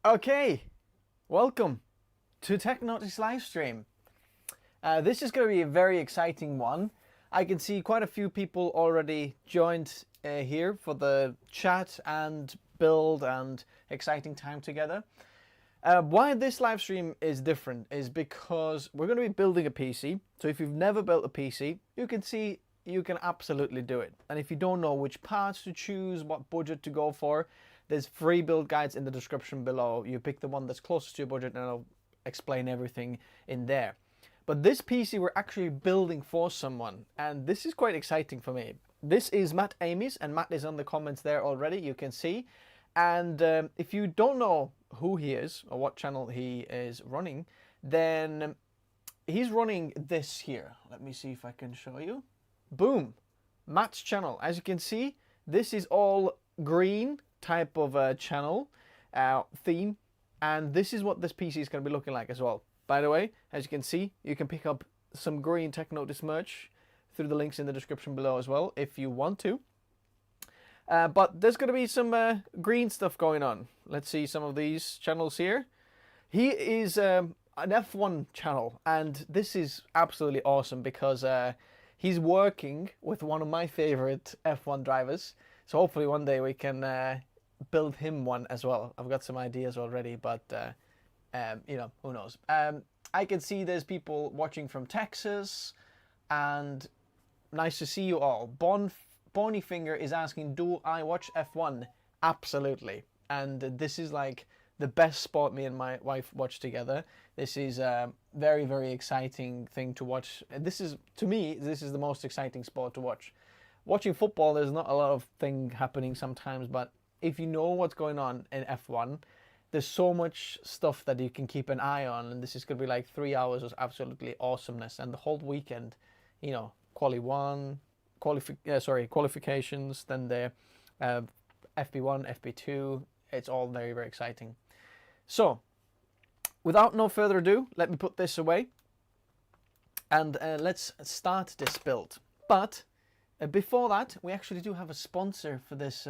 Okay, welcome to Technotics livestream. This is going to be a very exciting one. I can see quite a few people already joined here for the chat and build and exciting time together. Why this live stream is different is because we're going to be building a PC. So if you've never built a PC, you can see you can absolutely do it. And if you don't know which parts to choose, what budget to go for, there's free build guides in the description below. You pick the one that's closest to your budget and I'll explain everything in there. But this PC we're actually building for someone, and this is quite exciting for me. This is Matt Amy's, and Matt is on the comments there already, you can see. And if you don't know who he is or what channel he is running, then he's running this here. Let me see if I can show you. Boom, Matt's channel. As you can see, this is all green type of channel theme, and this is what this PC is going to be looking like as well. By the way, as you can see, you can pick up some green Technotics merch through the links in the description below as well if you want to. But there's going to be some green stuff going on. Let's see some of these channels here. He is an F1 channel, and this is absolutely awesome because he's working with one of my favorite F1 drivers. So hopefully one day we can build him one as well. I've got some ideas already, but you know, who knows. I can see there's people watching from Texas, and nice to see you all. Bonyfinger is asking, do I watch F1? Absolutely. And this is like the best sport me and my wife watch together. This is a very, very exciting thing to watch. This is, to me, this is the most exciting sport to watch. Watching football, there's not a lot of thing happening sometimes, but if you know what's going on in F1, there's so much stuff that you can keep an eye on, and this is going to be like 3 hours of absolutely awesomeness. And the whole weekend, you know, qualifications, then the FP1, FP2, it's all very, very exciting. So, without no further ado, let me put this away, and let's start this build. But before that, we actually do have a sponsor for this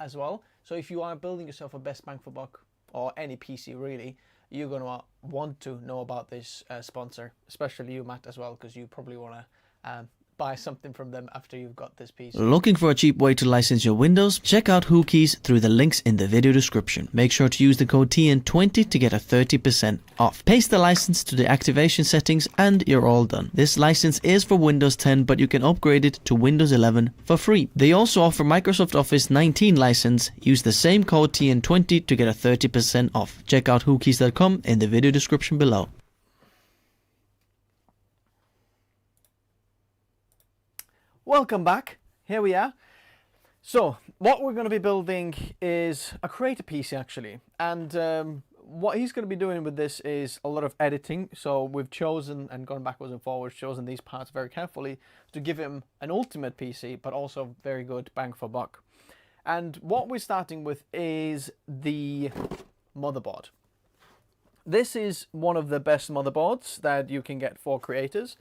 as well. So if you are building yourself a best bang for buck, or any PC really, you're going to want to know about this sponsor, especially you, Matt, as well, because you probably want to buy something from them after you've got this PC. Looking for a cheap way to license your Windows? Check out WhoKeys through the links in the video description. Make sure to use the code TN20 to get a 30% off. Paste the license to the activation settings and you're all done. This license is for Windows 10, but you can upgrade it to Windows 11 for free. They also offer Microsoft Office 19 license. Use the same code TN20 to get a 30% off. Check out whokeys.com in the video description below. Welcome back. Here we are. So what we're going to be building is a creator PC actually, and what he's going to be doing with this is a lot of editing. So we've chosen and gone backwards and forwards, chosen these parts very carefully to give him an ultimate PC, but also very good bang for buck. And what we're starting with is the motherboard. This is one of the best motherboards that you can get for creators.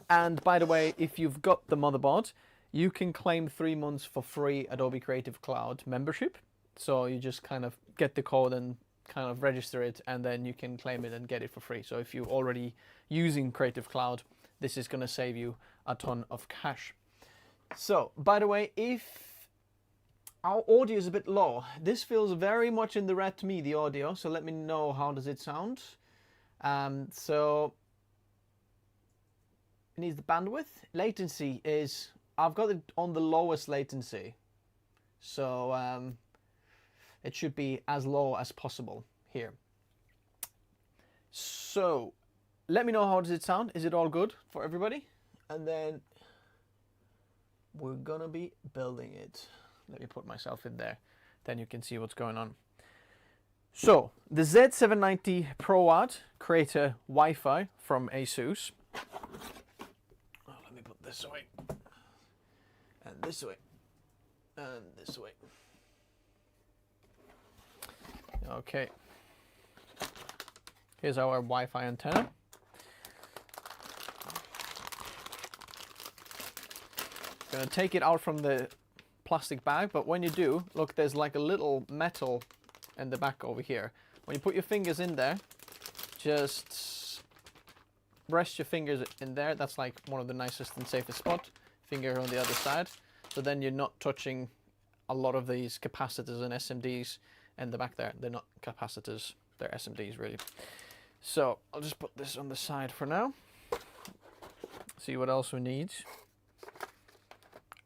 And by the way, if you've got the motherboard, you can claim 3 months for free Adobe Creative Cloud membership. So you just kind of get the code and kind of register it, and then you can claim it and get it for free. So if you're already using Creative Cloud, this is going to save you a ton of cash. So, by the way, if our audio is a bit low, this feels very much in the red to me, the audio. So let me know, how does it sound? It needs the bandwidth. Latency is, I've got it on the lowest latency. So it should be as low as possible here. So let me know, how does it sound? Is it all good for everybody? And then we're gonna be building it. Let me put myself in there. Then you can see what's going on. So the Z790 ProArt Creator Wi-Fi from ASUS. This way, and this way, and this way. Okay, here's our Wi-Fi antenna. Gonna take it out from the plastic bag, but when you do, look, there's like a little metal in the back over here. When you put your fingers in there, just rest your fingers in there. That's like one of the nicest and safest spot. Finger on the other side. So then you're not touching a lot of these capacitors and SMDs in the back there. They're not capacitors, they're SMDs really. So I'll just put this on the side for now. See what else we need.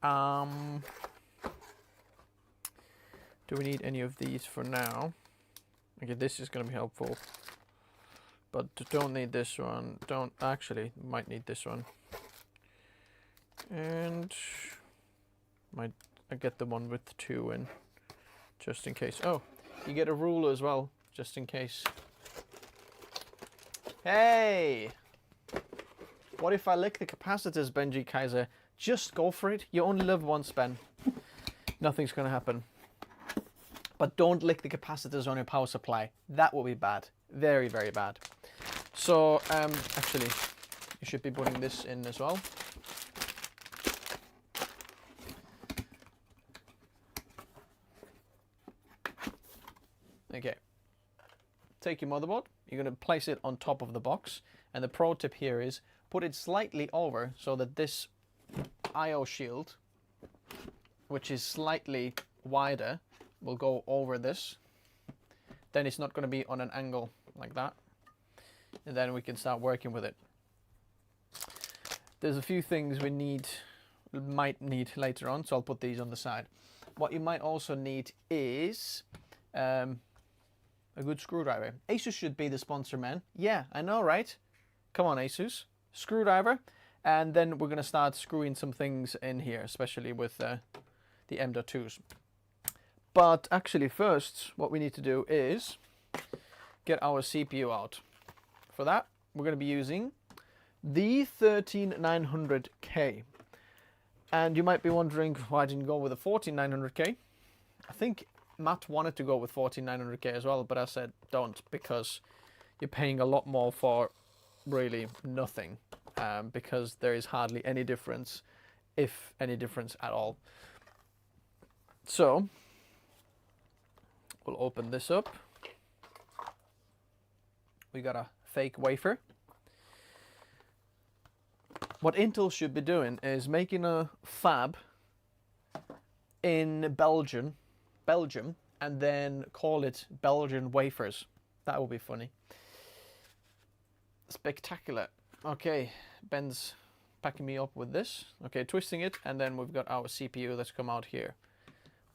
Do we need any of these for now? Okay, this is going to be helpful. But don't need this one. Don't actually, might need this one. And might get the one with 2 in, just in case. Oh, you get a ruler as well, just in case. Hey! What if I lick the capacitors, Benji Kaiser? Just go for it. You only live once, Ben. Nothing's going to happen. But don't lick the capacitors on your power supply. That will be bad. Very, very bad. So, actually, you should be putting this in as well. Okay. Take your motherboard. You're going to place it on top of the box. And the pro tip here is put it slightly over so that this I/O shield, which is slightly wider, will go over this. Then it's not going to be on an angle like that. And then we can start working with it. There's a few things we might need later on, so I'll put these on the side. What you might also need is a good screwdriver. Asus should be the sponsor, man. Yeah, I know, right? Come on, Asus. Screwdriver. And then we're going to start screwing some things in here, especially with the M.2s. But actually first, what we need to do is get our CPU out. For that, we're going to be using the 13900K. And you might be wondering why I didn't go with a 14900K. I think Matt wanted to go with 14900K as well, but I said don't, because you're paying a lot more for really nothing, because there is hardly any difference, if any difference at all. So we'll open this up. We got a fake wafer. What Intel should be doing is making a fab in Belgium, and then call it Belgian wafers. That would be funny. Spectacular. Okay, Ben's packing me up with this. Okay, twisting it, and then we've got our CPU that's come out here.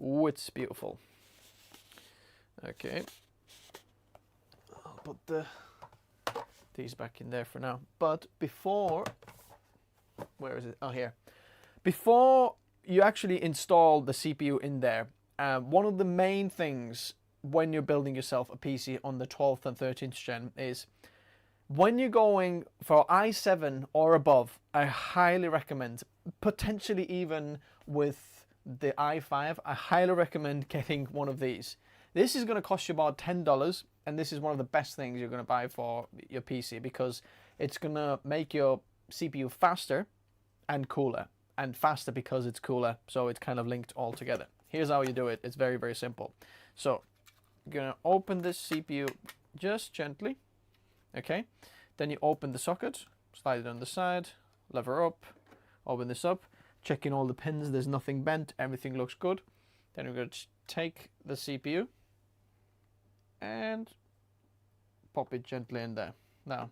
Ooh, it's beautiful. Okay. I'll put these back in there for now. But before, where is it? Oh, here. Before you actually install the CPU in there, one of the main things when you're building yourself a PC on the 12th and 13th gen is when you're going for i7 or above, I highly recommend, potentially even with the i5, I highly recommend getting one of these. This is going to cost you about $10, and this is one of the best things you're going to buy for your PC, because it's going to make your CPU faster and cooler, and faster because it's cooler, so it's kind of linked all together. Here's how you do it. It's very, very simple. So you're going to open this CPU just gently, okay? Then you open the socket, slide it on the side, lever up, open this up, checking all the pins, there's nothing bent, everything looks good. Then we're going to take the CPU and pop it gently in there. Now,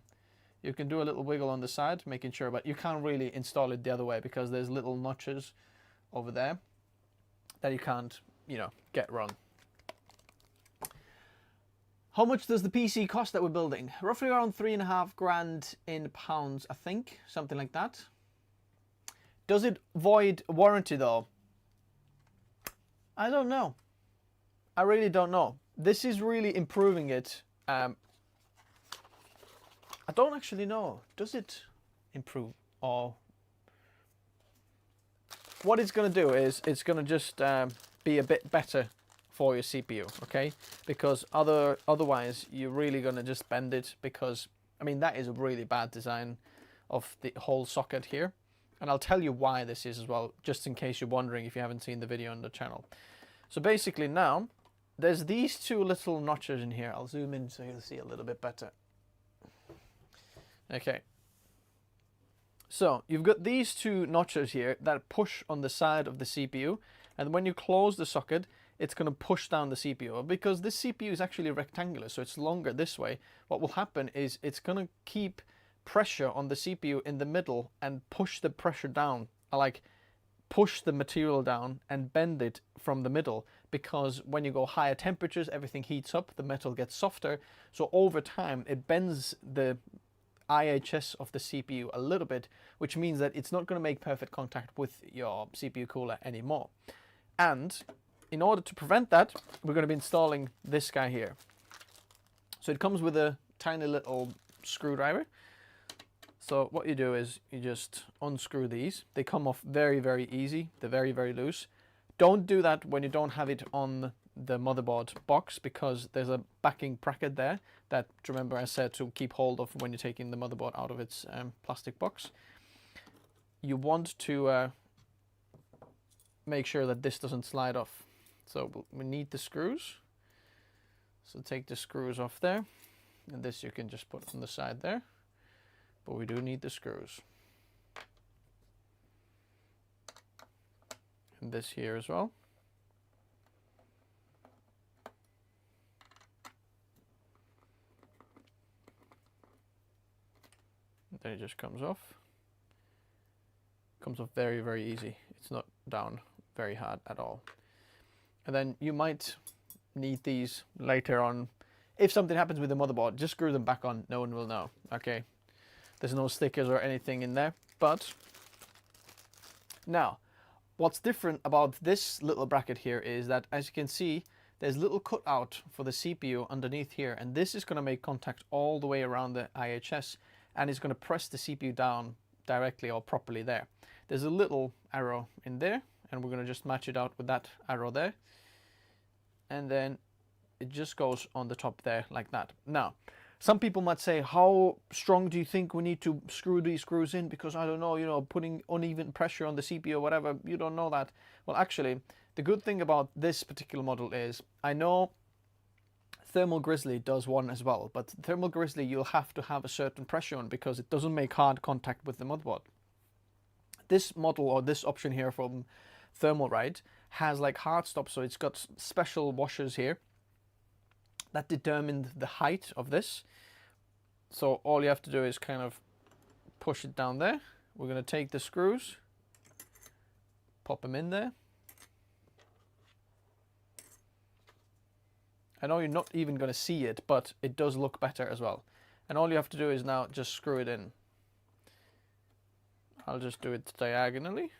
you can do a little wiggle on the side, making sure, but you can't really install it the other way because there's little notches over there that you can't, you know, get wrong. How much does the PC cost that we're building? Roughly around 3.5 grand in pounds, I think, something like that. Does it void warranty though? I don't know. I really don't know. This is really improving it. I don't actually know. Does it improve? Or what it's going to do is it's going to just be a bit better for your CPU, okay? Because otherwise you're really going to just bend it, because I mean that is a really bad design of the whole socket here, and I'll tell you why this is as well, just in case you're wondering if you haven't seen the video on the channel. So basically now there's these two little notches in here. I'll zoom in so you'll see a little bit better. Okay. So you've got these two notches here that push on the side of the CPU, and when you close the socket, it's going to push down the CPU. Because this CPU is actually rectangular, so it's longer this way, what will happen is it's going to keep pressure on the CPU in the middle and push the pressure down, like push the material down and bend it from the middle, because when you go higher temperatures, everything heats up, the metal gets softer, so over time it bends the IHS of the CPU a little bit, which means that it's not going to make perfect contact with your CPU cooler anymore. And in order to prevent that, we're going to be installing this guy here. So it comes with a tiny little screwdriver. So what you do is you just unscrew these. They come off very, very easy. They're very, very loose. Don't do that when you don't have it on the motherboard box, because there's a backing bracket there that, remember I said, to keep hold of when you're taking the motherboard out of its plastic box. You want to make sure that this doesn't slide off. So we need the screws. So take the screws off there, and this you can just put on the side there. But we do need the screws. And this here as well. Then it just comes off. Comes off very, very easy. It's not down very hard at all. And then you might need these later on. If something happens with the motherboard, just screw them back on. No one will know. Okay. There's no stickers or anything in there. But now, what's different about this little bracket here is that, as you can see, there's a little cutout for the CPU underneath here. And this is going to make contact all the way around the IHS. And it's going to press the CPU down directly or properly there. There's a little arrow in there, and we're going to just match it out with that arrow there. And then it just goes on the top there like that. Now, some people might say, how strong do you think we need to screw these screws in? Because I don't know, you know, putting uneven pressure on the CPU or whatever, you don't know that. Well, actually, the good thing about this particular model is, I know Thermal Grizzly does one as well, but Thermal Grizzly you'll have to have a certain pressure on, because it doesn't make hard contact with the motherboard. This model, or this option here from Thermalright, has like hard stop, so it's got special washers here that determine the height of this. So all you have to do is kind of push it down there. We're going to take the screws, pop them in there. I know you're not even going to see it, but it does look better as well. And all you have to do is now just screw it in. I'll just do it diagonally.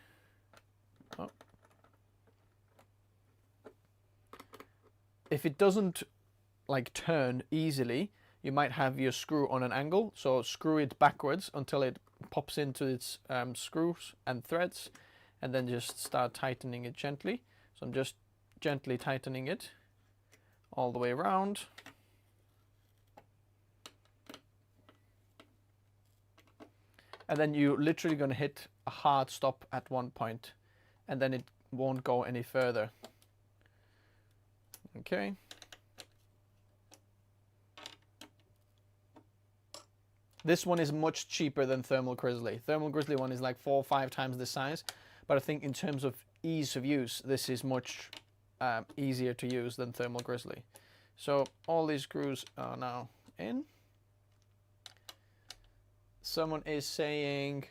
Oh. If it doesn't like turn easily, you might have your screw on an angle. So screw it backwards until it pops into its screws and threads, and then just start tightening it gently. So I'm just gently tightening it all the way around. And then you're literally going to hit a hard stop at one point, and then it won't go any further. Okay. This one is much cheaper than Thermal Grizzly. Thermal Grizzly one is like 4 or 5 times the size, but I think in terms of ease of use, this is much easier to use than Thermal Grizzly. So all these screws are now in. Someone is saying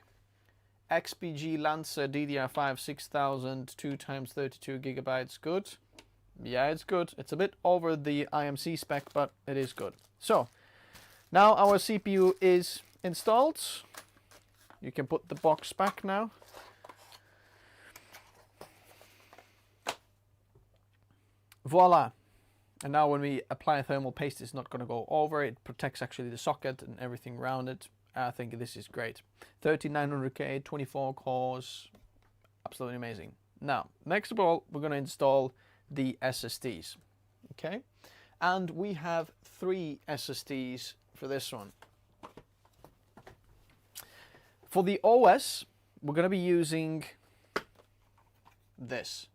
XPG Lancer DDR5 6000 2x32 gigabytes good. Yeah, it's good. It's a bit over the IMC spec, but it is good. So now our CPU is installed. You can put the box back now. Voila. And now when we apply thermal paste, it's not going to go over. It protects actually the socket and everything around it. I think this is great. 3900K, 24 cores, absolutely amazing. Now, next of all, we're going to install the SSDs. Okay, and we have 3 SSDs for this one. For the OS, we're going to be using this.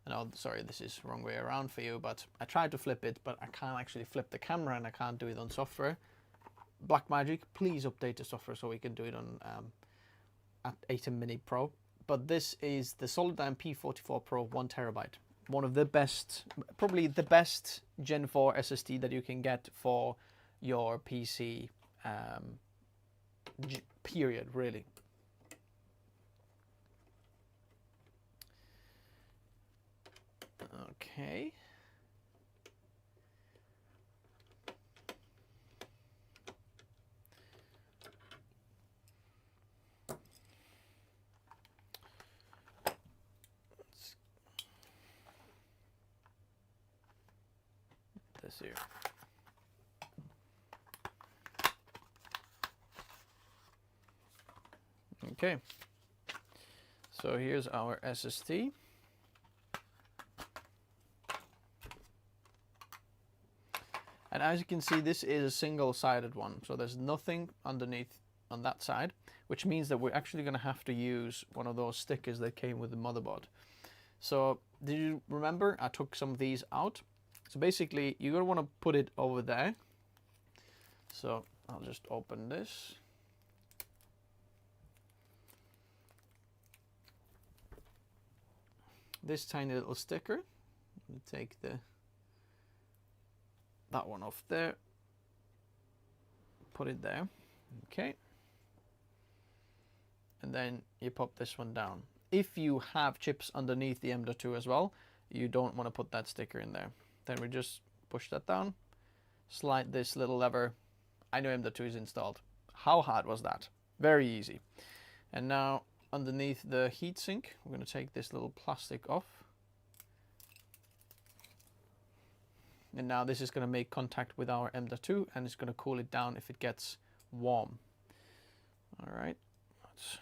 No, sorry, this is the wrong way around for you, but I tried to flip it, but I can't actually flip the camera and I can't do it on software. Blackmagic, please update the software so we can do it on at Atom Mini Pro. But this is the Solidigm P44 Pro 1TB. One of the best, probably the best Gen 4 SSD that you can get for your PC, period, really. Okay. This here. Okay. So here's our SSD. And as you can see, this is a single-sided one, so there's nothing underneath on that side, which means that we're actually going to have to use one of those stickers that came with the motherboard. So did you remember I took some of these out? So basically you're going to want to put it over there. So I'll just open this. This tiny little sticker, take that one off there, put it there, okay, and then you pop this one down. If you have chips underneath the M.2 as well, you don't want to put that sticker in there. Then we just push that down, slide this little lever. I know M.2 is installed. How hard was that? Very easy. And now underneath the heatsink, we're going to take this little plastic off. And now this is going to make contact with our M.2 and it's going to cool it down if it gets warm. All right, let's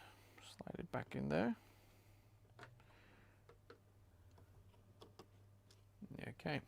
slide it back in there. Okay.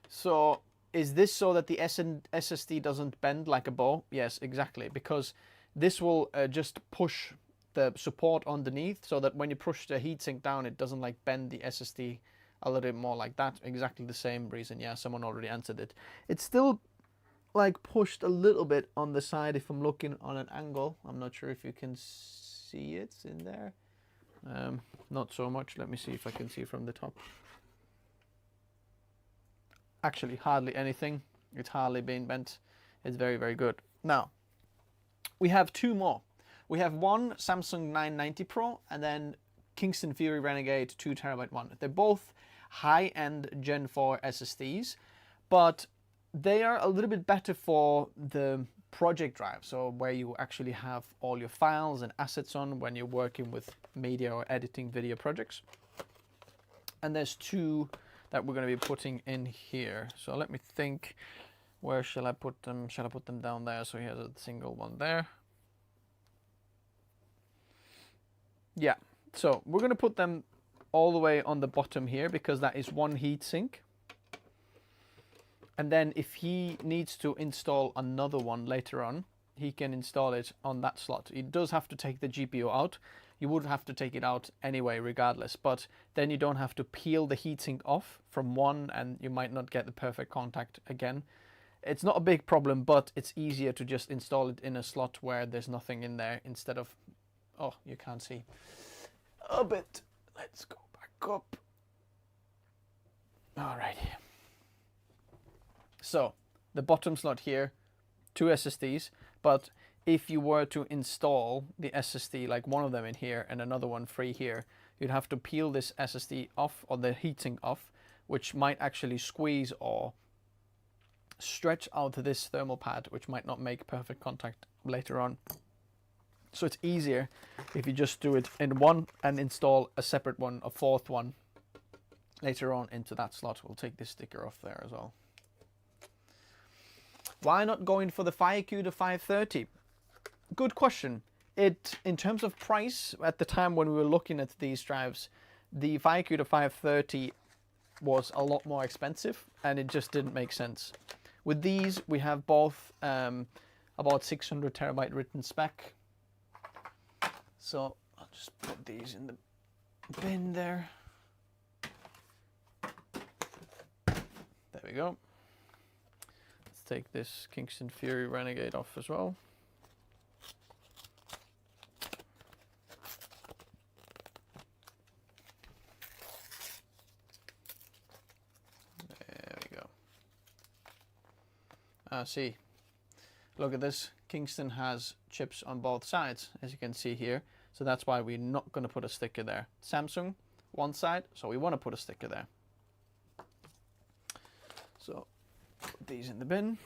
So is this so that the SSD doesn't bend like a bow? Yes, exactly, because this will just push the support underneath so that when you push the heatsink down, it doesn't like bend the SSD a little bit more like that. Exactly the same reason. Yeah, someone already answered it. It's still like pushed a little bit on the side if I'm looking on an angle. I'm not sure if you can see it in there. Not so much. Let me see if I can see from the top. Actually, hardly anything. It's hardly been bent. It's very, very good. Now, we have two more. We have one Samsung 990 Pro and then Kingston Fury Renegade 2TB one. They're both high-end Gen 4 SSDs, but they are a little bit better for the project drive, so where you actually have all your files and assets on when you're working with media or editing video projects. And there's two that we're going to be putting in here. So let me think, where shall I put them? Shall I put them down there? So here's a single one there. Yeah, so we're going to put them all the way on the bottom here because that is one heatsink. And then if he needs to install another one later on, he can install it on that slot. He does have to take the GPU out. You would have to take it out anyway regardless, but then you don't have to peel the heatsink off from one and you might not get the perfect contact again. It's not a big problem, but it's easier to just install it in a slot where there's nothing in there instead of, oh, you can't see a bit. Let's go back up. All right. So the bottom slot here, two SSDs, but if you were to install the SSD, like one of them in here and another one free here, you'd have to peel this SSD off or the heatsink off, which might actually squeeze or stretch out this thermal pad, which might not make perfect contact later on. So it's easier if you just do it in one and install a separate one, a fourth one, later on into that slot. We'll take this sticker off there as well. Why not going for the FireQ to 530? Good question. in terms of price, at the time when we were looking at these drives, the 5Q to 530 was a lot more expensive, and it just didn't make sense. With these, we have both about 600 terabyte written spec. So I'll just put these in the bin there. There we go. Let's take this Kingston Fury Renegade off as well. There we go. See, look at this. Kingston has chips on both sides, as you can see here. So that's why we're not going to put a sticker there. Samsung, one side, so we want to put a sticker there. So put these in the bin.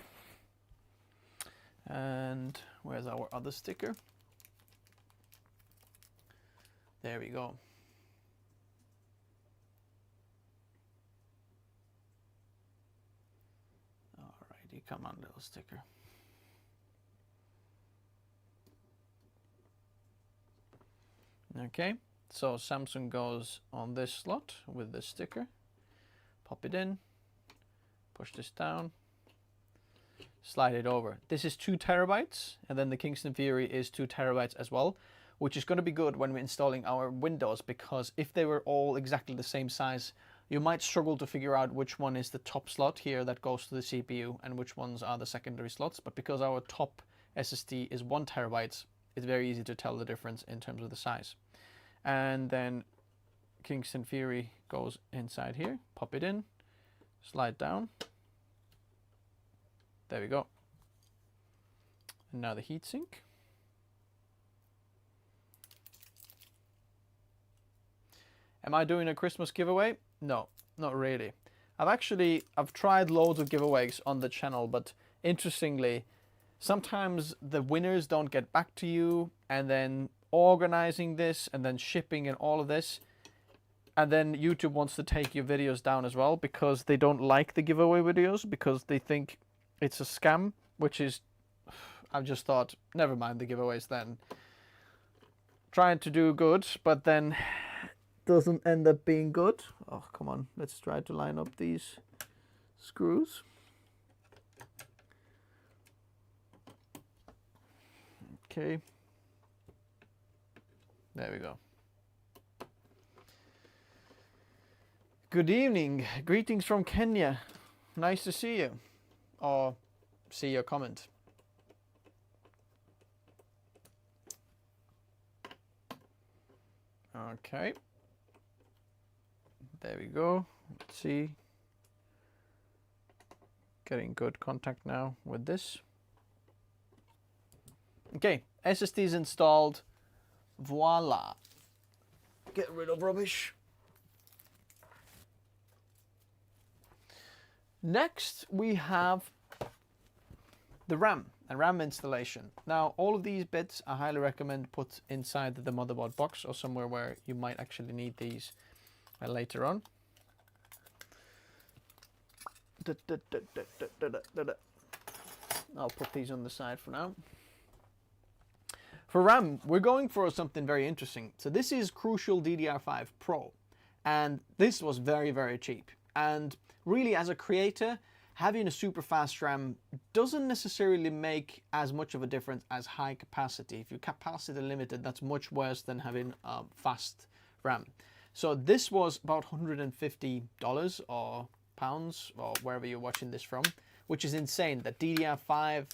And where's our other sticker? There we go. Alrighty, come on, little sticker. Okay, so Samsung goes on this slot with this sticker. Pop it in, push this down, slide it over. This is 2 terabytes, and then the Kingston Fury is 2 terabytes as well, which is going to be good when we're installing our Windows, because if they were all exactly the same size, you might struggle to figure out which one is the top slot here that goes to the CPU and which ones are the secondary slots. But because our top SSD is 1 terabyte, it's very easy to tell the difference in terms of the size. And then Kingston Fury goes inside here, pop it in, slide down. There we go. And now the heatsink. Am I doing a Christmas giveaway? No, not really. I've tried loads of giveaways on the channel, but interestingly, sometimes the winners don't get back to you, and then organizing this and then shipping and all of this, and then YouTube wants to take your videos down as well because they don't like the giveaway videos, because they think it's a scam, which is, I've just thought, never mind the giveaways then. Trying to do good, but then doesn't end up being good. Oh, come on, let's try to line up these screws. Okay. There we go. Good evening. Greetings from Kenya. Nice to see you. Or see your comment. Okay. There we go. Let's see. Getting good contact now with this. Okay, SSD is installed. Voila. Get rid of rubbish. Next, we have the RAM and RAM installation. Now, all of these bits I highly recommend put inside the motherboard box or somewhere where you might actually need these later on. I'll put these on the side for now. For RAM, we're going for something very interesting. So this is Crucial DDR5 Pro, and this was very, very cheap. And really, as a creator, having a super fast RAM doesn't necessarily make as much of a difference as high capacity. If you're capacity limited, that's much worse than having fast RAM. So this was about $150 or pounds, or wherever you're watching this from, which is insane that DDR5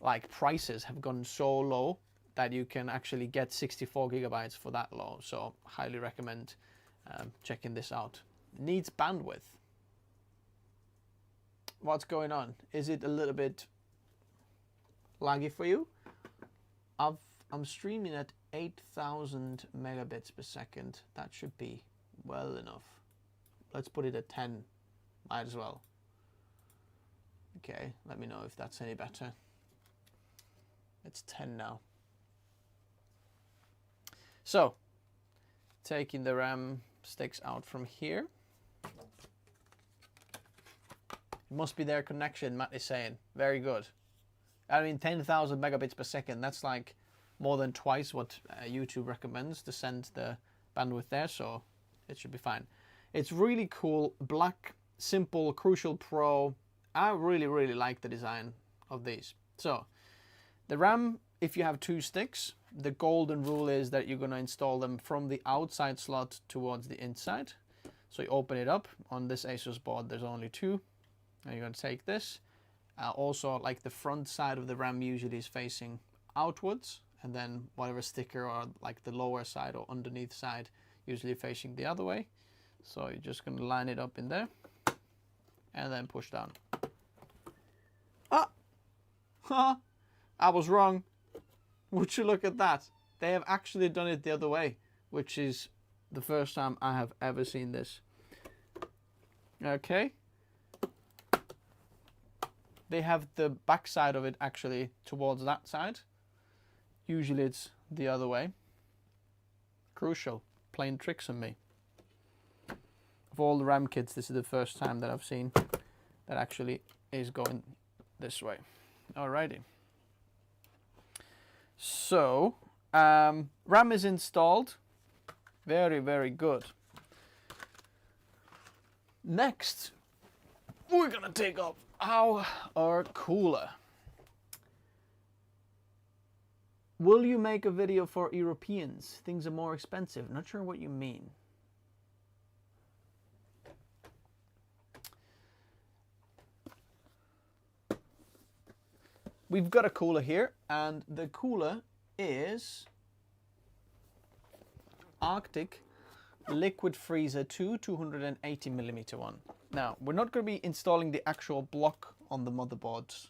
like prices have gone so low that you can actually get 64 gigabytes for that low. So highly recommend checking this out. Needs bandwidth. What's going on? Is it a little bit laggy for you? I'm streaming at 8,000 megabits per second. That should be well enough. Let's put it at 10. Might as well. Okay, let me know if that's any better. It's 10 now. So, taking the RAM sticks out from here. It must be their connection, Matt is saying. Very good. I mean, 10,000 megabits per second. That's like more than twice what YouTube recommends to send the bandwidth there, so it should be fine. It's really cool, black, simple, Crucial Pro. I really like the design of these. So the RAM, if you have 2 sticks, the golden rule is that you're going to install them from the outside slot towards the inside. So you open it up. On this Asus board there's only 2, and you're going to take this. Also, like the front side of the RAM usually is facing outwards, and then whatever sticker or like the lower side or underneath side usually facing the other way. So you're just going to line it up in there and then push down. Ah! I was wrong. Would you look at that? They have actually done it the other way, which is the first time I have ever seen this. Okay. They have the back side of it actually towards that side. Usually it's the other way. Crucial. Playing tricks on me. Of all the RAM kits, this is the first time that I've seen that actually is going this way. Alrighty. So, RAM is installed. Very good. Next, we're gonna take off our cooler. Will you make a video for Europeans? Things are more expensive. Not sure what you mean. We've got a cooler here, and the cooler is Arctic Liquid Freezer 2 280mm one. Now, we're not going to be installing the actual block on the motherboards.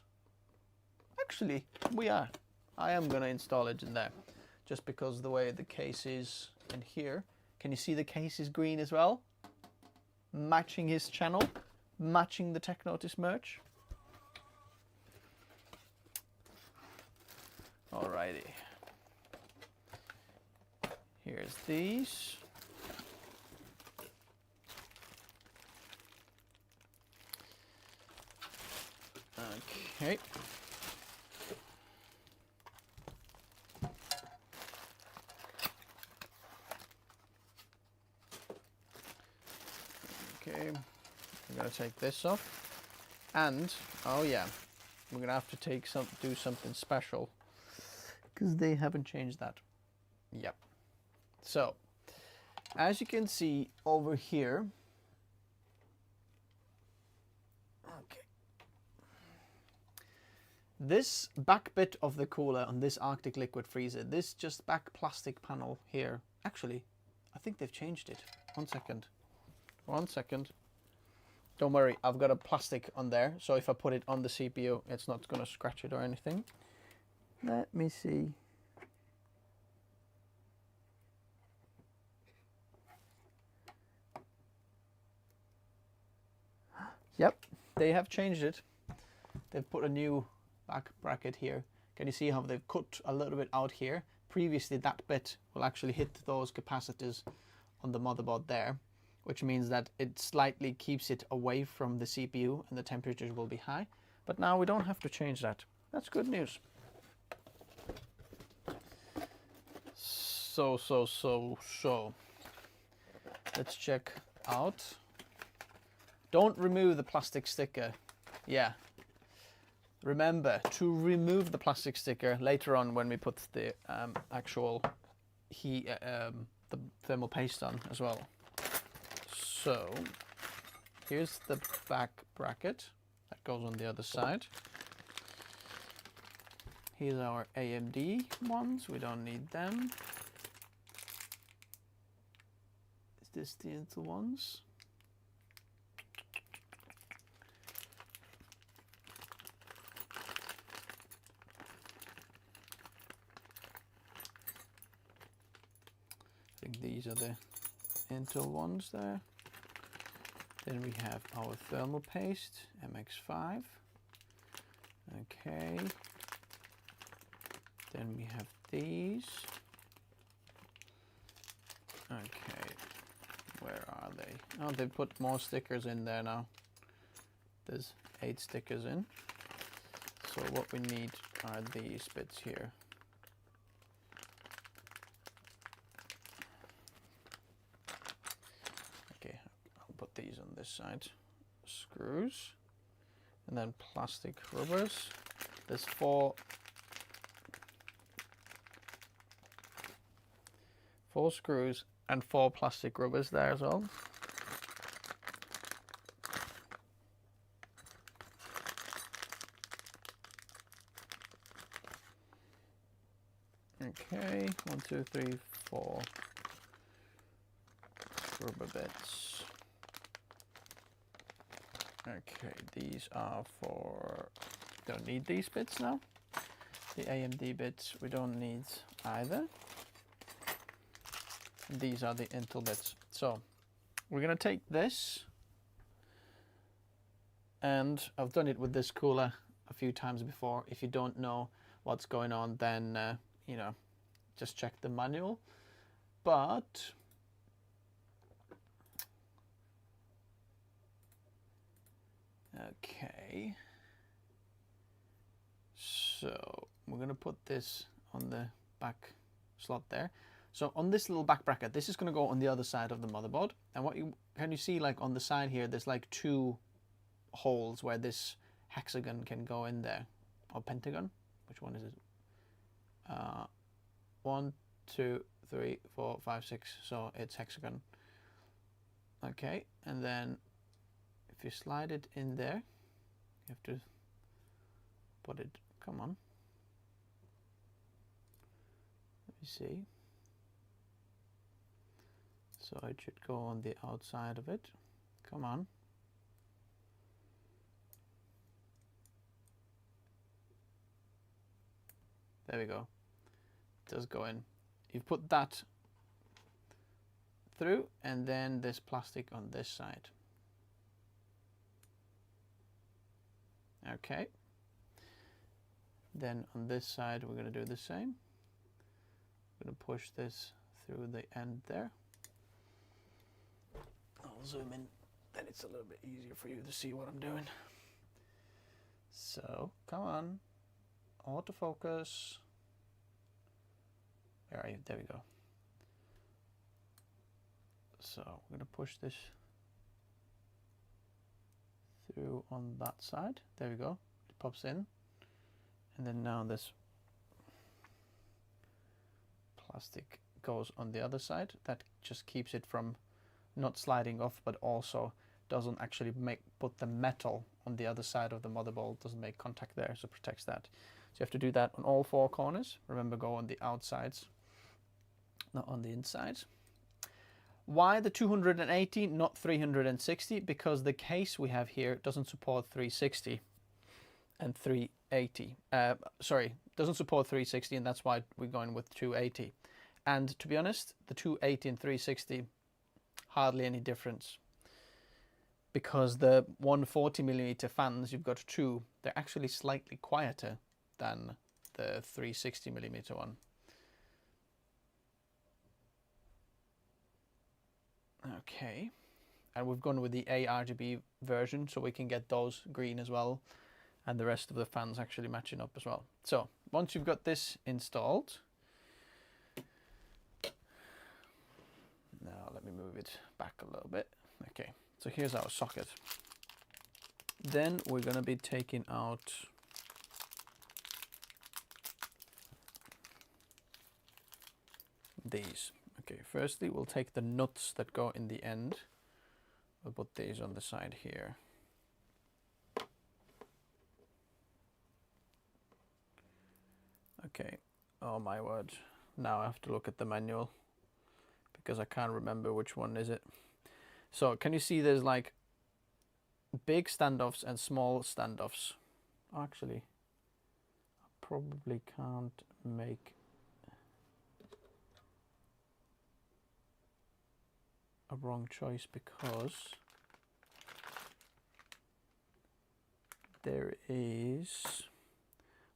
Actually, we are. I am going to install it in there, just because the way the case is in here. Can you see the case is green as well? Matching his channel, matching the TechNotice merch. Alrighty. Here's these. Okay. Okay. I'm gonna take this off. And oh yeah, we're gonna have to do something special, because they haven't changed that. Yep. So, as you can see over here, okay, this back bit of the cooler on this Arctic Liquid Freezer, this just back plastic panel here, actually, I think they've changed it. 1 second. 1 second. Don't worry, I've got a plastic on there, so if I put it on the CPU, it's not going to scratch it or anything. Let me see. Yep, they have changed it. They've put a new back bracket here. Can you see how they've cut a little bit out here? Previously, that bit will actually hit those capacitors on the motherboard there, which means that it slightly keeps it away from the CPU and the temperatures will be high. But now we don't have to change that. That's good news. So. Let's check out. Don't remove the plastic sticker. Yeah. Remember to remove the plastic sticker later on when we put the actual the thermal paste on as well. So here's the back bracket that goes on the other side. Here's our AMD ones. We don't need them. Is this the Intel ones? I think these are the Intel ones there. Then we have our thermal paste, MX5. Okay. Then we have these. Okay. Where are they? Oh, they put more stickers in there now. There's 8 stickers in. So what we need are these bits here. Okay, I'll put these on this side. Screws, and then plastic rubbers. There's four screws and 4 plastic rubbers there as well. Okay, 1, 2, 3, 4 rubber bits. Okay, these are for, don't need these bits now. The AMD bits we don't need either. These are the Intel bits. So we're gonna take this, and I've done it with this cooler a few times before. If you don't know what's going on, then you know, just check the manual. But okay, so we're gonna put this on the back slot there. So on this little back bracket, this is going to go on the other side of the motherboard. And what can you see, like on the side here, there's like 2 holes where this hexagon can go in there, or pentagon. Which one is it? 1, 2, 3, 4, 5, 6. So it's hexagon. Okay, and then if you slide it in there, you have to put it. Come on. Let me see. So it should go on the outside of it. Come on. There we go. It does go in. You've put that through, and then this plastic on this side. Okay. Then on this side we're going to do the same. I'm going to push this through the end there. I'll zoom in, then it's a little bit easier for you to see what I'm doing. So, come on, autofocus. Where are you? There we go. So, we're going to push this through on that side. There we go. It pops in. And then now this plastic goes on the other side. That just keeps it from not sliding off, but also doesn't actually put the metal on the other side of the motherboard, doesn't make contact there, so protects that. So you have to do that on all 4 corners. Remember, go on the outsides, not on the insides. Why the 280, not 360? Because the case we have here doesn't support 360 and 380. Sorry, doesn't support 360, and that's why we're going with 280. And to be honest, the 280 and 360, hardly any difference, because the 140mm fans, you've got 2, they're actually slightly quieter than the 360mm one. Okay, and we've gone with the ARGB version, so we can get those green as well, and the rest of the fans actually matching up as well. So once you've got this installed, now let me move it back a little bit. Okay, so here's our socket. Then we're going to be taking out these. Okay, firstly we'll take the nuts that go in the end. We'll put these on the side here. Okay, oh my word, now I have to look at the manual, because I can't remember which one is it. So can you see there's like big standoffs and small standoffs? Actually, I probably can't make a wrong choice, because there is,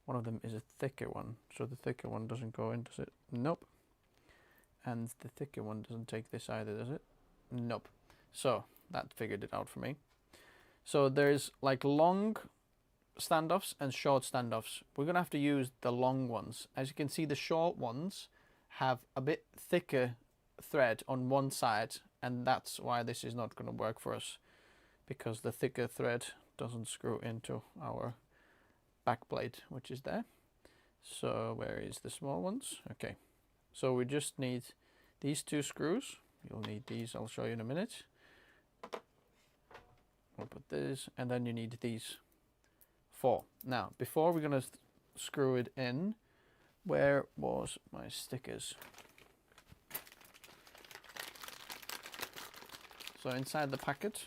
one of them is a thicker one, so the thicker one doesn't go in, does it? Nope. And the thicker one doesn't take this either, does it? Nope. So that figured it out for me. So there's like long standoffs and short standoffs. We're going to have to use the long ones. As you can see, the short ones have a bit thicker thread on one side, and that's why this is not going to work for us, because the thicker thread doesn't screw into our back plate, which is there. So where is the small ones? Okay, so we just need these 2 screws. You'll need these, I'll show you in a minute. We'll put this, and then you need these 4. Now, before we're going to screw it in, where was my stickers? So inside the packet.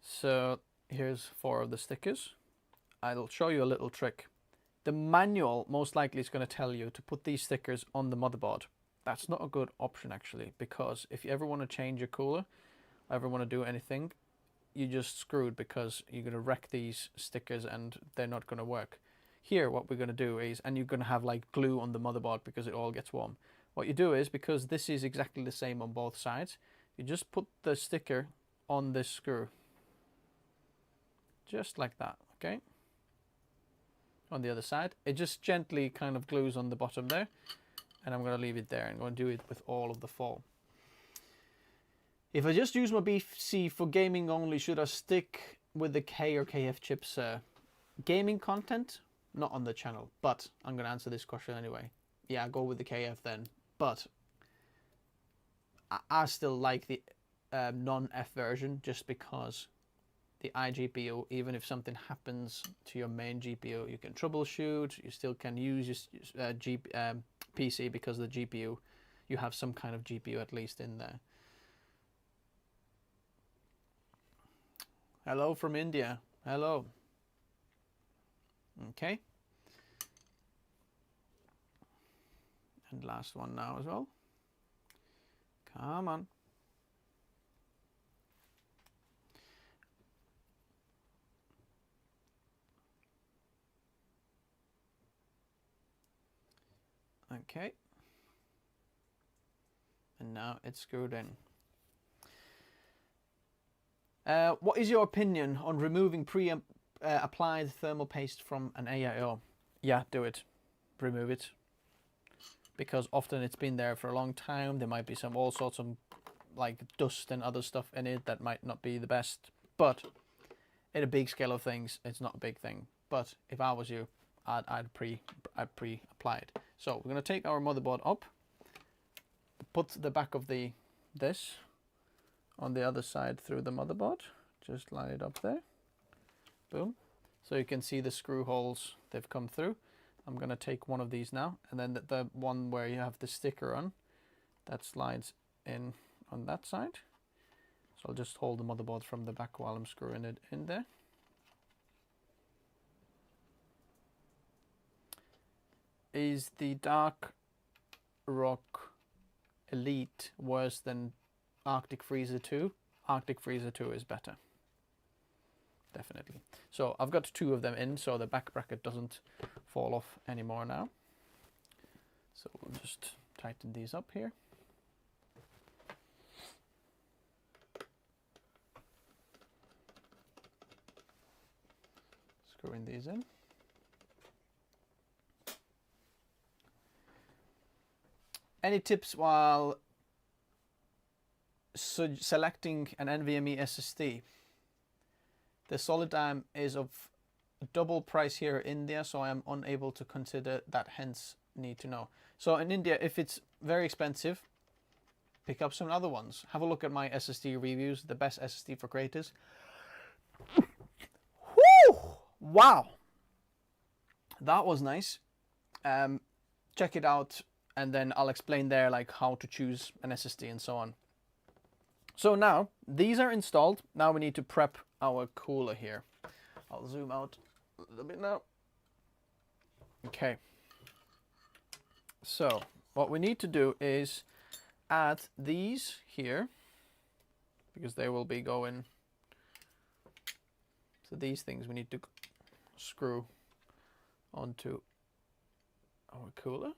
So here's 4 of the stickers. I'll show you a little trick. The manual most likely is going to tell you to put these stickers on the motherboard. That's not a good option actually, because if you ever want to change your cooler, ever want to do anything, you're just screwed, because you're going to wreck these stickers and they're not going to work. Here what we're going to do is, and you're going to have like glue on the motherboard because it all gets warm. What you do is, because this is exactly the same on both sides, you just put the sticker on this screw. Just like that, okay? On the other side, it just gently kind of glues on the bottom there, and I'm going to leave it there. I'm going to do it with all of the 4. If I just use my PC for gaming only, should I stick with the K or KF chips? Gaming content, not on the channel, but I'm going to answer this question anyway. Yeah, go with the KF then, but I still like the non-F version, just because the iGPU, even if something happens to your main GPU, you can troubleshoot. You still can use your PC, because the GPU, you have some kind of GPU at least in there. Hello from India. Hello. Okay. And last one now as well. Come on. Okay. And now it's screwed in. What is your opinion on removing pre-applied thermal paste from an AIO? Yeah, do it. Remove it. Because often it's been there for a long time. There might be all sorts of like dust and other stuff in it that might not be the best. But in a big scale of things, it's not a big thing. But if I was you, I'd pre-apply it. So we're going to take our motherboard up, put the back of this on the other side through the motherboard. Just line it up there. Boom. So you can see the screw holes, they've come through. I'm going to take one of these now, and then the one where you have the sticker on, that slides in on that side. So I'll just hold the motherboard from the back while I'm screwing it in there. Is the Dark Rock Elite worse than Arctic Freezer 2? Arctic Freezer 2 is better. Definitely. So I've got 2 of them in, so the back bracket doesn't fall off anymore now. So we'll just tighten these up here. Screwing these in. Any tips while selecting an NVMe SSD? The SolidDime is of double price here in India, so I am unable to consider that, hence need to know. So in India, if it's very expensive, pick up some other ones. Have a look at my SSD reviews, the best SSD for creators. Whew! Wow! That was nice. Check it out, and then I'll explain there like how to choose an SSD and so on. So now, these are installed. Now we need to prep our cooler here. I'll zoom out a little bit now. Okay. So, what we need to do is add these here, because they will be going. So these things we need to screw onto our cooler.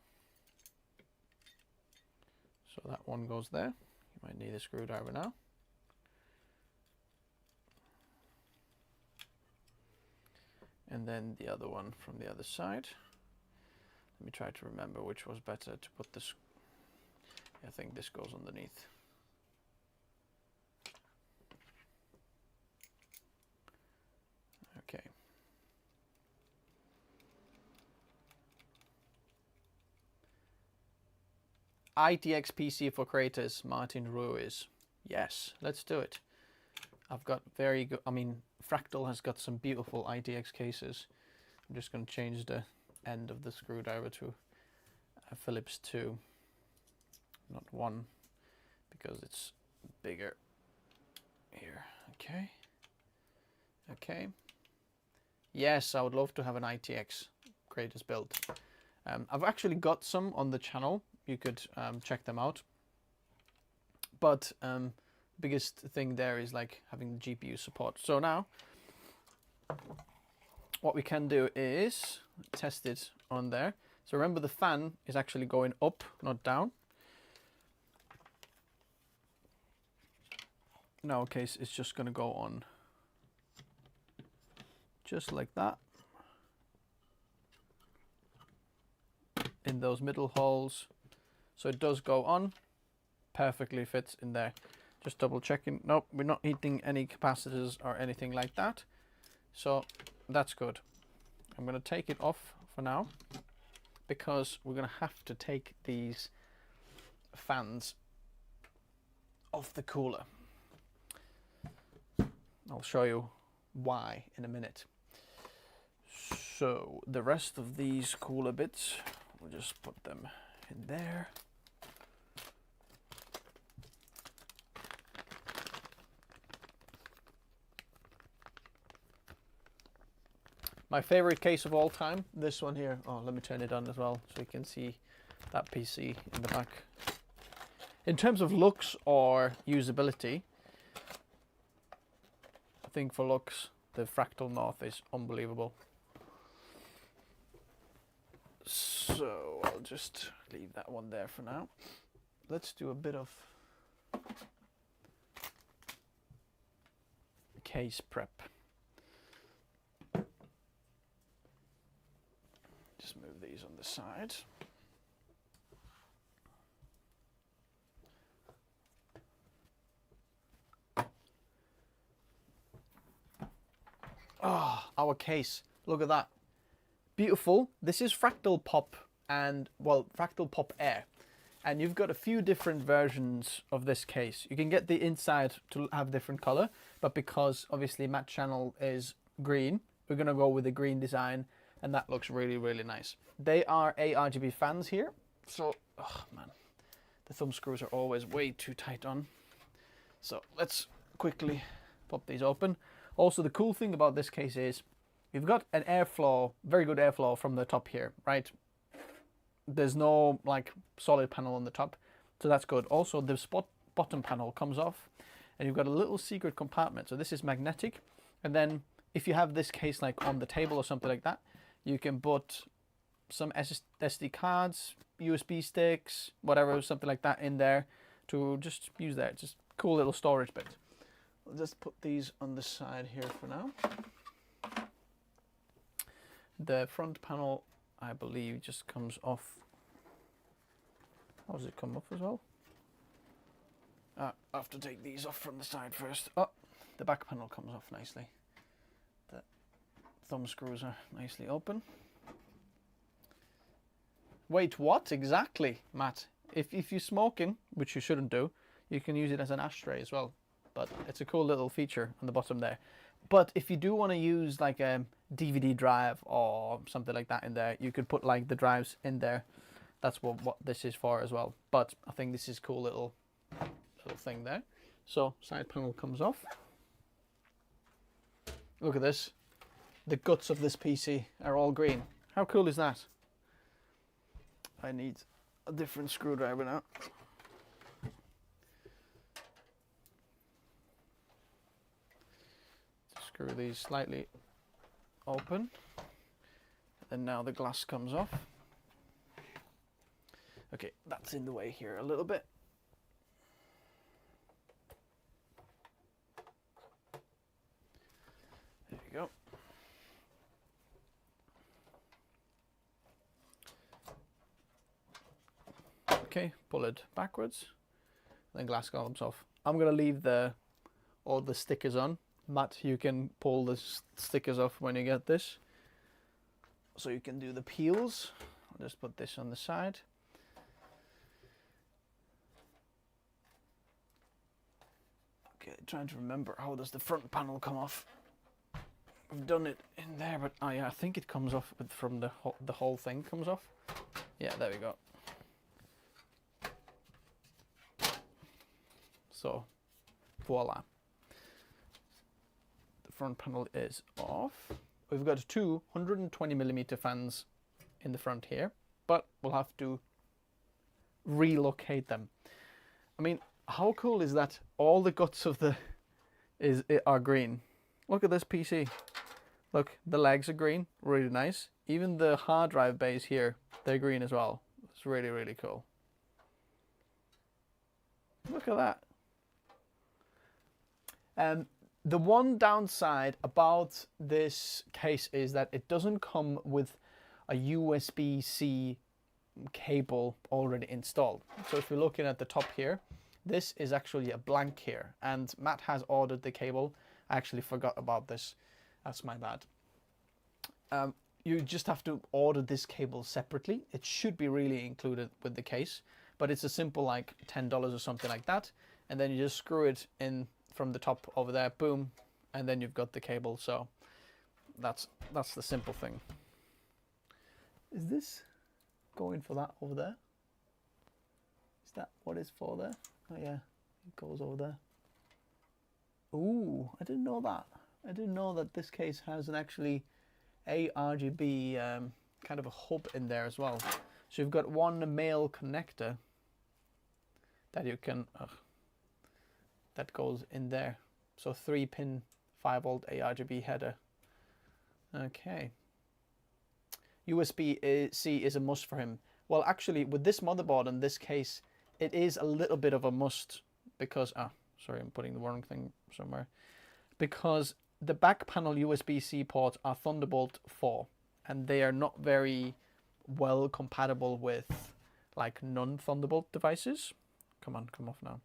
So that one goes there. You might need a screwdriver now. and then the other one from the other side. Let me try to remember which was better to put this. I think this goes underneath. Okay. ITX PC for creators, Martin Ruiz. Yes, let's do it. I've got very good, I mean, Fractal has got some beautiful ITX cases. I'm just going to change the end of the screwdriver to a Phillips 2, not 1, because it's bigger here. Okay. Okay. Yes, I would love to have an ITX creators build. I've actually got some on the channel. You could check them out. But biggest thing there is like having the GPU support. So now what we can do is test it on there. So remember, the fan is actually going up, not down. In our case, it's just going to go on just like that in those middle holes. So it does go on, perfectly fits in there. Just double checking. Nope, we're not heating any capacitors or anything like that. So that's good. I'm going to take it off for now because we're going to have to take these fans off the cooler. I'll show you why in a minute. So the rest of these cooler bits, we'll just put them in there. My favorite case of all time, this one here. Oh, let me turn it on as well so you can see that PC in the back. In terms of looks or usability, I think for looks, the Fractal North is unbelievable. So I'll just leave that one there for now. Let's do a bit of case prep. Just move these on the side. Ah, oh, our case. Look at that. Beautiful. This is Fractal Pop and, well, Fractal Pop Air. And you've got a few different versions of this case. You can get the inside to have different color, but because obviously matte channel is green, we're going to go with the green design, and that looks really, really nice. They are RGB fans here. So, oh man, the thumb screws are always way too tight on. So let's quickly pop these open. Also, the cool thing about this case is you've got an airflow, very good airflow from the top here, right? There's no like solid panel on the top, so that's good. Also, the bottom panel comes off, and you've got a little secret compartment. So this is magnetic, and then if you have this case like on the table or something like that, you can put some SD cards, USB sticks, whatever, something like that in there to just use there. It's just a cool little storage bit. I'll just put these on the side here for now. The front panel, I believe, just comes off. How does it come off as well? I have to take these off from the side first. Oh, the back panel comes off nicely. The thumb screws are nicely open. Wait, what exactly, Matt? If you're smoking, which you shouldn't do, you can use it as an ashtray as well. But it's a cool little feature on the bottom there. But if you do want to use like a DVD drive or something like that in there, you could put like the drives in there. That's what this is for as well. But I think this is a cool little thing there. So side panel comes off. Look at this. The guts of this PC are all green. How cool is that? I need a different screwdriver now. Screw these slightly open, and now the glass comes off. Okay, that's in the way here a little bit. There you go. Okay, pull it backwards, then glass comes off. I'm gonna leave all the stickers on. Matt, you can pull the stickers off when you get this. So you can do the peels. I'll just put this on the side. Okay, trying to remember, how does the front panel come off? I've done it in there, but oh yeah, I think it comes off from the whole thing comes off. Yeah, there we go. So, voila. The front panel is off. We've got two 120mm fans in the front here, but we'll have to relocate them. I mean, how cool is that? All the guts of are green. Look at this PC. Look, the legs are green, really nice. Even the hard drive bays here, they're green as well. It's really, really cool. Look at that. The one downside about this case is that it doesn't come with a USB-C cable already installed. So if you're looking at the top here, this is actually a blank here, and Matt has ordered the cable. I actually forgot about this. That's my bad. You just have to order this cable separately. It should be really included with the case, but it's a simple like $10 or something like that. And then you just screw it in from the top over there, boom, and then you've got the cable. So that's the simple thing. Is this going for that over there? Is that what it's for there? Oh yeah, it goes over there. Ooh, I didn't know that. I didn't know that this case has an actually ARGB kind of a hub in there as well. So you've got one male connector that you can that goes in there. So 3-pin 5-volt ARGB header. Okay. USB-C is a must for him. Well, actually, with this motherboard and this case, it is a little bit of a must because sorry, I'm putting the wrong thing somewhere. Because the back panel USB-C ports are Thunderbolt 4, and they are not very well compatible with like non-Thunderbolt devices. Come on, come off now.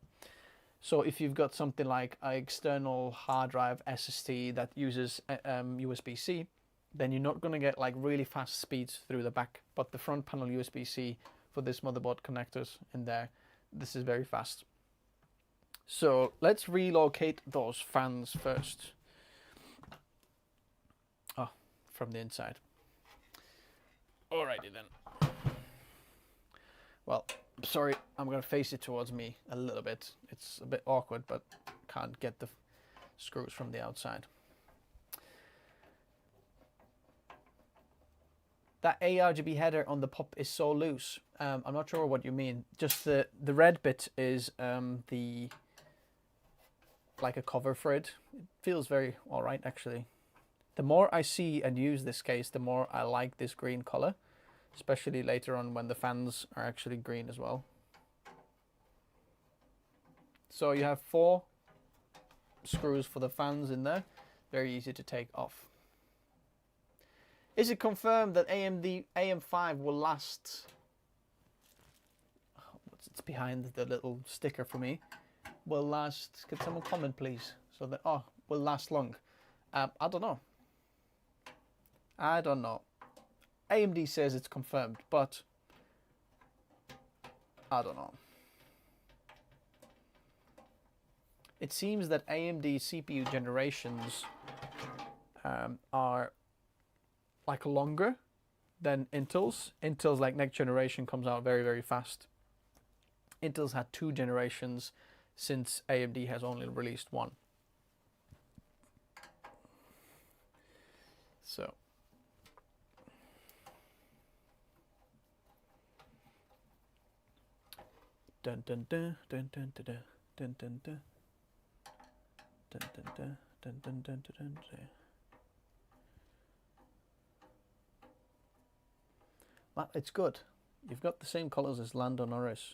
So if you've got something like an external hard drive SSD that uses USB-C, then you're not going to get like really fast speeds through the back. But the front panel USB-C for this motherboard connectors in there, this is very fast. So let's relocate those fans first. Oh, from the inside. Alrighty then. Well, sorry, I'm going to face it towards me a little bit. It's a bit awkward, but can't get the screws from the outside. That ARGB header on the pop is so loose. I'm not sure what you mean. Just the red bit is like a cover for it. It feels very alright actually. The more I see and use this case, the more I like this green color, especially later on when the fans are actually green as well. So you have 4 screws for the fans in there, very easy to take off. Is it confirmed that AMD AM5 will last? It's behind the little sticker for me. Will last. Could someone comment, please? So that will last long. I don't know. I don't know. AMD says it's confirmed, but I don't know. It seems that AMD CPU generations are like longer than Intel's. Intel's like next generation comes out very, very fast. Intel's had 2 generations since AMD has only released 1. So dun dun dun dun dun dun dun dun dun dun dun dun dun dun dun dun. Well, it's good. You've got the same colors as Lando Norris.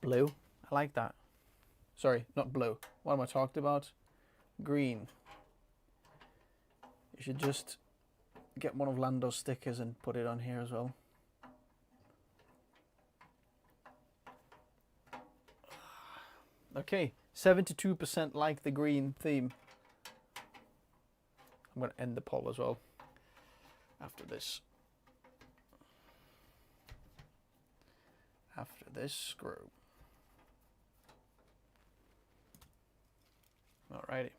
Blue. I like that. Sorry, not blue. What am I talking about? Green. You should just get one of Lando's stickers and put it on here as well. Okay, 72% like the green theme. I'm going to end the poll as well after this. After this screw. Alrighty.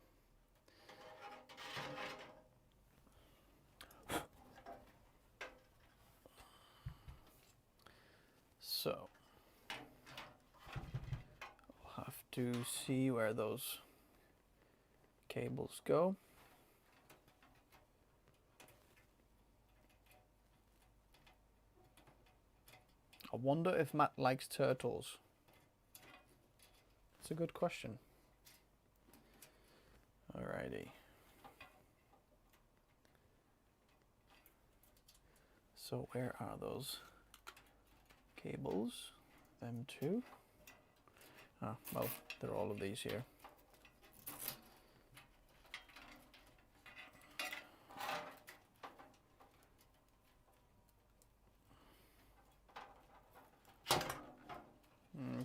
So, I'll have to see where those cables go. I wonder if Matt likes turtles. It's a good question. Alrighty. So where are those cables? Them two? Ah, well, there are all of these here.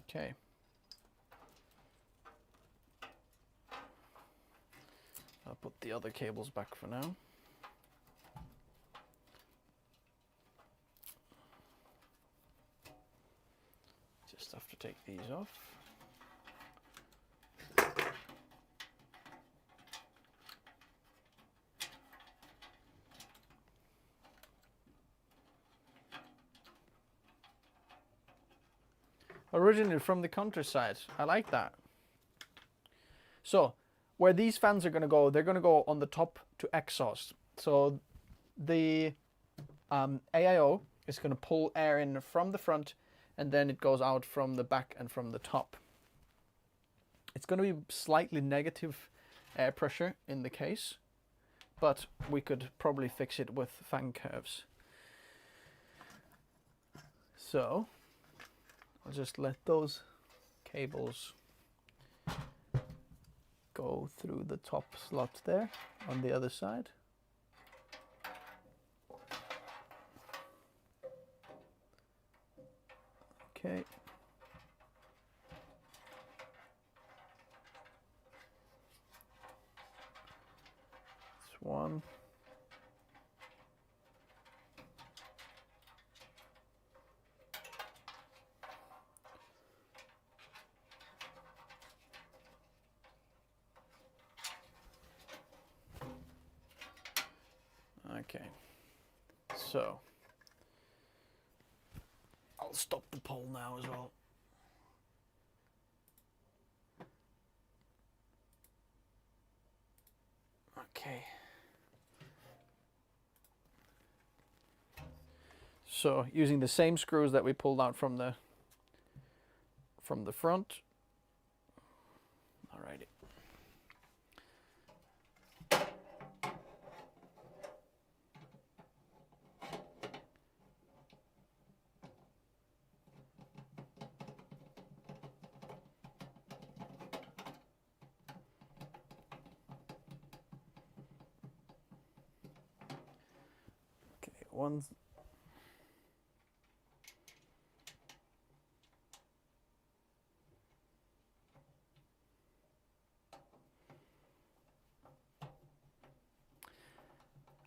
Okay. I'll put the other cables back for now. Just have to take these off. Originally from the countryside. I like that. So, where these fans are going to go, they're going to go on the top to exhaust. So, the AIO is going to pull air in from the front, and then it goes out from the back and from the top. It's going to be slightly negative air pressure in the case, but we could probably fix it with fan curves. So, I'll just let those cables go through the top slot there on the other side. Okay. That's one. Okay, so I'll stop the poll now as well. Okay. So using the same screws that we pulled out from the front. Alrighty. One.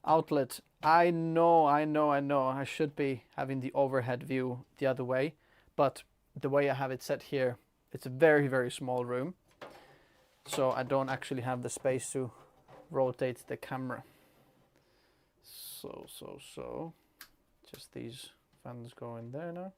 Outlet. I know. I should be having the overhead view the other way, but the way I have it set here, it's a very, very small room. So I don't actually have the space to rotate the camera. So, just these fans go in there now.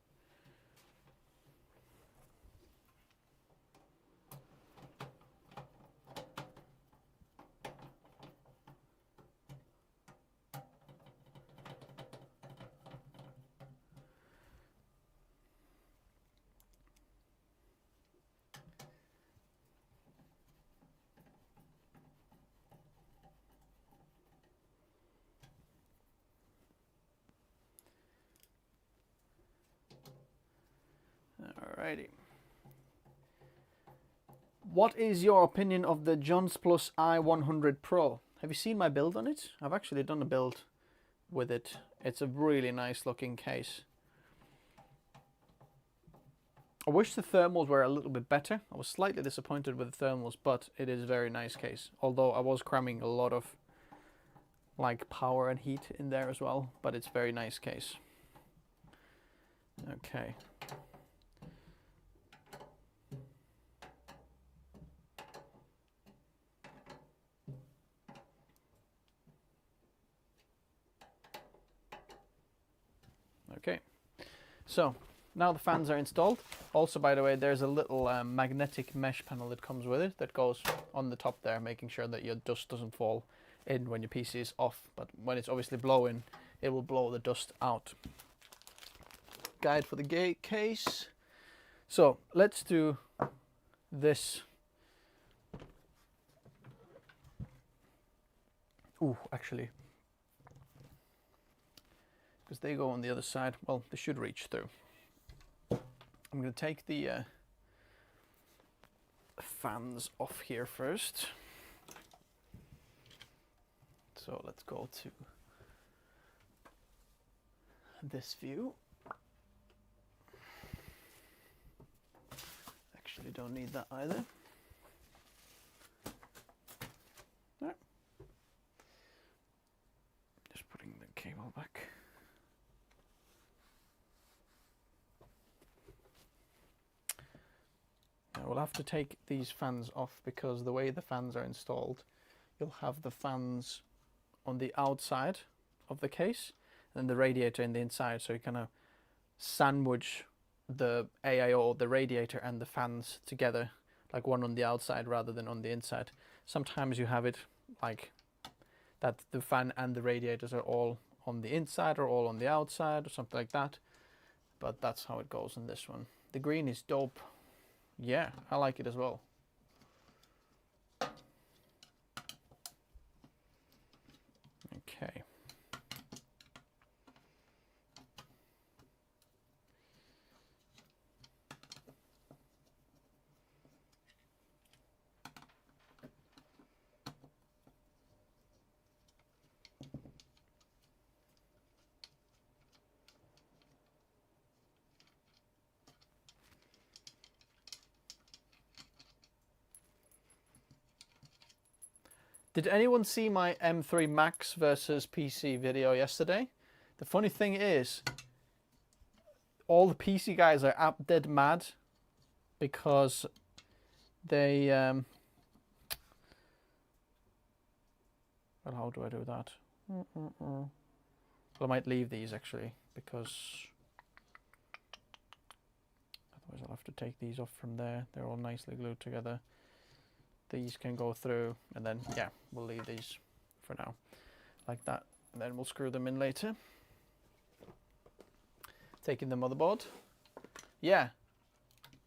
Alrighty. What is your opinion of the Johns Plus i100 Pro? Have you seen my build on it? I've actually done a build with it. It's a really nice looking case. I wish the thermals were a little bit better. I was slightly disappointed with the thermals, but it is a very nice case. Although I was cramming a lot of like power and heat in there as well, but it's a very nice case. Okay. Okay, so now the fans are installed. Also, by the way, there's a little magnetic mesh panel that comes with it that goes on the top there, making sure that your dust doesn't fall in when your PC is off. But when it's obviously blowing, it will blow the dust out. Guide for the gate case. So let's do this. Ooh, actually, because they go on the other side. Well, they should reach through. I'm going to take the fans off here first. So let's go to this view. Actually, don't need that either. Right. Just putting the cable back. Now we'll have to take these fans off because the way the fans are installed, you'll have the fans on the outside of the case and the radiator in the inside, so you kind of sandwich the AIO, the radiator and the fans together, like one on the outside rather than on the inside. Sometimes you have it like that, the fan and the radiators are all on the inside or all on the outside or something like that, but that's how it goes in this one. The green is dope. Yeah, I like it as well. Okay. Did anyone see my M3 Max versus PC video yesterday? The funny thing is, all the PC guys are dead mad because they... well, how do I do that? Well, I might leave these actually, because otherwise I'll have to take these off from there. They're all nicely glued together. These can go through, and then yeah, we'll leave these for now like that, and then we'll screw them in later. Taking the motherboard. Yeah,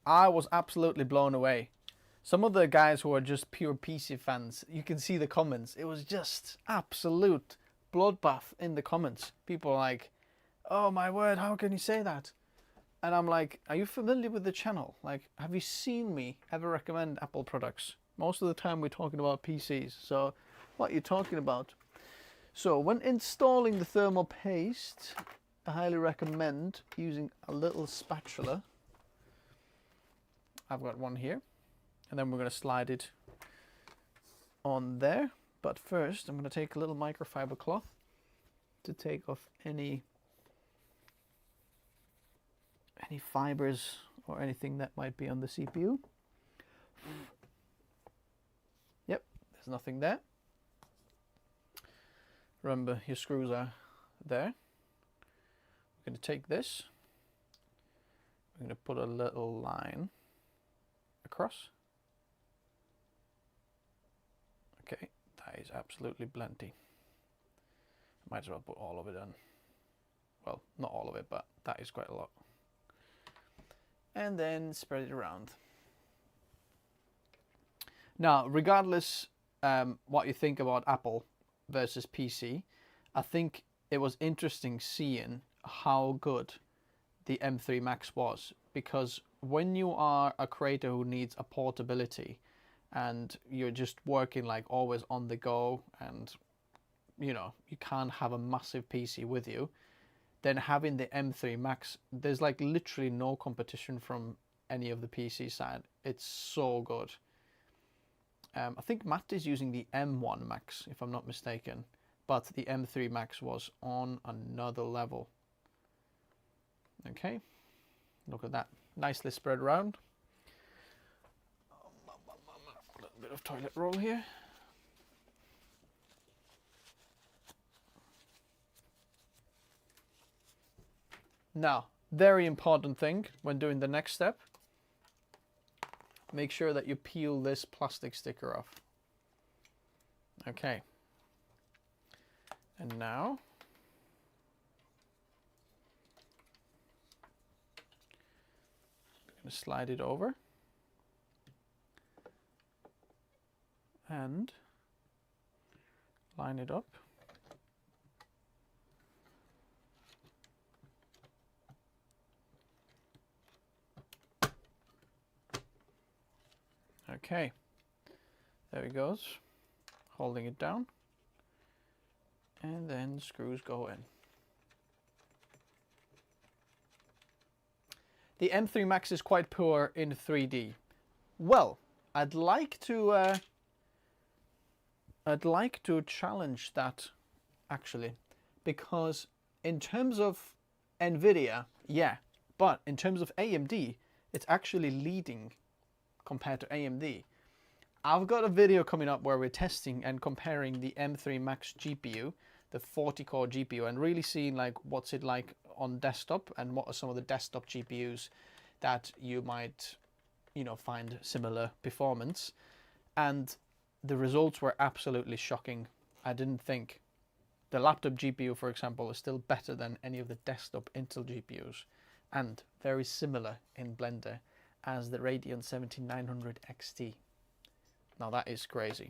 I was absolutely blown away. Some of the guys who are just pure PC fans, you can see the comments. It was just absolute bloodbath in the comments. People are like, oh my word, how can you say that? And I'm like, are you familiar with the channel? Like, have you seen me ever recommend Apple products? Most of the time we're talking about PCs, so what are you talking about? So when installing the thermal paste, I highly recommend using a little spatula. I've got one here, and then we're going to slide it on there. But first I'm going to take a little microfiber cloth to take off any fibers or anything that might be on the CPU. Yep, there's nothing there. Remember, your screws are there. We're going to take this. We're going to put a little line across. Okay, that is absolutely plenty. Might as well put all of it on. Well, not all of it, but that is quite a lot. And then spread it around. Now, regardless what you think about Apple versus PC, I think it was interesting seeing how good the M3 Max was, because when you are a creator who needs a portability and you're just working like always on the go, and you know, you can't have a massive PC with you, then having the M3 Max, there's like literally no competition from any of the PC side. It's so good. I think Matt is using the M1 Max, if I'm not mistaken, but the M3 Max was on another level. Okay, look at that, nicely spread around. A little bit of toilet roll here. Now, very important thing when doing the next step, make sure that you peel this plastic sticker off. Okay. And now, I'm going to slide it over and line it up. Okay, there he goes, holding it down, and then screws go in. The M3 Max is quite poor in 3D. Well, I'd like to challenge that actually, because in terms of Nvidia, yeah, but in terms of AMD, it's actually leading compared to AMD. I've got a video coming up where we're testing and comparing the M3 Max GPU, the 40-core GPU, and really seeing like what's it like on desktop and what are some of the desktop GPUs that you might, you know, find similar performance. And the results were absolutely shocking. I didn't think the laptop GPU, for example, is still better than any of the desktop Intel GPUs, and very similar in Blender as the Radeon 7900 XT. Now that is crazy.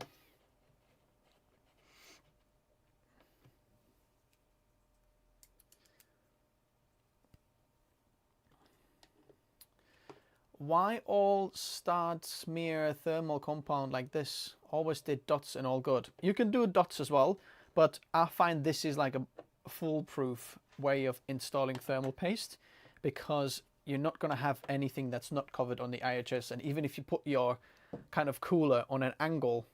Why all start smear thermal compound like this? Always did dots and all good. You can do dots as well, but I find this is like a foolproof way of installing thermal paste, because you're not going to have anything that's not covered on the IHS. And even if you put your kind of cooler on an angle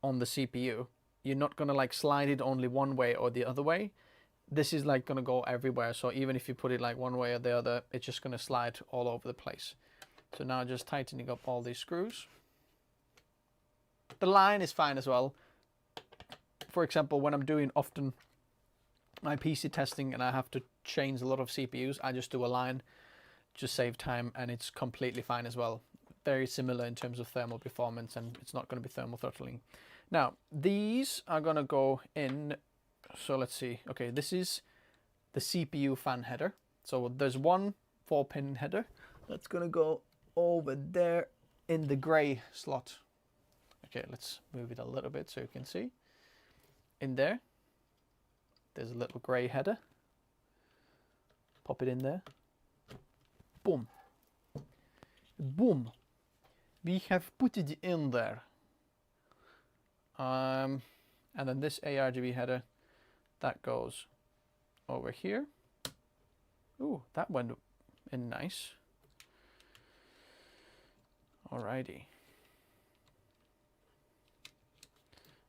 on the CPU, you're not going to like slide it only one way or the other way. This is like going to go everywhere. So even if you put it like one way or the other, it's just going to slide all over the place. So now just tightening up all these screws. The line is fine as well. For example, when I'm doing often my PC testing and I have to change a lot of CPUs, I just do a line, just save time, and it's completely fine as well. Very similar in terms of thermal performance, and it's not going to be thermal throttling. Now, these are going to go in, so let's see. Okay, this is the CPU fan header. So there's one 4-pin header that's going to go over there in the gray slot. Okay, let's move it a little bit so you can see. In there, there's a little gray header. Pop it in there. Boom. Boom. We have put it in there. And then this ARGB header, that goes over here. Ooh, that went in nice. Alrighty.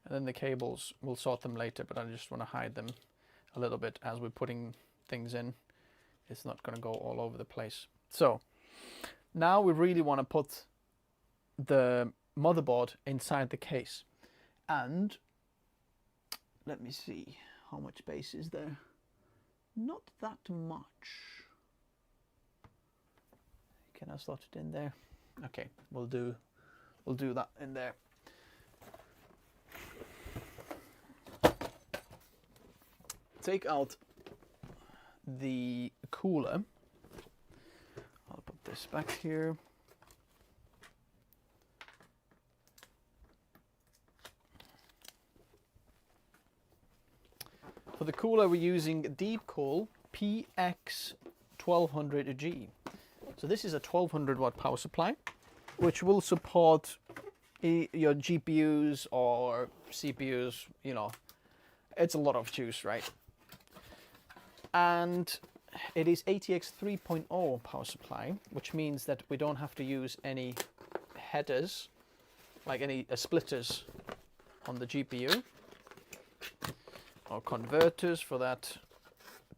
And then the cables, we'll sort them later, but I just want to hide them a little bit as we're putting things in. It's not going to go all over the place. So now we really want to put the motherboard inside the case. And let me see, how much space is there? Not that much. Can I slot it in there? Okay, we'll do that in there. Take out the cooler. I'll put this back here. For the cooler, we're using Deepcool PX1200G. So this is a 1200 watt power supply, which will support your GPUs or CPUs, you know, it's a lot of juice, right? And it is ATX 3.0 power supply, which means that we don't have to use any headers, like any splitters on the GPU, or converters for that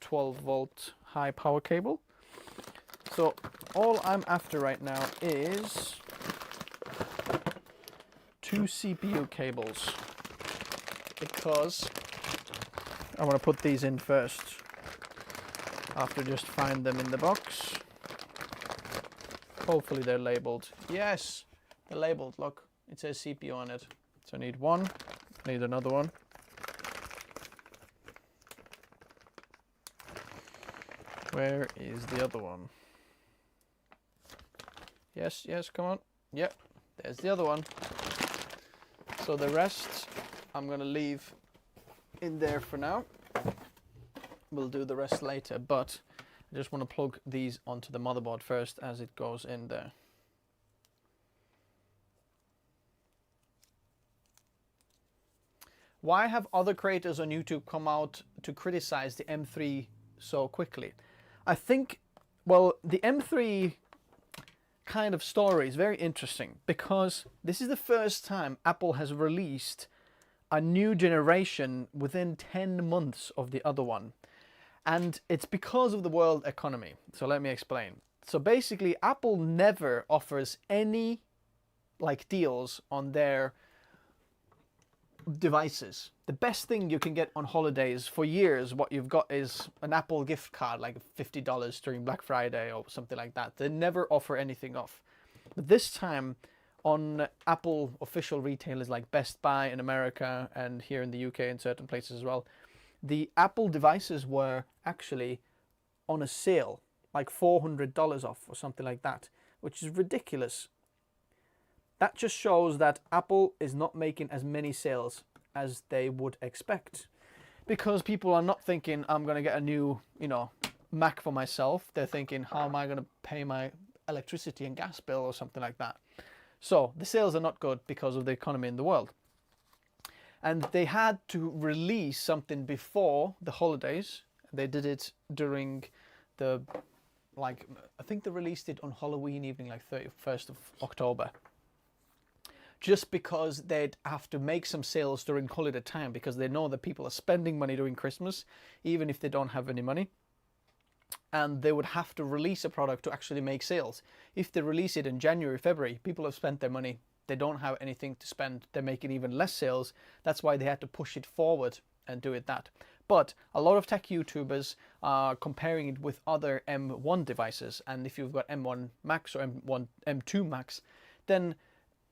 12 volt high power cable. So all I'm after right now is 2 CPU cables, because I want to put these in first. After just find them in the box. Hopefully they're labeled. Yes, they're labeled. Look, it says CPU on it. So I need one, I need another one. Where is the other one? Yes, yes, come on. Yep, there's the other one. So the rest I'm gonna leave in there for now. We'll do the rest later, but I just want to plug these onto the motherboard first as it goes in there. Why have other creators on YouTube come out to criticize the M3 so quickly? I think, well, the M3 kind of story is very interesting because this is the first time Apple has released a new generation within 10 months of the other one. And it's because of the world economy. So let me explain. So basically, Apple never offers any like deals on their devices. The best thing you can get on holidays for years, what you've got is an Apple gift card, like $50 during Black Friday or something like that. They never offer anything off. But this time on Apple official retailers like Best Buy in America and here in the UK and certain places as well, the Apple devices were actually on a sale, like $400 off or something like that, which is ridiculous. That just shows that Apple is not making as many sales as they would expect, because people are not thinking, I'm going to get a new, Mac for myself. They're thinking, how am I going to pay my electricity and gas bill or something like that. So the sales are not good because of the economy in the world. And they had to release something before the holidays. They did it during the, I think they released it on Halloween evening, like 31st of October. Just because they'd have to make some sales during holiday time, because they know that people are spending money during Christmas, even if they don't have any money. And they would have to release a product to actually make sales. If they release it in January, February, people have spent their money. They don't have anything to spend. They're making even less sales. That's why they had to push it forward and do it that. But a lot of tech YouTubers are comparing it with other M1 devices. And if you've got M1 Max or M2 Max, then,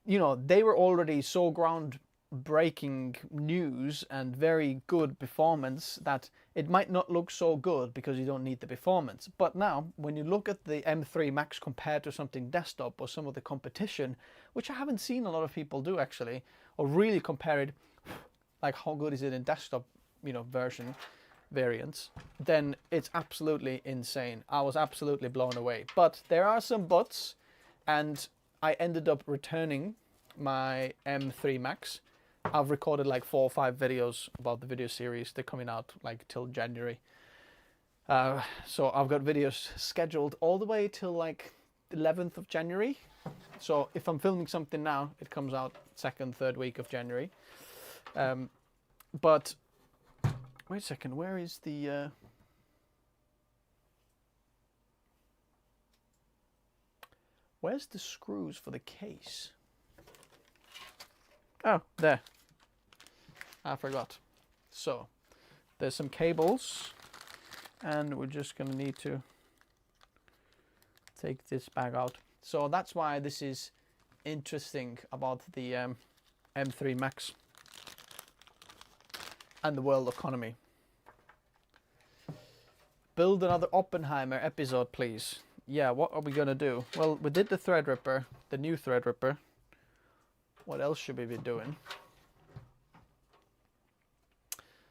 they were already so groundbreaking news and very good performance that it might not look so good because you don't need the performance. But now, when you look at the M3 Max compared to something desktop or some of the competition, which I haven't seen a lot of people do actually, or really compare it, like how good is it in desktop, version variants, then it's absolutely insane. I was absolutely blown away. But there are some buts, and I ended up returning my M3 Max. I've recorded like 4 or 5 videos about the video series. They're coming out like till January. So I've got videos scheduled all the way till like the 11th of January. So if I'm filming something now, it comes out 2nd, 3rd week of January. But wait a second, where is the... Where's the screws for the case? Oh, there. I forgot. So, there's some cables, and we're just going to need to take this bag out. So that's why this is interesting about the M3 Max and the world economy. Build another Oppenheimer episode, please. Yeah, what are we gonna do? Well, we did the Threadripper, the new Threadripper. What else should we be doing?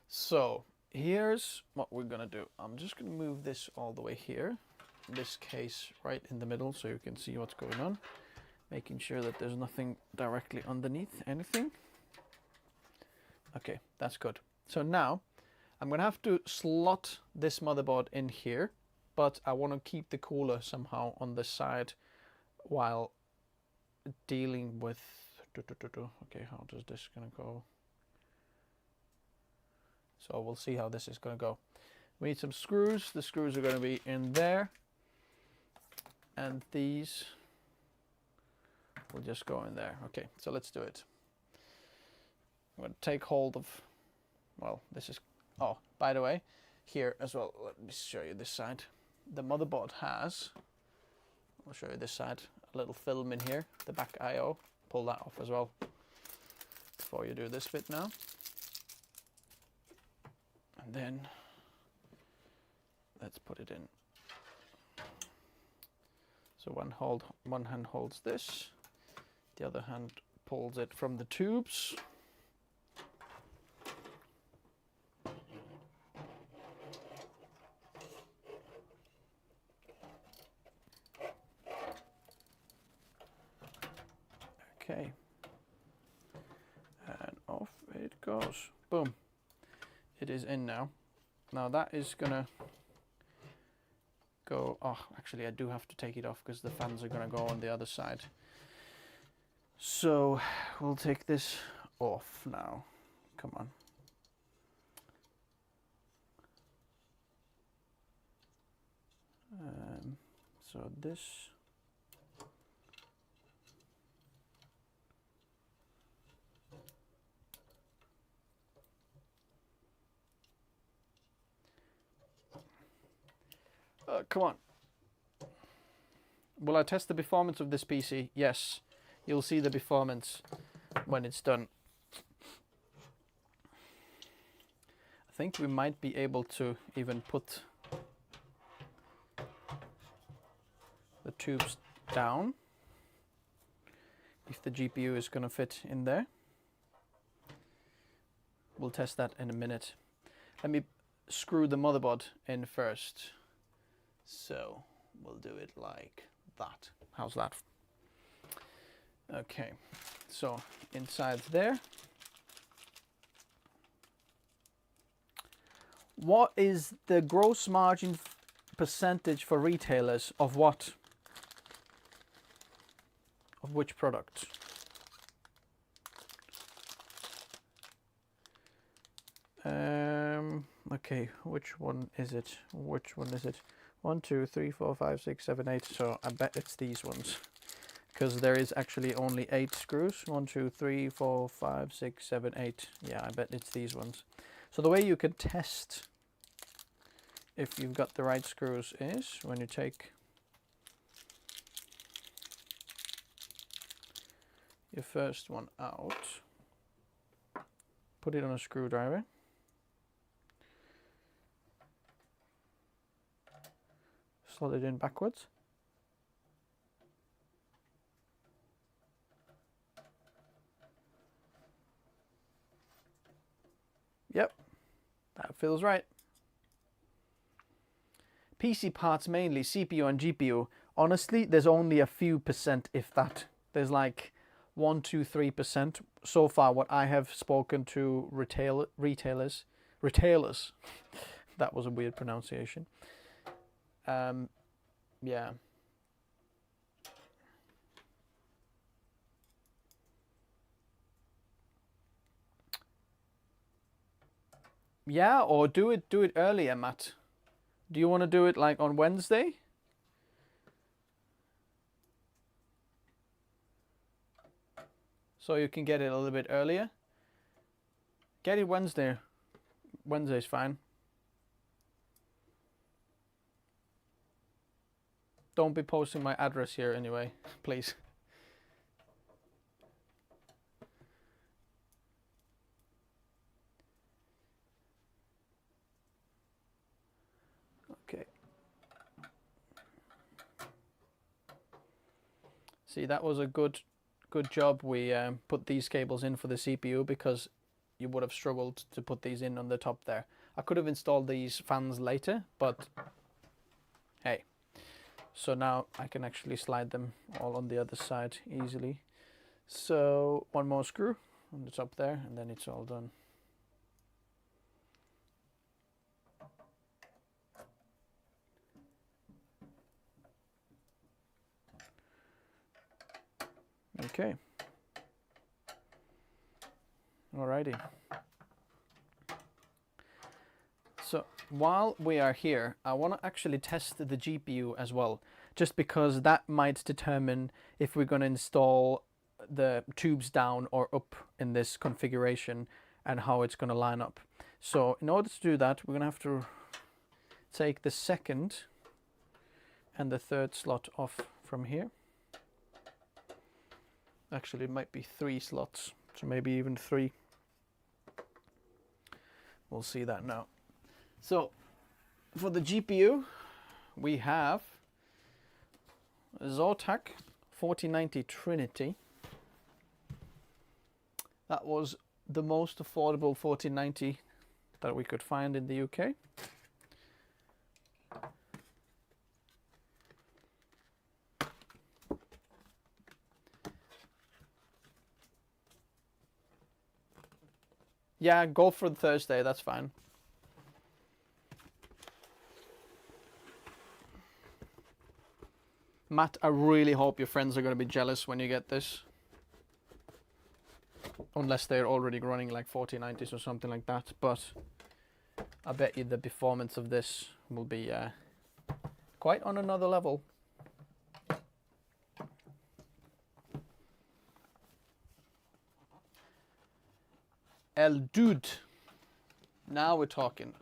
So, here's what we're gonna do. I'm just gonna move this all the way here. This case right in the middle so you can see what's going on. Making sure that there's nothing directly underneath anything. Okay, that's good. So now, I'm gonna have to slot this motherboard in here. but I want to keep the cooler somehow on this side while dealing with... Okay, how does this gonna go? So we'll see how this is gonna go. We need some screws. The screws are gonna be in there, and these will just go in there. Okay, so let's do it. I'm going to take hold of, well, this is, oh, by the way, here as well, let me show you this side. The motherboard has, I'll show you this side, a little film in here, the back I/O. Pull that off as well before you do this bit now. And then let's put it in. So one hand holds this, the other hand pulls it from the tubes. Okay, and off it goes. Boom. It is in now. Now that is gonna go, oh, actually I do have to take it off because the fans are gonna go on the other side. So we'll take this off now. Come on. So this, come on. Will I test the performance of this PC? Yes. You'll see the performance when it's done. I think we might be able to even put the tubes down if the GPU is going to fit in there. We'll test that in a minute. Let me screw the motherboard in first. So we'll do it like that. How's that? Okay, so inside there. What is the gross margin percentage for retailers of what? Of which product? Okay, which one is it? Which one is it? 1, 2, 3, 4, 5, 6, 7, 8. So I bet it's these ones, because there is actually only 8 screws. 1, 2, 3, 4, 5, 6, 7, 8. Yeah, I bet it's these ones. So the way you can test if you've got the right screws is when you take your first one out, put it on a screwdriver, slot it in backwards, yep, that feels right. PC parts mainly, CPU and GPU. Honestly, there's only a few percent, if that. There's like 1, 2, 3% so far. What I have spoken to retailers. That was a weird pronunciation. Yeah. Yeah, or do it earlier, Matt. Do you want to do it like on Wednesday? So you can get it a little bit earlier. Get it Wednesday. Wednesday's fine. Don't be posting my address here anyway, please. Okay. See, that was a good job. We put these cables in for the CPU, because you would have struggled to put these in on the top there. I could have installed these fans later, but hey. So now I can actually slide them all on the other side easily. So one more screw on the top there, and then it's all done. Okay. Alrighty. So while we are here, I want to actually test the GPU as well, just because that might determine if we're going to install the tubes down or up in this configuration and how it's going to line up. So in order to do that, we're going to have to take the second and the third slot off from here. Actually, it might be 3 slots, so maybe even 3. We'll see that now. So for the GPU, we have a Zotac 4090 Trinity. That was the most affordable 4090 that we could find in the UK. Yeah, go for the Thursday, that's fine. Matt, I really hope your friends are going to be jealous when you get this. Unless they're already running like 4090s or something like that. But I bet you the performance of this will be quite on another level. El Dude. Now we're talking.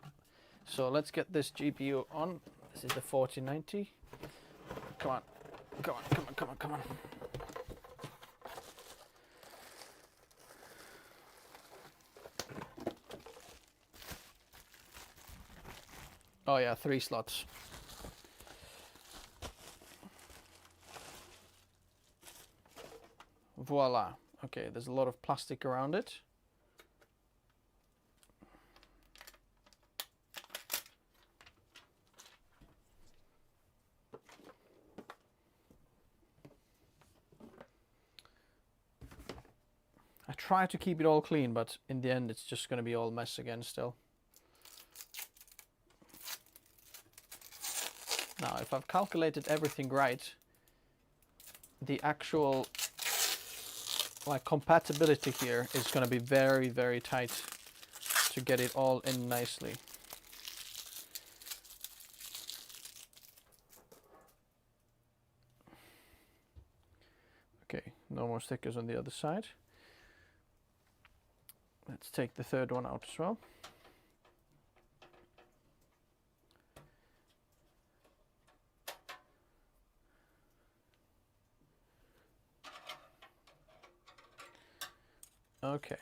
So let's get this GPU on. This is the 4090. Come on. Come on, come on, come on, come on. Oh yeah, 3 slots. Voila. Okay, there's a lot of plastic around it. I try to keep it all clean, but in the end it's just going to be all mess again still. Now, if I've calculated everything right, the actual compatibility here is going to be very, very tight to get it all in nicely. Okay, no more stickers on the other side. Let's take the third one out as well. Okay.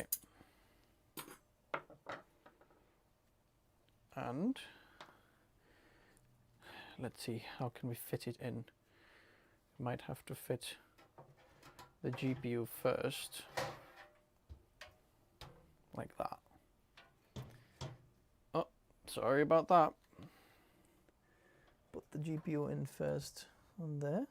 And let's see, how can we fit it in? Might have to fit the GPU first. Like that. Oh, sorry about that. Put the GPU in first on there.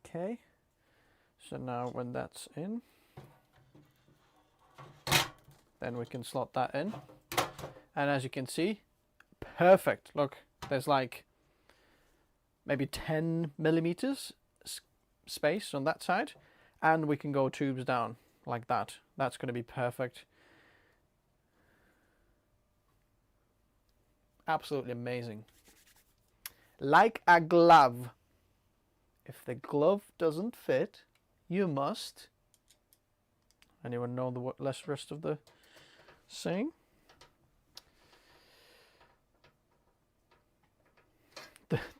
Okay, so now when that's in, then we can slot that in. And as you can see, perfect. Look, there's like maybe 10 millimeters space on that side, and we can go tubes down like that. That's going to be perfect. Absolutely amazing. Like a glove. If the glove doesn't fit, you must. Anyone know the rest of the saying?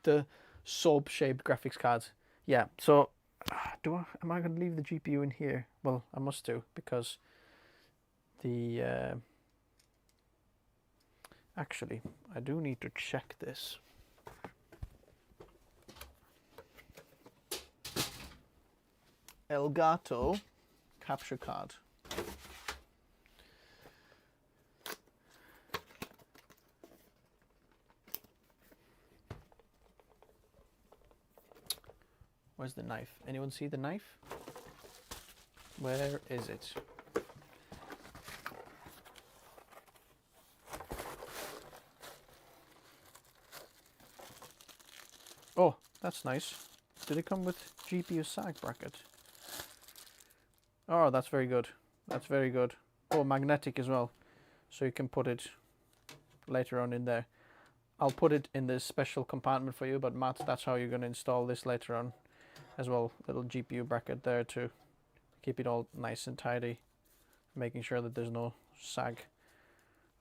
The soap-shaped graphics cards. Yeah. So, am I going to leave the GPU in here? Well, I must do, because the actually, I do need to check this. Elgato capture card. Where's the knife? Anyone see the knife? Where is it? Oh, that's nice. Did it come with GPU sag bracket? Oh, that's very good. That's very good. Oh, magnetic as well. So you can put it later on in there. I'll put it in this special compartment for you, but Matt, that's how you're going to install this later on as well. Little GPU bracket there to keep it all nice and tidy, making sure that there's no sag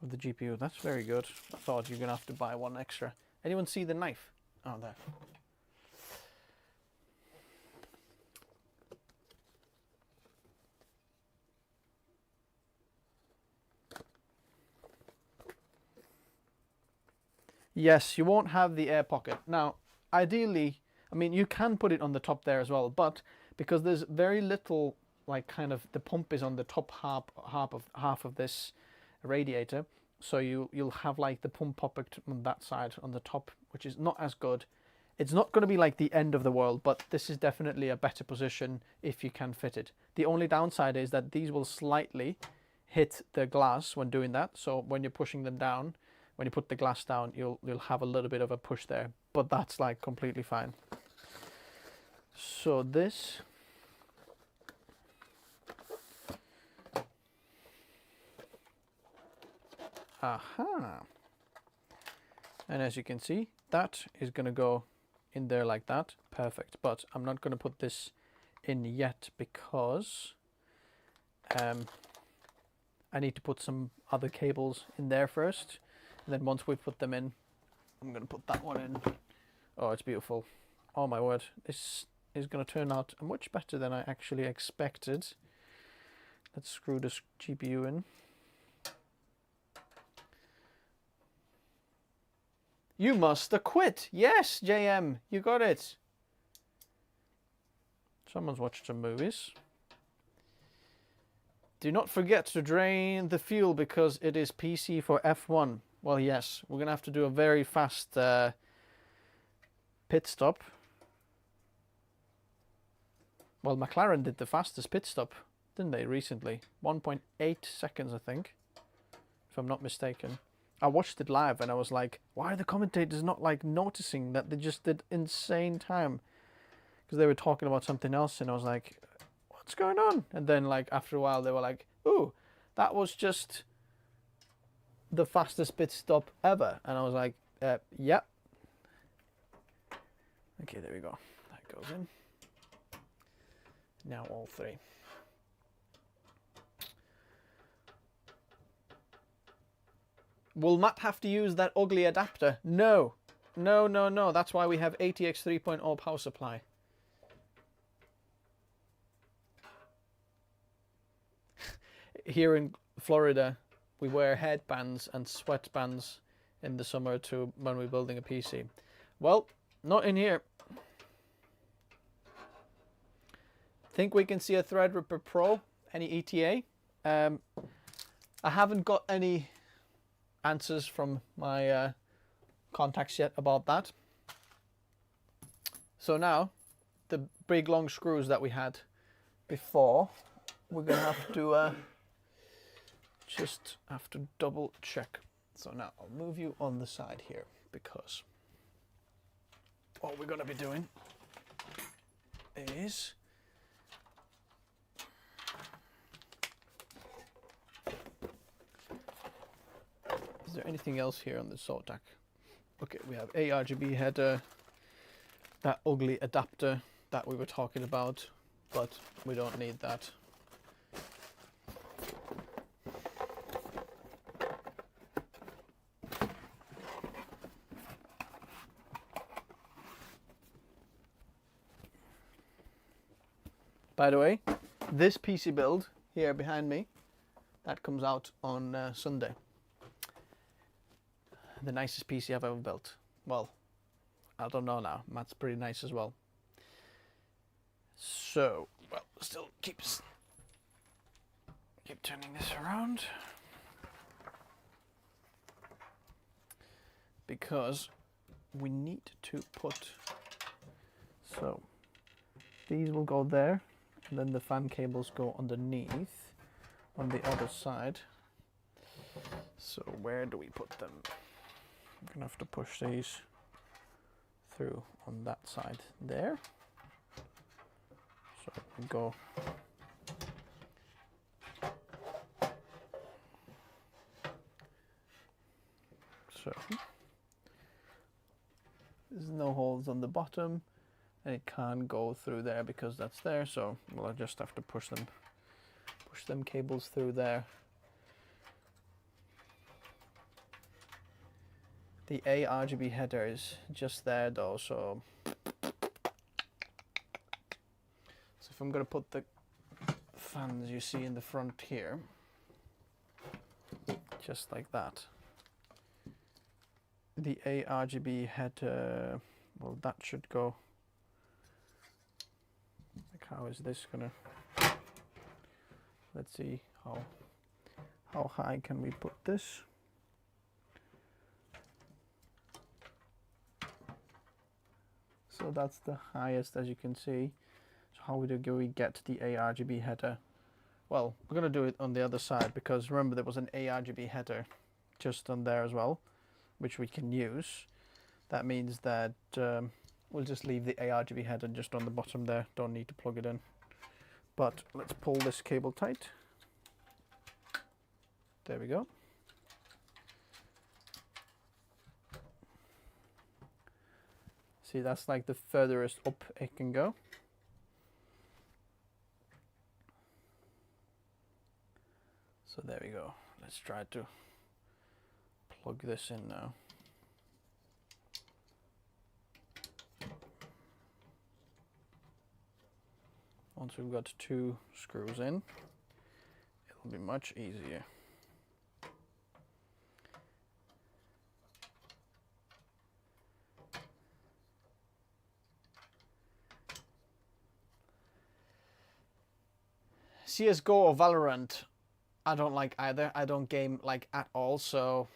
of the GPU. That's very good. I thought you're going to have to buy one extra. Anyone see the knife? Oh, there. Yes, you won't have the air pocket. Now, ideally, I mean, you can put it on the top there as well, but because there's very little, like, kind of, the pump is on the top half of this radiator, so you'll have like the pump pocket on that side on the top, which is not as good. It's not going to be like the end of the world, but this is definitely a better position if you can fit it. The only downside is that these will slightly hit the glass when doing that, so when you're pushing them down, when you put the glass down, you'll have a little bit of a push there, but that's like completely fine. So this, aha, and as you can see, that is going to go in there like that. Perfect. But I'm not going to put this in yet because I need to put some other cables in there first. And then once we put them in, I'm going to put that one in. Oh, it's beautiful. Oh my word. This is going to turn out much better than I actually expected. Let's screw this GPU in. You must have quit. Yes, JM, you got it. Someone's watched some movies. Do not forget to drain the fuel because it is PC for F1. Well, yes, we're going to have to do a very fast pit stop. Well, McLaren did the fastest pit stop, didn't they, recently? 1.8 seconds, I think, if I'm not mistaken. I watched it live and I was like, why are the commentators not like noticing that they just did insane time? Because they were talking about something else and I was like, what's going on? And then like after a while they were like, ooh, that was just the fastest pit stop ever. And I was like, yep. Okay, there we go. That goes in. Now all three. Will Matt have to use that ugly adapter? No. No, no, no. That's why we have ATX 3.0 power supply. Here in Florida, we wear headbands and sweatbands in the summer too when we're building a PC. Well, not in here. Think we can see a Threadripper Pro? Any ETA? I haven't got any answers from my contacts yet about that. So now, the big long screws that we had before, we're gonna have to just have to double check. So now I'll move you on the side here because what we're gonna be doing is there anything else here on the SOTAC? Okay, we have ARGB header, that ugly adapter that we were talking about, but we don't need that. By the way, this PC build here behind me, that comes out on Sunday. The nicest PC I've ever built. Well, I don't know now. Matt's pretty nice as well. So, well, still keep turning this around because we need to put. So these will go there, and then the fan cables go underneath on the other side. So where do we put them? I'm gonna have to push these through on that side there. So we go so there's no holes on the bottom, and it can't go through there because that's there, so we'll just have to push them cables through there. The ARGB header is just there though, so if I'm going to put the fans you see in the front here, just like that, the ARGB header, well, that should go, like, how is this gonna, let's see how high can we put this. So that's the highest, as you can see. So how do we get the ARGB header? Well, we're going to do it on the other side, because remember there was an ARGB header just on there as well, which we can use. That means that we'll just leave the ARGB header just on the bottom there. Don't need to plug it in. But let's pull this cable tight. There we go. See, that's like the furthest up it can go. So there we go. Let's try to plug this in now. Once we've got 2 screws in, it'll be much easier. CSGO or Valorant, I don't like either. I don't game like at all, so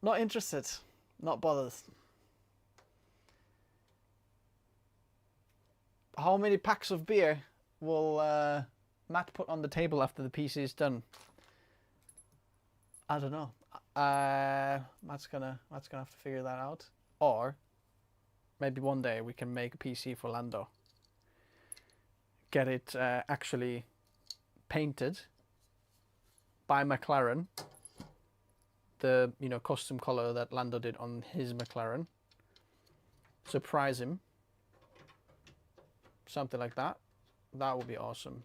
not interested, not bothered. How many packs of beer will Matt put on the table after the PC is done? I don't know. Matt's gonna have to figure that out. Or maybe one day we can make a PC for Lando. Get it actually painted by McLaren, the custom color that Lando did on his McLaren. Surprise him, something like that. That would be awesome.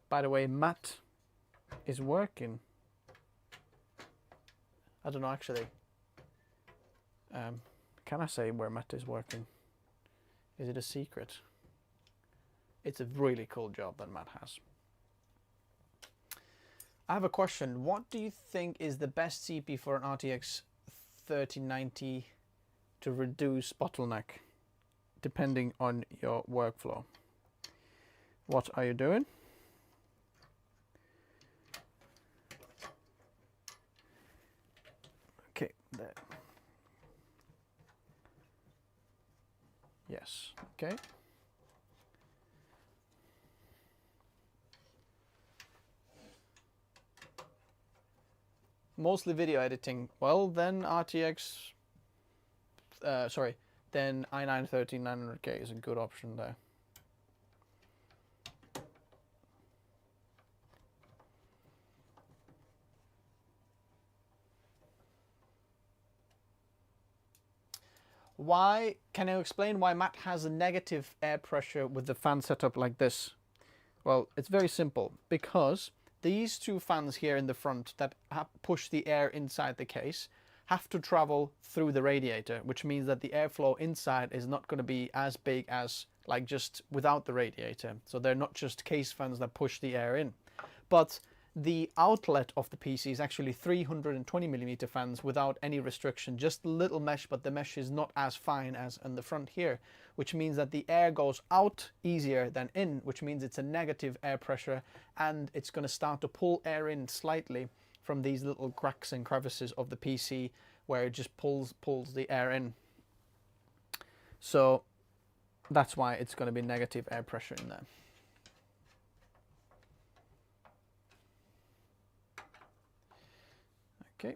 By the way, Matt is working. I don't know actually. Can I say where Matt is working? Is it a secret? It's a really cool job that Matt has. I have a question. What do you think is the best CPU for an RTX 3090 to reduce bottleneck, depending on your workflow? What are you doing? Okay, there. Yes, okay. Mostly video editing. Well, then RTX, then i9 13900K is a good option there. Why, can you explain why Matt has a negative air pressure with the fan setup like this? Well, it's very simple, because these 2 fans here in the front that push the air inside the case have to travel through the radiator, which means that the airflow inside is not going to be as big as like just without the radiator. So they're not just case fans that push the air in. But the outlet of the PC is actually 320mm fans without any restriction, just a little mesh, but the mesh is not as fine as in the front here, which means that the air goes out easier than in, which means it's a negative air pressure, and it's going to start to pull air in slightly from these little cracks and crevices of the PC where it just pulls the air in. So that's why it's going to be negative air pressure in there. Okay.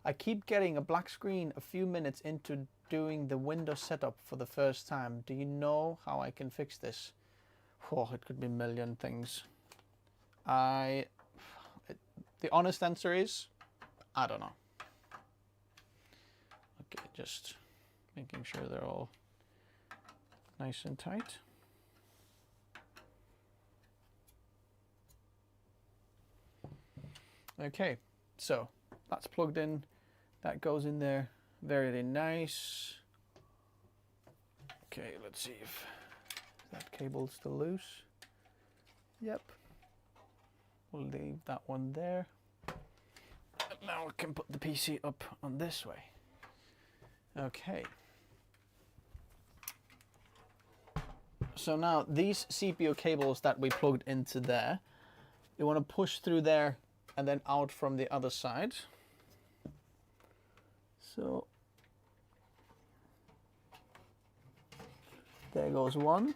I keep getting a black screen a few minutes into doing the Windows setup for the first time. Do you know how I can fix this? Oh, it could be a million things. The honest answer is, I don't know. Okay, just making sure they're all nice and tight. Okay, so that's plugged in. That goes in there very nice. Okay, let's see if that cable's still loose. Yep. We'll leave that one there. And now we can put the PC up on this way. Okay. So now these CPU cables that we plugged into there, you want to push through there and then out from the other side. So there goes one,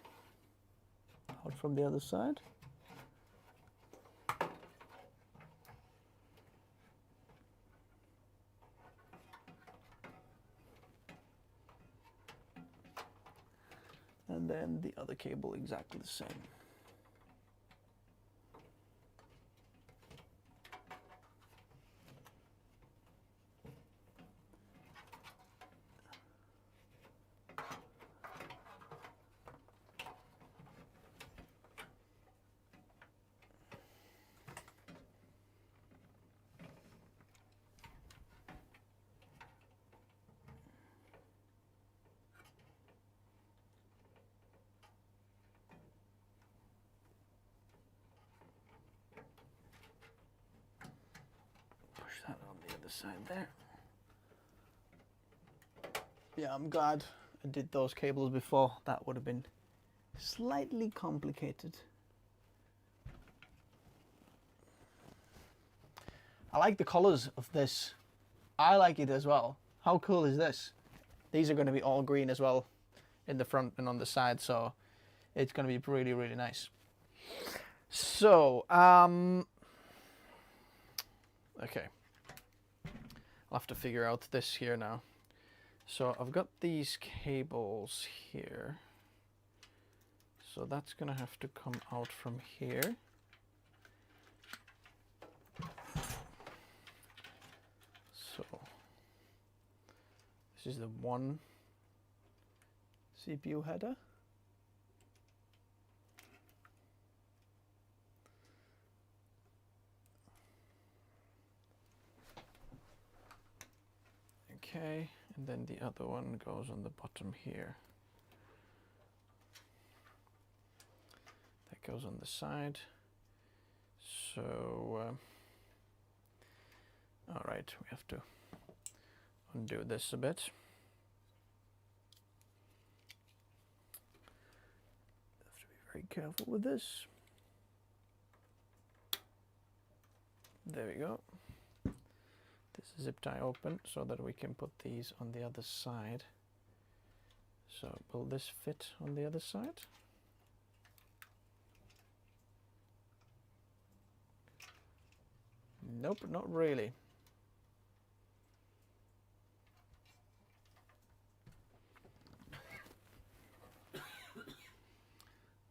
out from the other side. And then the other cable exactly the same. That on the other side there. Yeah, I'm glad I did those cables before. That would have been slightly complicated. I like the colors of this. I like it as well. How cool is this? These are going to be all green as well in the front and on the side, so it's going to be really, really nice. So, okay. I'll have to figure out this here now. So I've got these cables here. So that's gonna have to come out from here. So this is the one CPU header. Okay, and then the other one goes on the bottom here. That goes on the side. So, all right, we have to undo this a bit. Have to be very careful with this. There we go. This zip tie open so that we can put these on the other side. So will this fit on the other side? Nope, not really.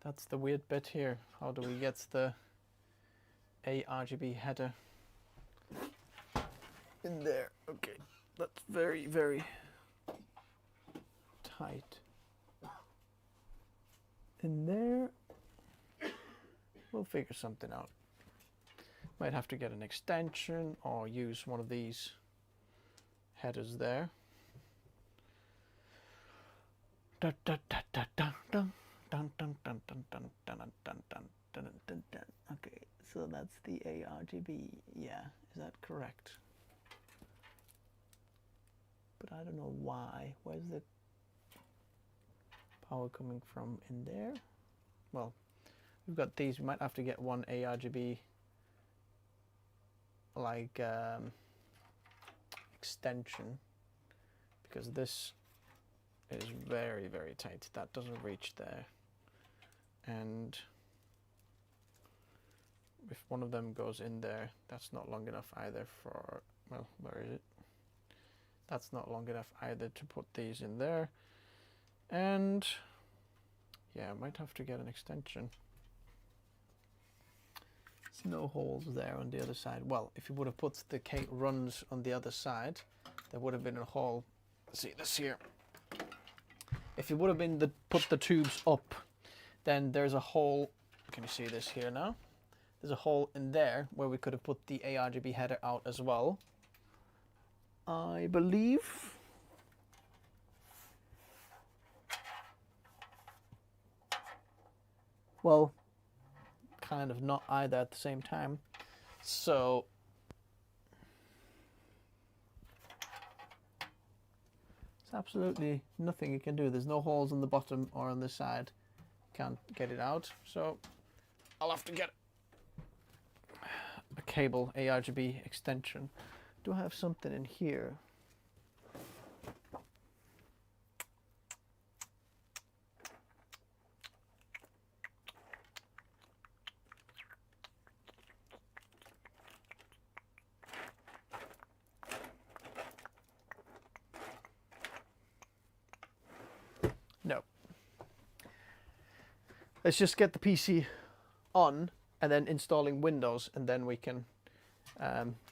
That's the weird bit here. How do we get the ARGB header in there? Okay, that's very, very tight. In there, we'll figure something out. Might have to get an extension or use one of these headers there. Dun, dun, dun, dun, dun, dun. Dun, dun, dun, dun, dun, dun, dun, dun, dun, dun, dun, dun. Okay, so that's the ARGB. Yeah, is that correct? But I don't know why. Where's the power coming from in there? Well, we've got these. We might have to get one ARGB like extension, because this is very, very tight. That doesn't reach there. And if one of them goes in there, that's not long enough either for, well, where is it? That's not long enough either to put these in there. And yeah, I might have to get an extension. There's no holes there on the other side. Well, if you would have put the runs on the other side, there would have been a hole. See this here. If you would have been put the tubes up, then there's a hole. Can you see this here now? There's a hole in there where we could have put the ARGB header out as well, I believe. Well, kind of not either at the same time. So there's absolutely nothing you can do. There's no holes on the bottom or on the side. Can't get it out. So I'll have to get a cable ARGB extension. Do I have something in here? No. Let's just get the PC on and then installing Windows, and then we can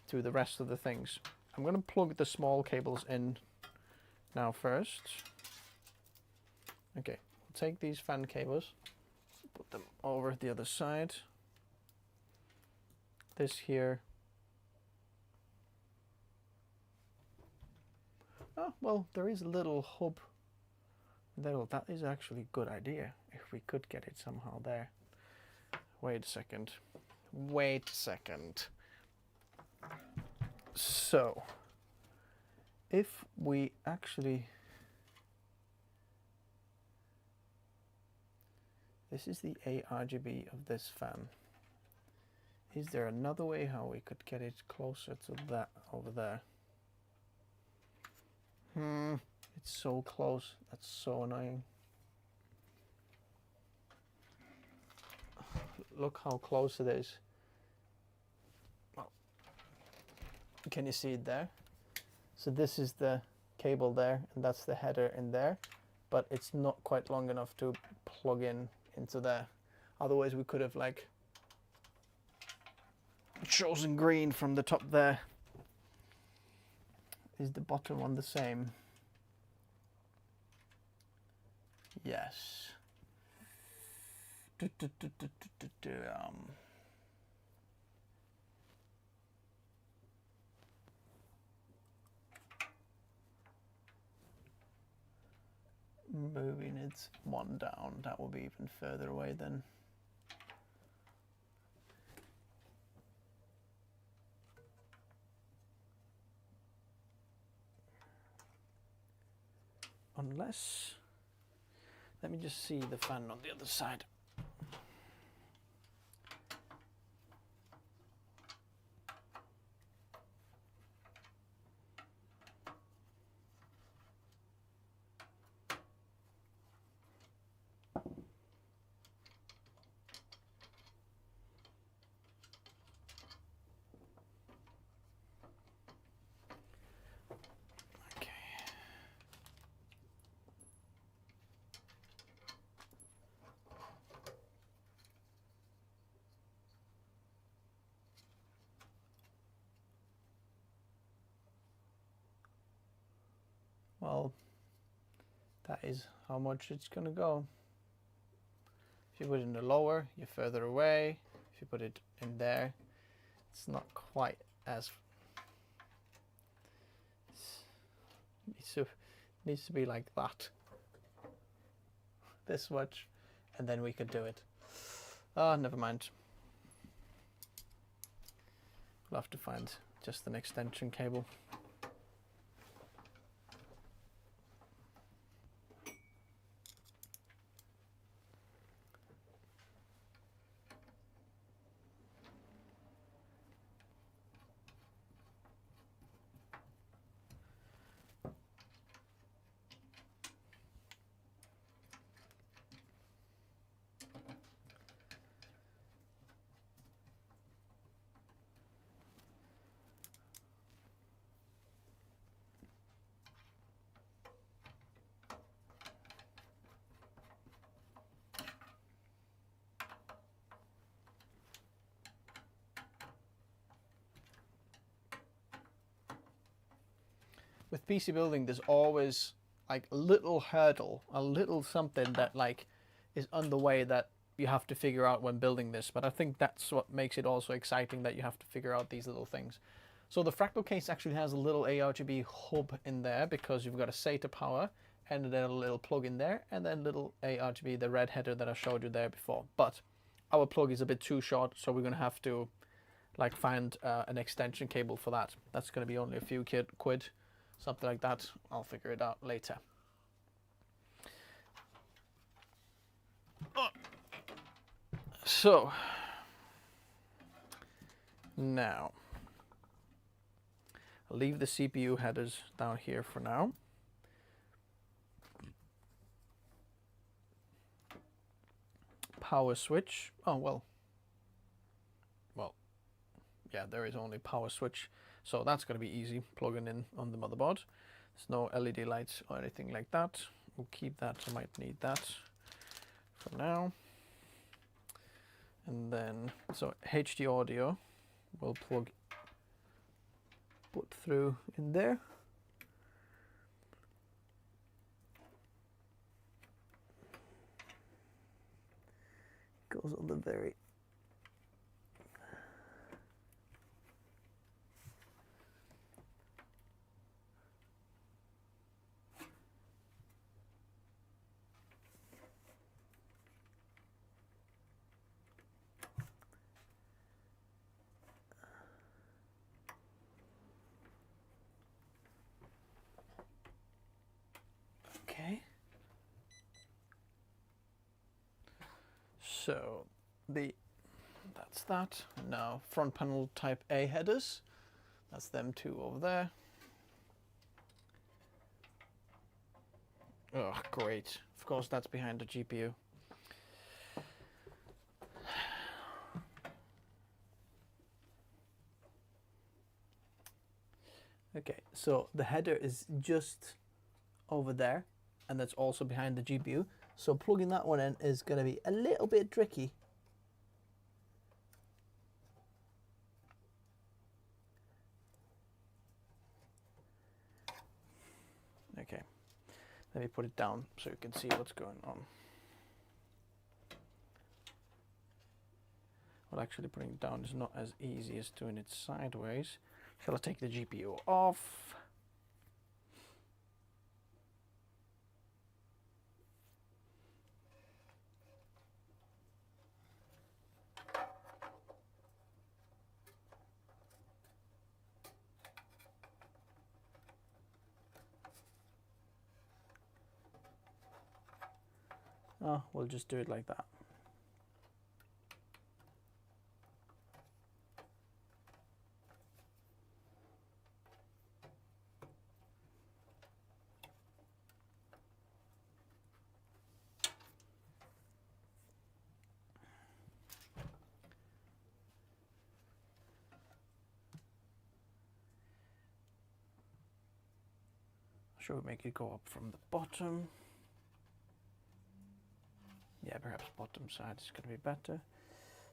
do the rest of the things. I'm going to plug the small cables in now first. Okay, we'll take these fan cables, put them over the other side. This here. Oh, well, there is a little hub. That is actually a good idea, if we could get it somehow there. Wait a second. Wait a second. So, if we actually... This is the ARGB of this fan. Is there another way how we could get it closer to that over there? It's so close. That's so annoying. Look how close it is. Well, can you see it there? So this is the cable there, and that's the header in there, but it's not quite long enough to plug in into there. Otherwise we could have like chosen green from the top there. Is the bottom one the same? Yes. Moving it one down, that will be even further away then. Unless, let me just see the fan on the other side. Well, that is how much it's gonna go. If you put it in the lower, you're further away. If you put it in there, it's not quite as... It needs to be like that. This much, and then we could do it. Oh, never mind. We'll have to find just an extension cable. with PC building, there's always like a little hurdle, a little something that like is on the way that you have to figure out when building this. But I think that's what makes it also exciting, that you have to figure out these little things. So the Fractal case actually has a little ARGB hub in there because you've got a SATA power and then a little plug in there, and then little ARGB, the red header that I showed you there before. But our plug is a bit too short, so we're gonna have to like find an extension cable for that. That's gonna be only a few quid, something like that. I'll figure it out later. So now I'll leave the CPU headers down here for now. Power switch. Oh, well, yeah, there is only power switch. So that's going to be easy plugging in on the motherboard. There's no LED lights or anything like that. We'll keep that. I might need that for now. And then, so HD audio will put through in there. Goes on the very okay. So that's that. Now front panel type A headers. That's them two over there. Oh, great. Of course that's behind the GPU. Okay, so the header is just over there, and that's also behind the GPU. So plugging that one in is going to be a little bit tricky. Okay, let me put it down so you can see what's going on. Well, actually putting it down is not as easy as doing it sideways. Shall I take the GPU off? Oh, we'll just do it like that. Should we make it go up from the bottom? Yeah, perhaps bottom side is going to be better.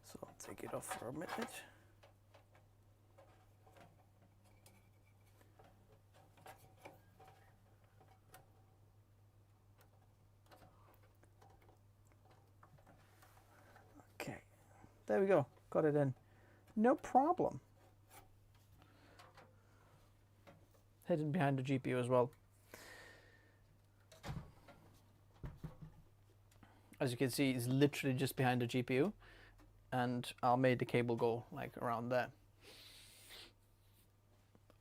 So I'll take it off for a minute. Okay, there we go. Got it in. No problem. Hidden behind the GPU as well. As you can see, it's literally just behind the GPU, and I'll make the cable go like around there.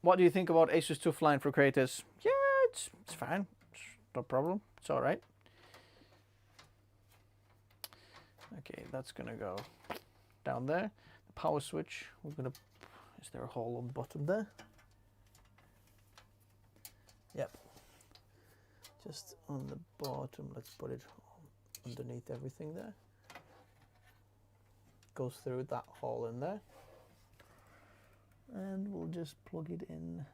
What do you think about Asus TUF line for creators? Yeah, it's fine. It's no problem. It's all right. Okay, that's gonna go down there. The power switch, we're gonna, is there a hole on the bottom there? Yep. Just on the bottom, let's put it underneath everything there. Goes through that hole in there. And we'll just plug it in.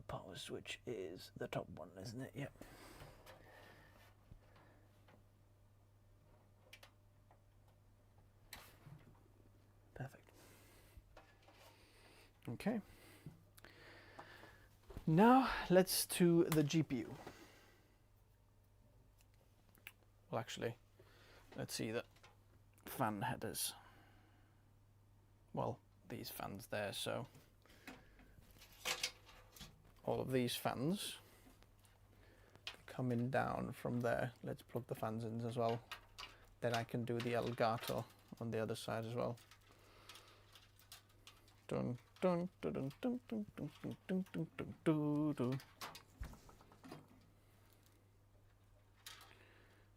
Power switch is the top one, isn't it? Yep. Perfect. Okay. Now let's do the GPU. Well, actually, let's see the fan headers. Well, these fans there, so all of these fans coming down from there. Let's plug the fans in as well. Then I can do the Elgato on the other side as well. Dun, dun, dun, dun, dun, dun, dun, dun, dun, dun, dun, dun.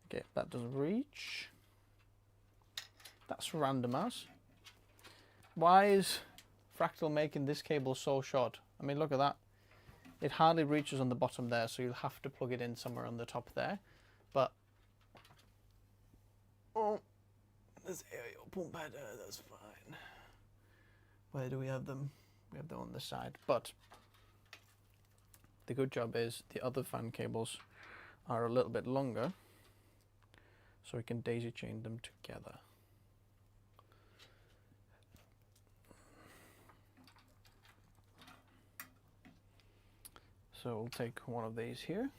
Okay, that doesn't reach. That's random as. Why is Fractal making this cable so short? I mean, look at that. It hardly reaches on the bottom there, so you'll have to plug it in somewhere on the top there. But oh, there's aerial pump header, that's fine. Where do we have them? We have them on the side. But the good job is the other fan cables are a little bit longer, so we can daisy chain them together. So we'll take one of these here.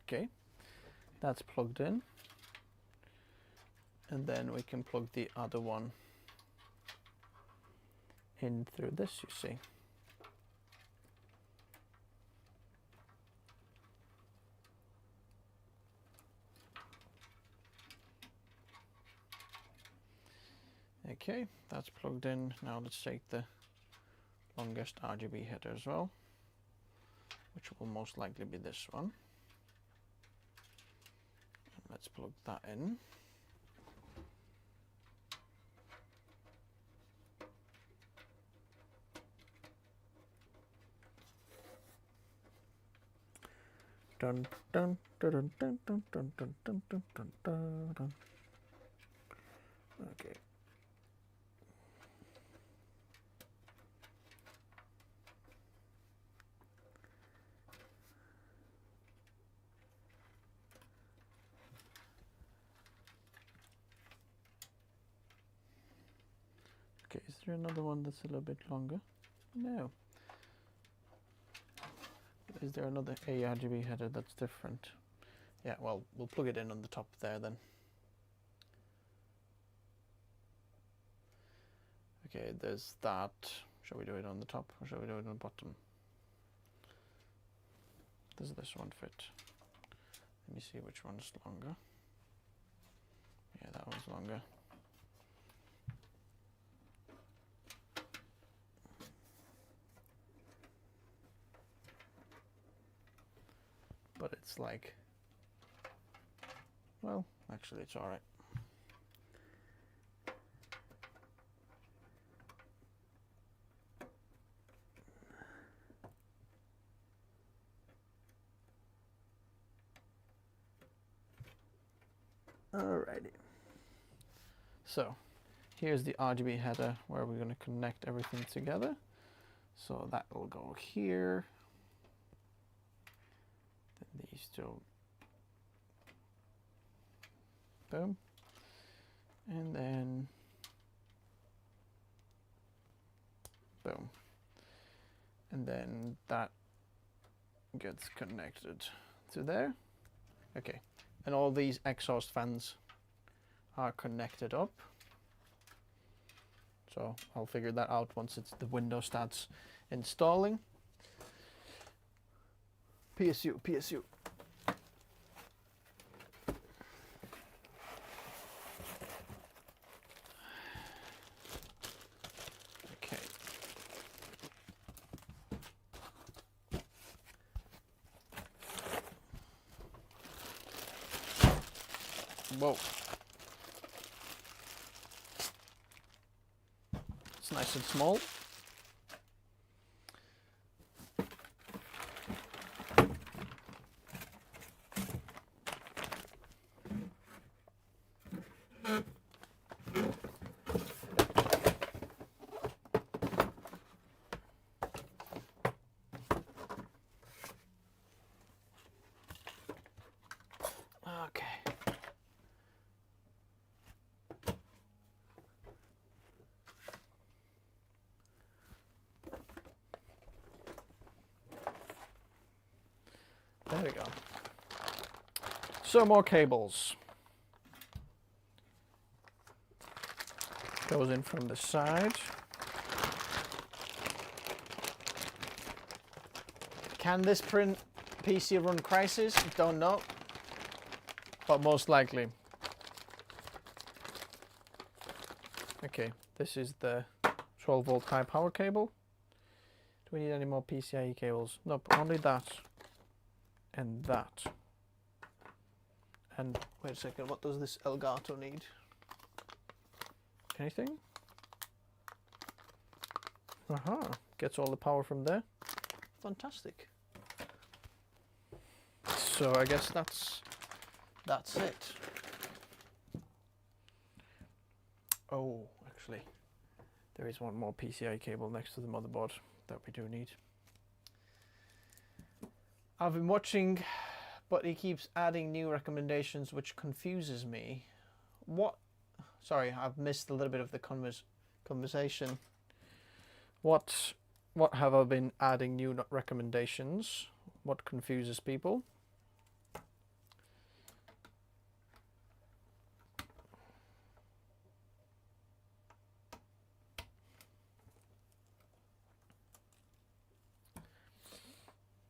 Okay, that's plugged in. And then we can plug the other one in through this, you see. Okay, that's plugged in. Now let's take the longest RGB header as well, which will most likely be this one. And let's plug that in. Dun, dun, dun, dun, dun, dun, dun, dun, dun, dun, dun, dun. Okay. Okay, is there another one that's a little bit longer? No. Is there another ARGB header that's different? Yeah, well, we'll plug it in on the top there then. Okay, there's that. Shall we do it on the top or shall we do it on the bottom? Does this one fit? Let me see which one's longer. Yeah, that one's longer. But it's like, well, actually it's all right. Alrighty. So here's the RGB header where we're going to connect everything together. So that will go here. Then these two. Boom. And then boom. And then that gets connected to there. Okay. And all these exhaust fans are connected up. So I'll figure that out once the window starts installing. PSU, PSU. Okay. Whoa. It's nice and small. There we go. So more cables. Goes in from the side. Can this print PC run Crysis? Don't know, but most likely. Okay, this is the 12 volt high power cable. Do we need any more PCIe cables? Nope, only that and that. And wait a second, what does this Elgato need? Anything? Aha, gets all the power from there. Fantastic. So I guess that's it. Oh, actually, there is one more PCI cable next to the motherboard that we do need. I've been watching, but he keeps adding new recommendations, which confuses me. What? Sorry, I've missed a little bit of the conversation. What have I been adding new recommendations? What confuses people?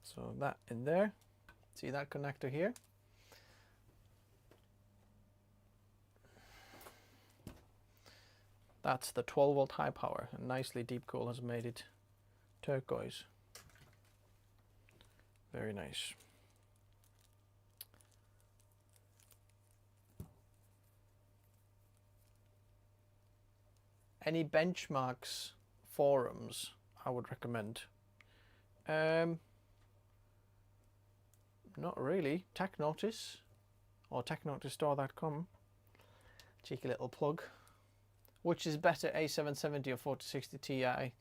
So that in there. See that connector here? That's the 12 volt high power, and nicely Deep Cool has made it turquoise. Very nice. Any benchmarks forums I would recommend? Not really. TechNotice or technotiststore.com. Cheeky little plug. Which is better, A770 or 4060 Ti?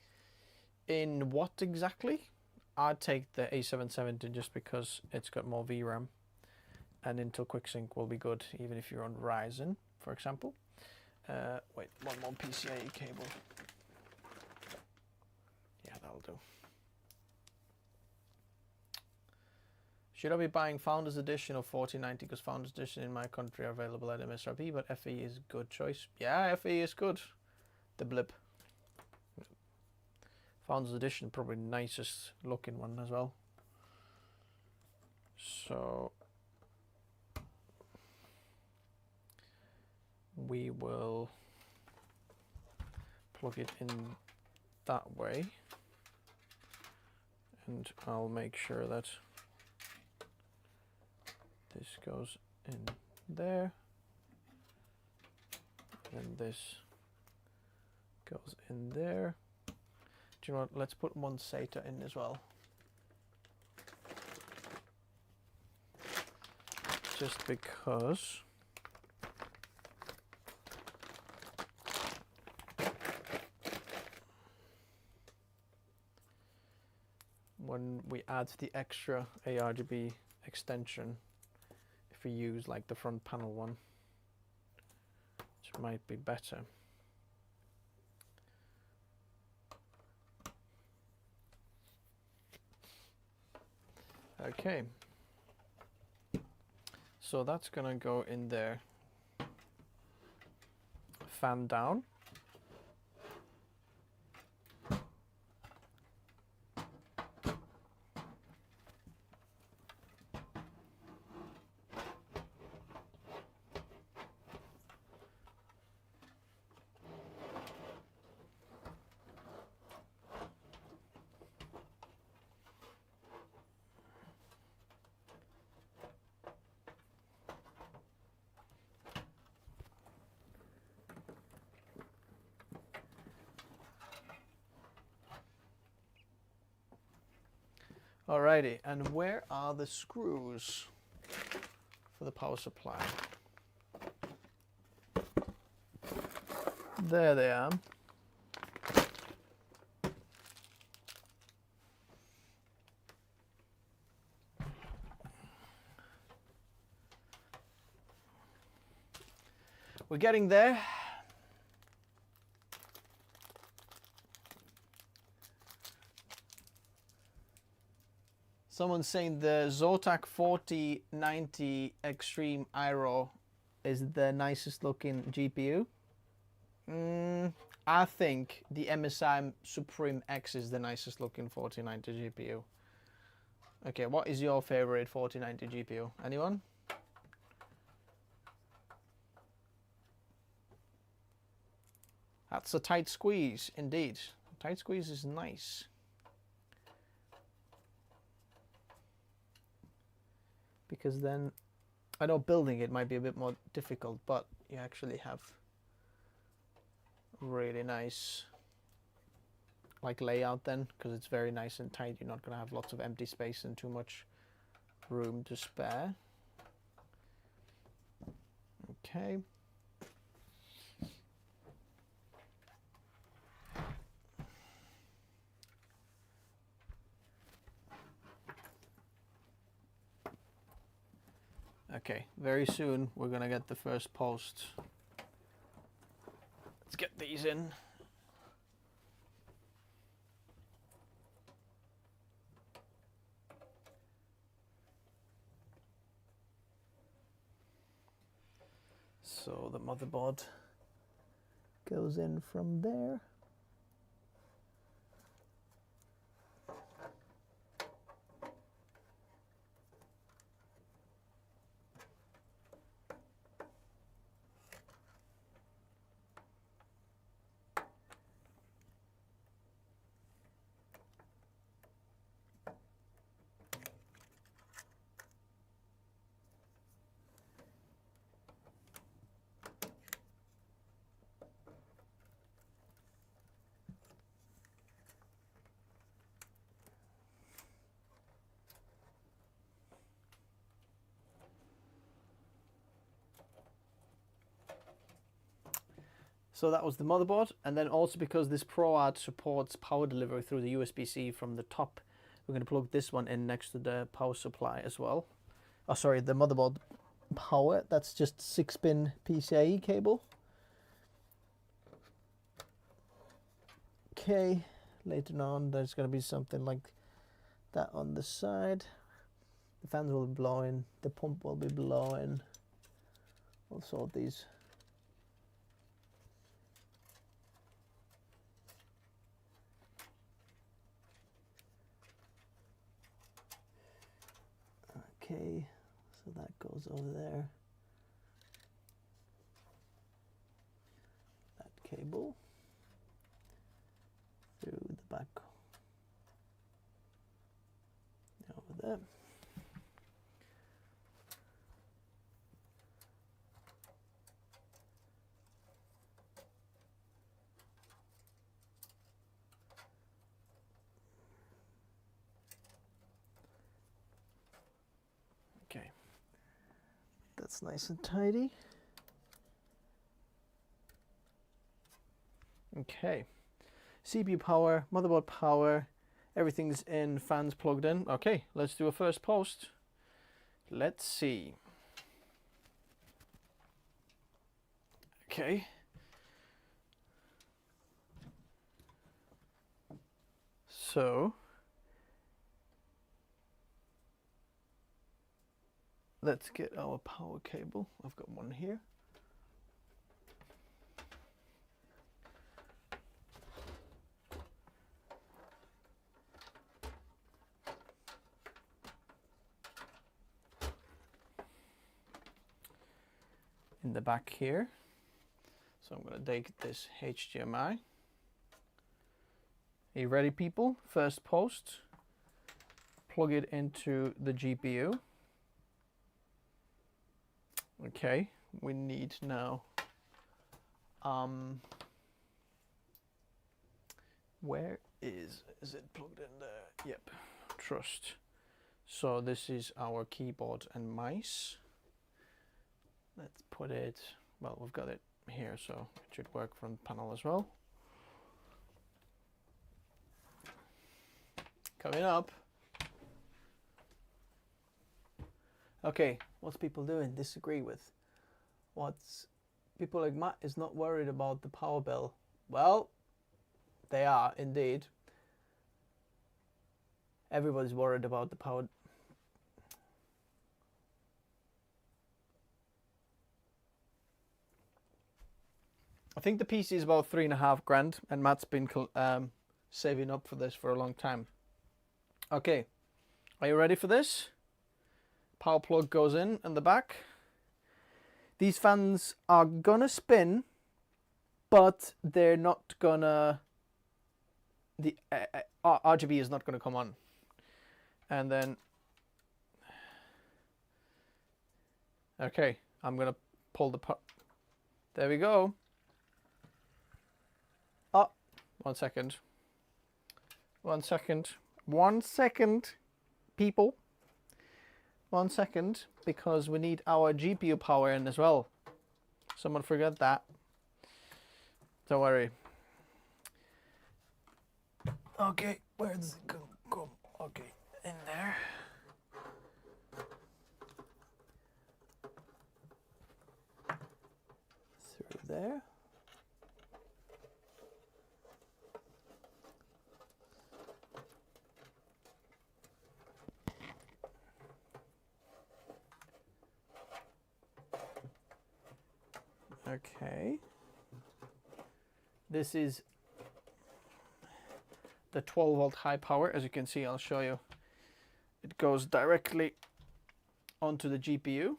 In what exactly? I'd take the A770 just because it's got more VRAM, and Intel QuickSync will be good even if you're on Ryzen, for example. Wait, one more PCIe cable. Yeah, that'll do. Should I be buying Founders Edition or 4090? Because Founders Edition in my country are available at MSRP, but FE is a good choice. Yeah, FE is good. The blip. Founders Edition, probably nicest looking one as well. So we will plug it in that way, and I'll make sure that this goes in there, and this goes in there. Do you know what? Let's put one SATA in as well. Just because when we add the extra ARGB extension, if we use like the front panel one, which might be better. Okay, so that's gonna go in there, fan down. Alrighty, and where are the screws for the power supply? There they are. We're getting there. Someone's saying the Zotac 4090 Extreme Aero is the nicest looking GPU. I think the MSI Supreme X is the nicest looking 4090 GPU. Okay, what is your favorite 4090 GPU? Anyone? That's a tight squeeze, indeed. Tight squeeze is nice. Because then, I know building it might be a bit more difficult, but you actually have really nice like layout then, because it's very nice and tight. You're not going to have lots of empty space and too much room to spare. Okay. Okay, very soon we're gonna get the first post. Let's get these in. So the motherboard goes in from there. So that was the motherboard, and then also because this ProArt supports power delivery through the USB-C from the top, we're going to plug this one in next to the power supply as well. Oh, sorry, the motherboard power, that's just 6-pin PCIe cable. Okay, later on there's going to be something like that on the side. The fans will be blowing, the pump will be blowing. We'll sort these. Okay, so that goes over there. That cable through the back over there. Okay, that's nice and tidy. Okay, CPU power, motherboard power, everything's in, fans plugged in. Okay, let's do a first post. Let's see. Okay. So let's get our power cable. I've got one here. In the back here. So I'm going to take this HDMI. Are you ready, people? First post. Plug it into the GPU. Okay, we need now where is it plugged in there? Yep, trust. So this is our keyboard and mice. Let's put it, well, we've got it here, so it should work from the panel as well. Coming up. Okay, what's people doing? Disagree with. What's people like Matt is not worried about the power bill. Well, they are indeed. Everybody's worried about the power. I think the PC is about $3,500, and Matt's been saving up for this for a long time. Okay, are you ready for this? Power plug goes in the back. These fans are gonna spin, but they're not gonna, the RGB is not gonna come on. And then, okay, I'm gonna pull the part. There we go. Oh, 1 second. 1 second. 1 second, people. 1 second, because we need our GPU power in as well. Someone forget that. Don't worry. Okay, where does it go? Okay, in there. Through there. Okay. This is the 12 volt high power. As you can see, I'll show you. It goes directly onto the GPU.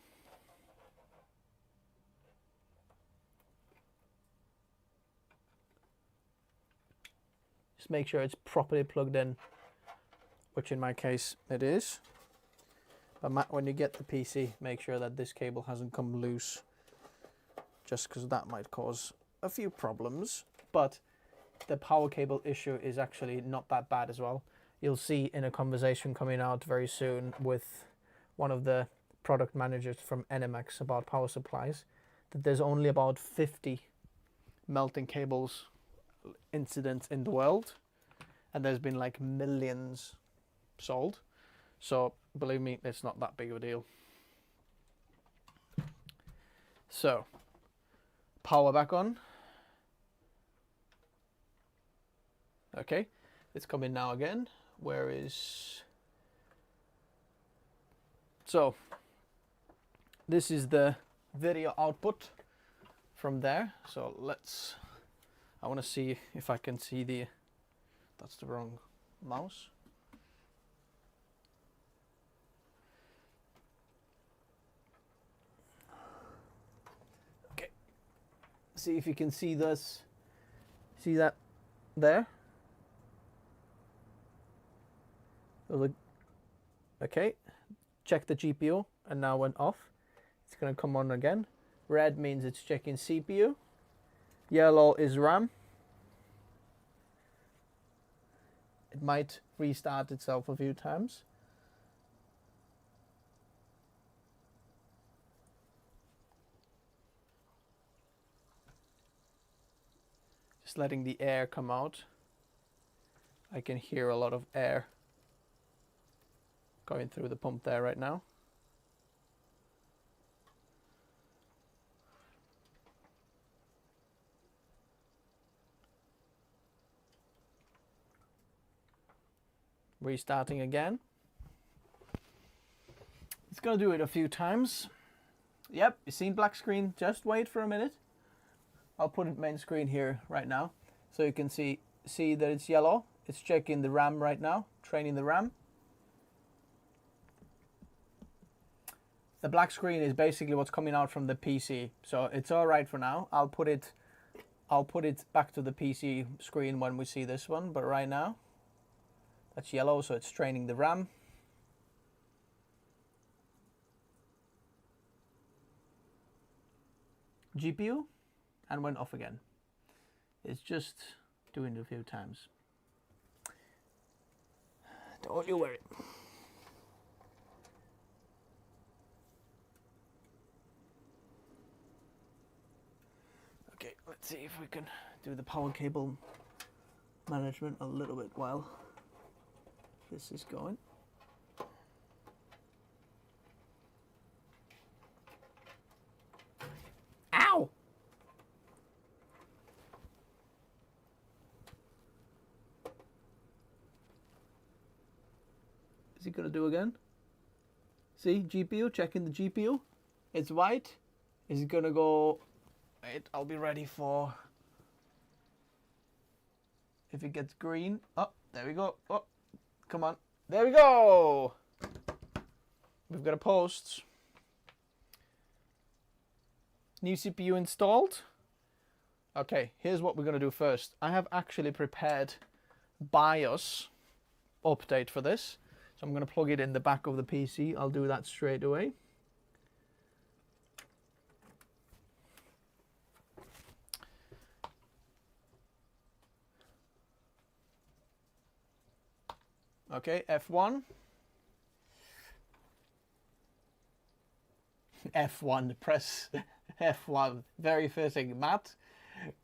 Just make sure it's properly plugged in, which in my case it is. But when you get the PC, make sure that this cable hasn't come loose, just because that might cause a few problems. But the power cable issue is actually not that bad as well. You'll see in a conversation coming out very soon with one of the product managers from NMX about power supplies, that there's only about 50 melting cables incidents in the world, and there's been like millions sold. So believe me, it's not that big of a deal. So power back on. Okay, it's coming now again. Where is... So this is the video output from there. So let's, I want to see if I can see the, that's the wrong mouse. Okay, see if you can see this, see that there. Okay, check the GPU, and now went off. It's going to come on again. Red means it's checking CPU. Yellow is RAM. It might restart itself a few times. Just letting the air come out. I can hear a lot of air going through the pump there right now. Restarting again. It's gonna do it a few times. Yep, you seen black screen. Just wait for a minute. I'll put it main screen here right now, so you can see that it's yellow. It's checking the RAM right now, training the RAM. The black screen is basically what's coming out from the PC, so it's all right for now. I'll put it back to the PC screen when we see this one, but right now that's yellow, so it's training the RAM. GPU, and went off again. It's just doing it a few times. Don't you worry. Okay, let's see if we can do the power cable management a little bit while this is going. Ow! Is it going to do again? See, GPU, checking the GPU. It's white. Is it going to go... Wait, I'll be ready for... If it gets green. Oh, there we go. Oh, come on. There we go. We've got a post. New CPU installed. Okay, here's what we're going to do first. I have actually prepared BIOS update for this. So I'm going to plug it in the back of the PC. I'll do that straight away. Okay, F1. F1, press F1. Very fitting, Matt.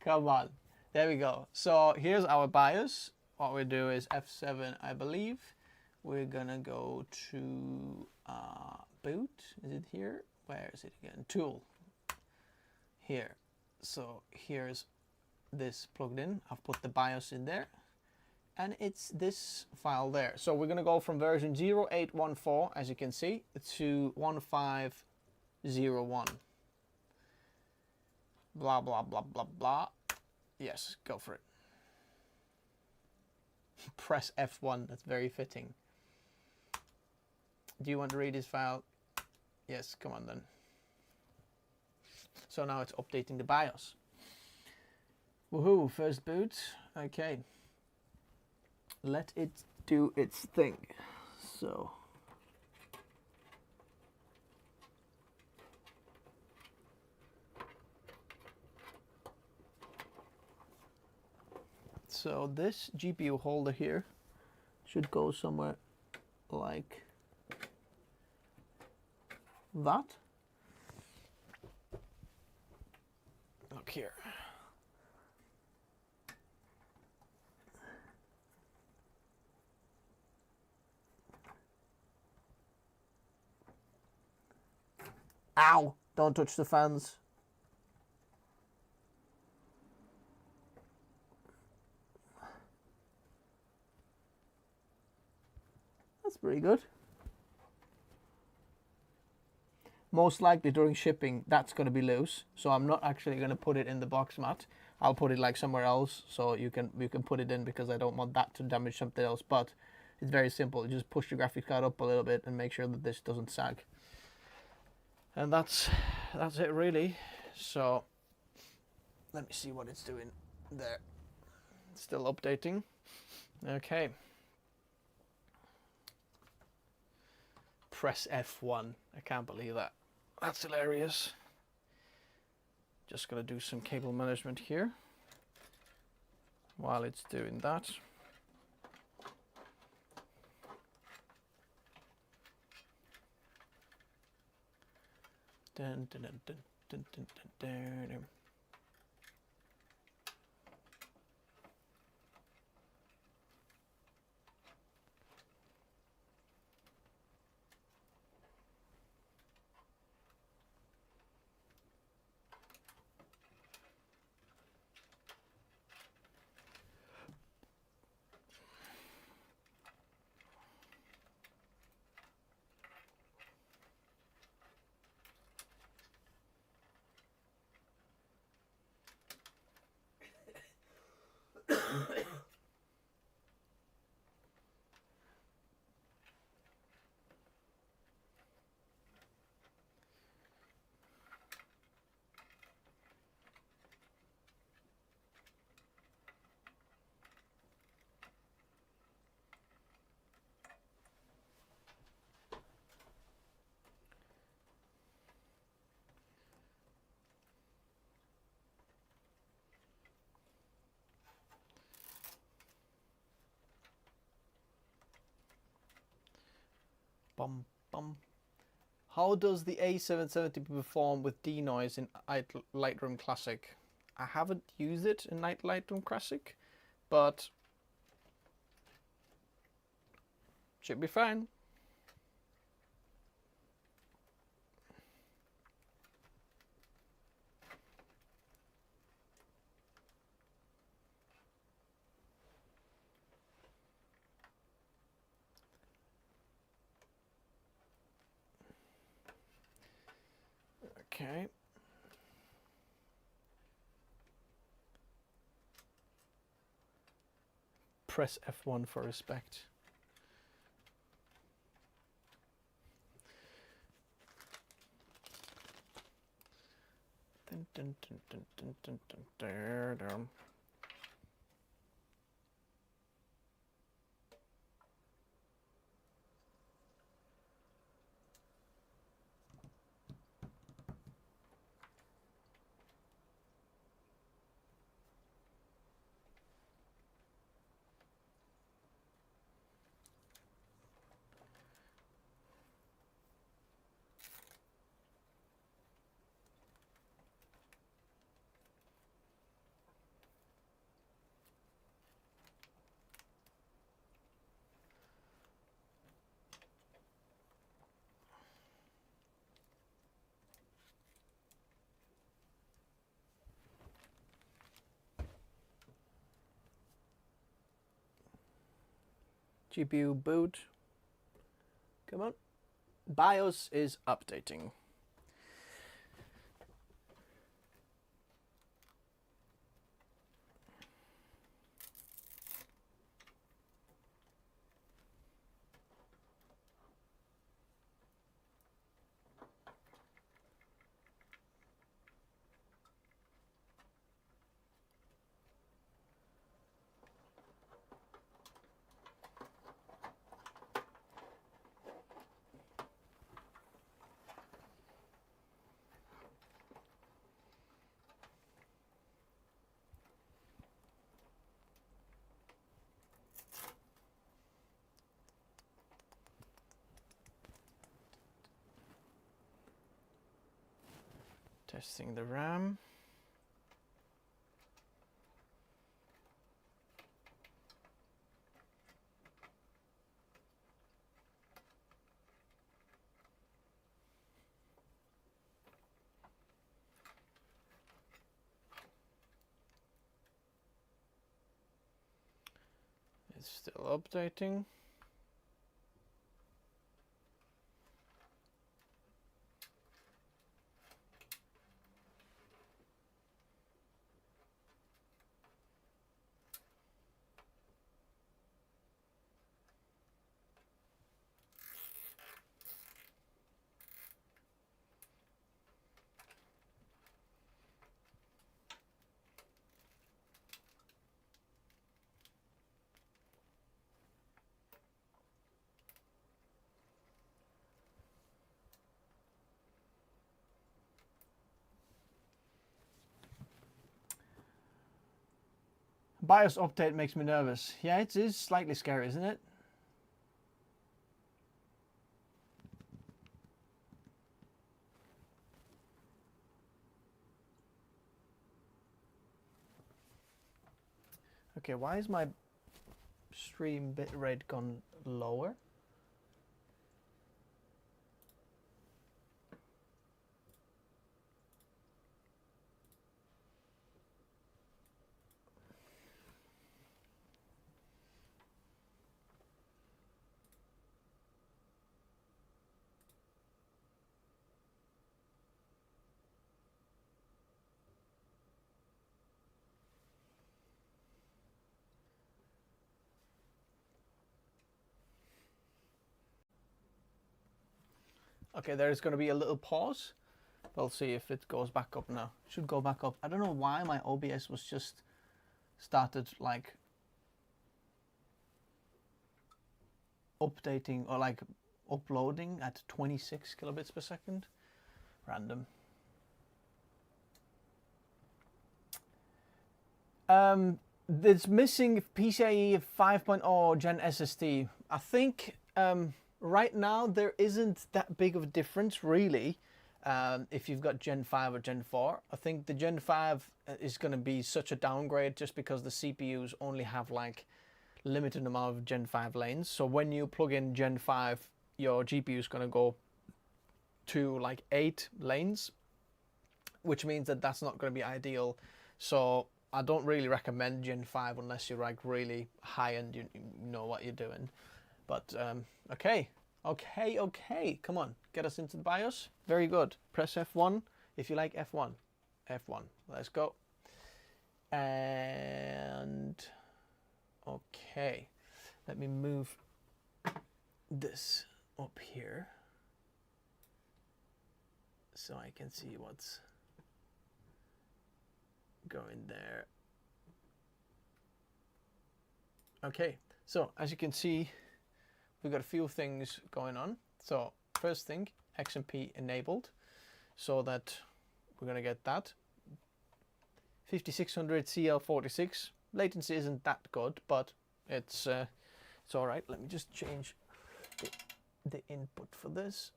Come on. There we go. So here's our BIOS. What we do is F7, I believe. We're gonna go to boot. Is it here? Where is it again? Tool. Here. So here's this plugged in. I've put the BIOS in there. And it's this file there. So we're gonna go from version 0814, as you can see, to 1501. Blah, blah, blah, blah, blah. Yes, go for it. Press F1, that's very fitting. Do you want to read this file? Yes, come on then. So now it's updating the BIOS. Woohoo, first boot. Okay. Let it do its thing. So this GPU holder here should go somewhere like that. Look here. Ow! Don't touch the fans. That's pretty good. Most likely during shipping, that's going to be loose. So I'm not actually going to put it in the box mat. I'll put it like somewhere else so you can put it in, because I don't want that to damage something else. But it's very simple. You just push the graphics card up a little bit and make sure that this doesn't sag. And that's it really. So let me see what it's doing there. It's still updating. Okay. Press F1. I can't believe that. That's hilarious. Just gonna do some cable management here while it's doing that. Dun, dun, dun, dun, dun, dun, dun, dun. Bum, bum. How does the A770 perform with denoise in Lightroom Classic? I haven't used it in Lightroom Classic, but should be fine. Okay. Press F1 for respect. Dun, dun, dun, dun, dun, dun, dun, there, there. GPU boot. Come on. BIOS is updating. Testing the RAM. It's still updating. BIOS update makes me nervous. Yeah, it is slightly scary, isn't it? Okay, why is my stream bitrate gone lower? Okay, there's going to be a little pause. We'll see if it goes back up now. Should go back up. I don't know why my OBS was just started like updating or like uploading at 26 kilobits per second. Random. It's missing PCIe 5.0 Gen SSD. I think right now there isn't that big of a difference really if you've got Gen 5 or Gen 4. I think the Gen 5 is going to be such a downgrade just because the CPUs only have like limited amount of Gen 5 lanes. So when you plug in Gen 5, your GPU is going to go to like 8 lanes, which means that that's not going to be ideal. So I don't really recommend Gen 5 unless you're like really high end, you know what you're doing. But okay, come on, get us into the BIOS. Very good. Press F1 If you like F1, F1. Let's go. And okay, let me move this up here so I can see what's going there. Okay, so as you can see, we've got a few things going on. So first thing, XMP enabled, so that we're going to get that. 5600 CL46. Latency isn't that good, but it's all right. Let me just change the input for this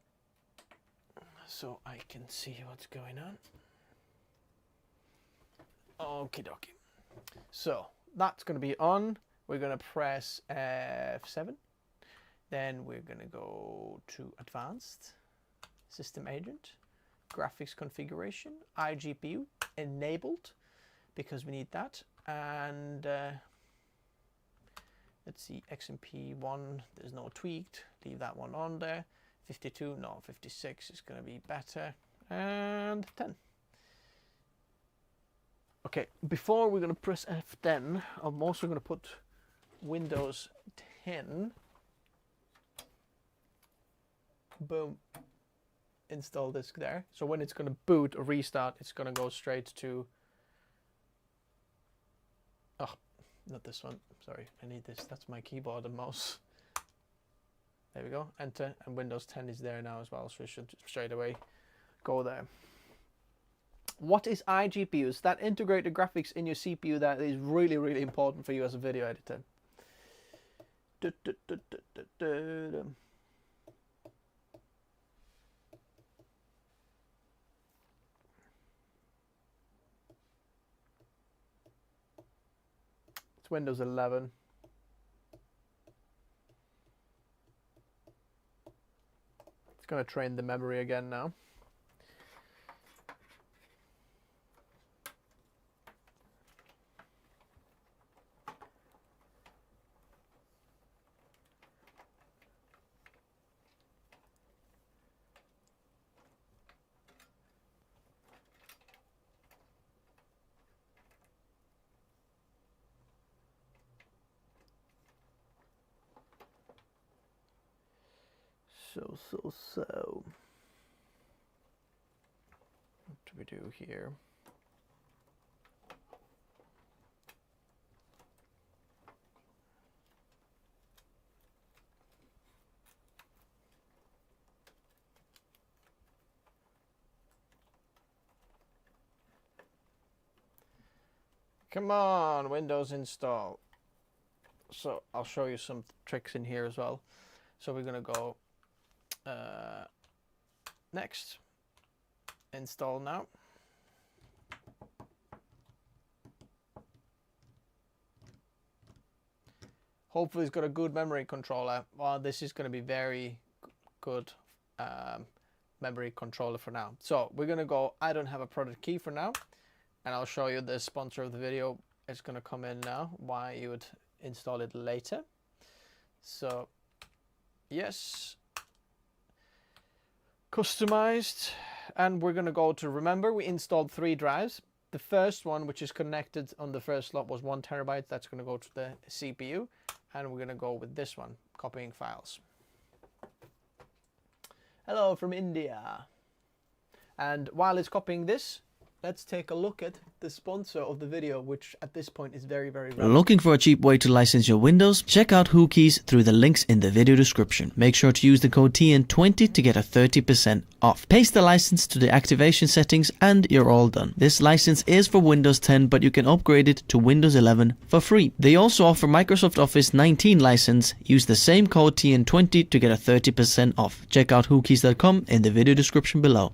so I can see what's going on. Okie dokie. So that's going to be on. We're going to press F7. Then we're going to go to Advanced, System Agent, Graphics Configuration, iGPU enabled, because we need that. And let's see, XMP1, there's no tweaked, leave that one on there. 52, no, 56 is going to be better. And 10. Okay, before we're going to press F10, I'm also going to put Windows 10. Boom. Install disk there. So when it's going to boot or restart, it's going to go straight to... Oh, not this one. Sorry, I need this. That's my keyboard and mouse. There we go. Enter. And Windows 10 is there now as well, so it should straight away go there. What is iGPUs? That integrated graphics in your CPU that is really, really important for you as a video editor. It's Windows 11. It's going to train the memory again now. So. What do we do here? Come on, Windows install. So I'll show you some tricks in here as well. So we're going to go next, install now. Hopefully it's got a good memory controller. Well, this is going to be very good memory controller for now. So we're going to go, I don't have a product key for now, and I'll show you the sponsor of the video. It's going to come in now, why you would install it later. So yes, customized, and we're going to go to, remember we installed 3 drives. The first one, which is connected on the first slot, was 1 terabyte. That's going to go to the CPU, and we're going to go with this one, copying files. Hello from India. And while it's copying this, let's take a look at the sponsor of the video, which at this point is very, very relevant. Looking for a cheap way to license your Windows? Check out WhoKeys through the links in the video description. Make sure to use the code TN20 to get a 30% off. Paste the license to the activation settings and you're all done. This license is for Windows 10, but you can upgrade it to Windows 11 for free. They also offer Microsoft Office 19 license. Use the same code TN20 to get a 30% off. Check out whokeys.com in the video description below.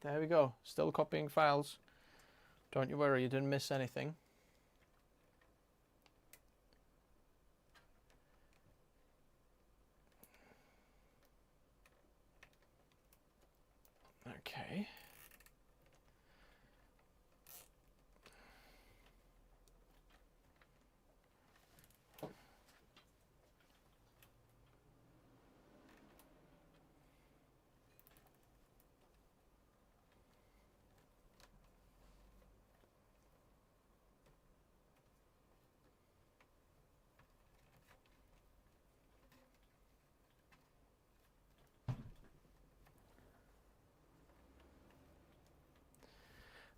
There we go, still copying files. Don't you worry, you didn't miss anything. Okay.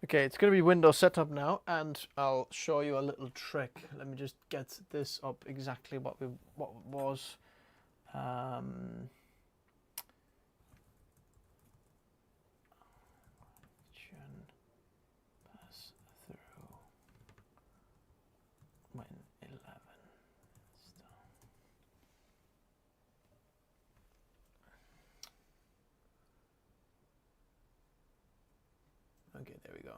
Okay, it's going to be Windows setup now, and I'll show you a little trick. Let me just get this up exactly what it was. Pass through Win 11. Okay, there we go.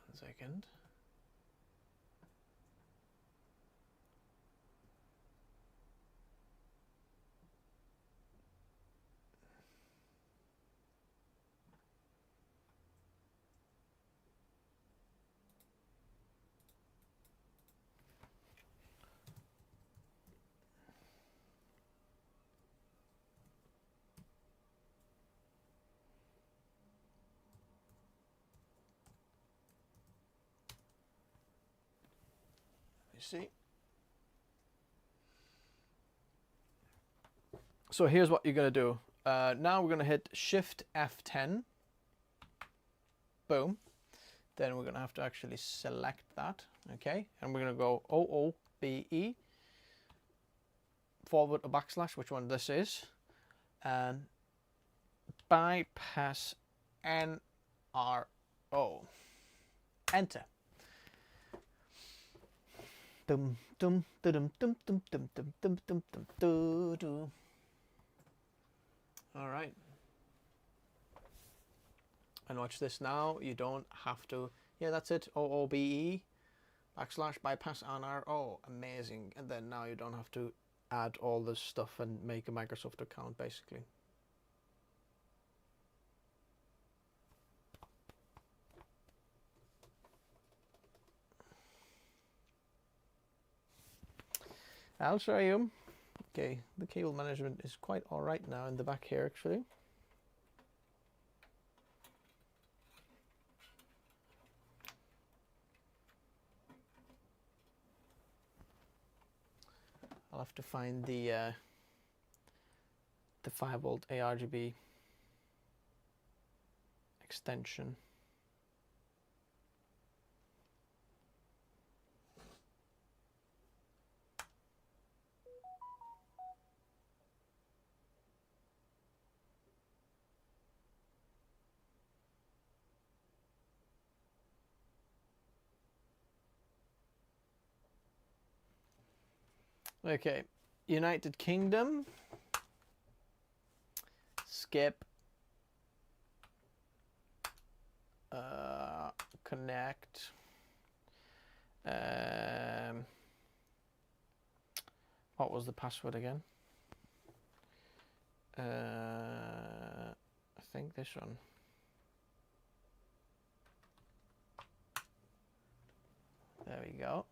One second. See. So here's what you're going to do. Now we're going to hit Shift F10. Boom. Then we're going to have to actually select that. Okay. And we're going to go OOBE. Forward or backslash, which one this is. And bypass NRO. Enter. Dum dum dum dum dum dum dum dum dum dum dum. All right. And watch this now. You don't have to. Yeah, that's it. OOBE backslash bypass NRO. Amazing. And then now you don't have to add all this stuff and make a Microsoft account, basically. I'll show you. Okay, the cable management is quite all right now in the back here, actually. I'll have to find the 5-volt ARGB extension. Okay, United Kingdom, skip, connect, what was the password again? I think this one. There we go.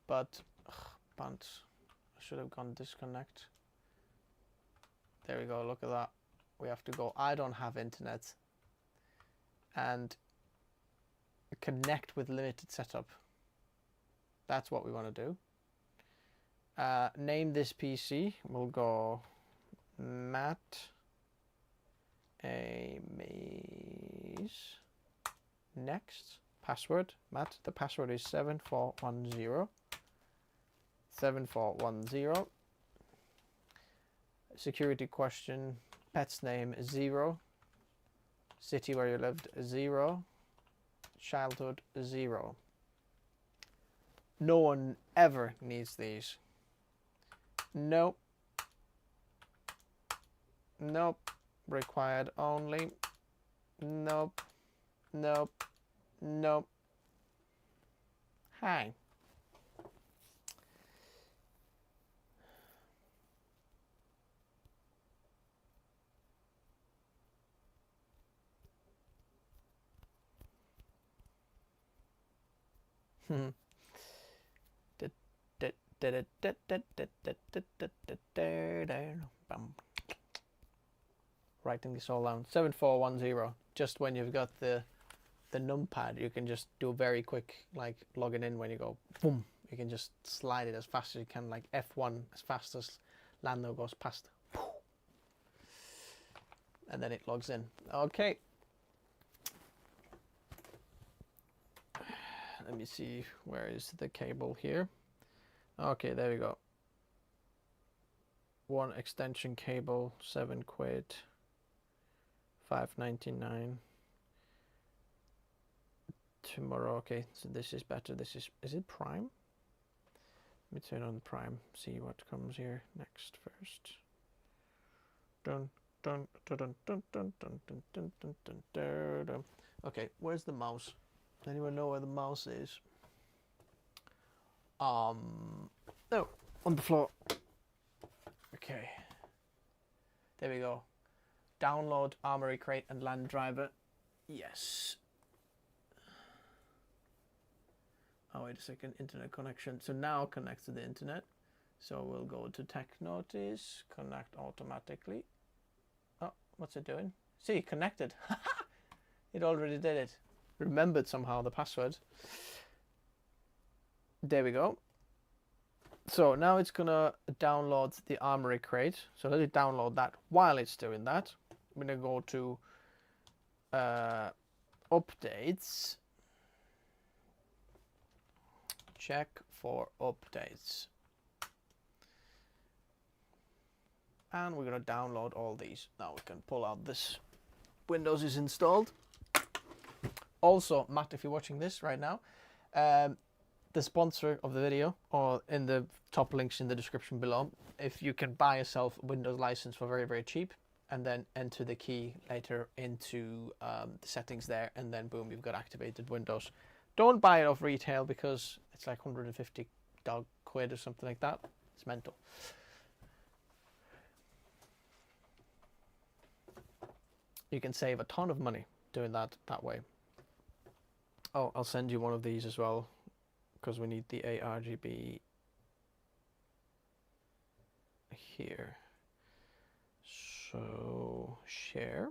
But, bunt, I should have gone disconnect. There we go, look at that. We have to go, I don't have internet. And connect with limited setup. That's what we want to do. Name this PC. We'll go Matt A Maze. Next. Password. Matt, the password is 7410. 7410. Security question. Pet's name 0. City where you lived 0. Childhood 0. No one ever needs these. Nope. Nope. Required only. Nope. Nope. Nope. Hi. Writing this all down. 7410. Just when you've got the numpad, you can just do very quick, like logging in when you go boom. You can just slide it as fast as you can, like F1 as fast as Lando goes past. And then it logs in. Okay. Let me see, where is the cable here? Okay, there we go. One extension cable, 7 quid, 5.99. Tomorrow, okay, so this is better. This is it Prime? Let me turn on Prime, see what comes here next first. Dun dun dun dun dun dun dun dun dun dun dun dun dun. Okay, where's the mouse? Anyone know where the mouse is? No, on the floor. Okay. There we go. Download Armory Crate and Land Driver. Yes. Oh, wait a second. Internet connection. So now connect to the internet. So we'll go to Tech Notice. Connect automatically. Oh, what's it doing? See, connected. It already did it. Remembered somehow the password. There we go. So now it's gonna download the Armory Crate. So let it download that. While it's doing that, I'm gonna go to updates. Check for updates. And we're gonna download all these. Now we can pull out this. Windows is installed. Also, Matt, if you're watching this right now, the sponsor of the video, or in the top links in the description below, if you can buy yourself a Windows license for very, very cheap, and then enter the key later into the settings there, and then boom, you've got activated Windows. Don't buy it off retail because it's like 150 quid or something like that. It's mental. You can save a ton of money doing that way. Oh, I'll send you one of these as well, because we need the ARGB here. So, share.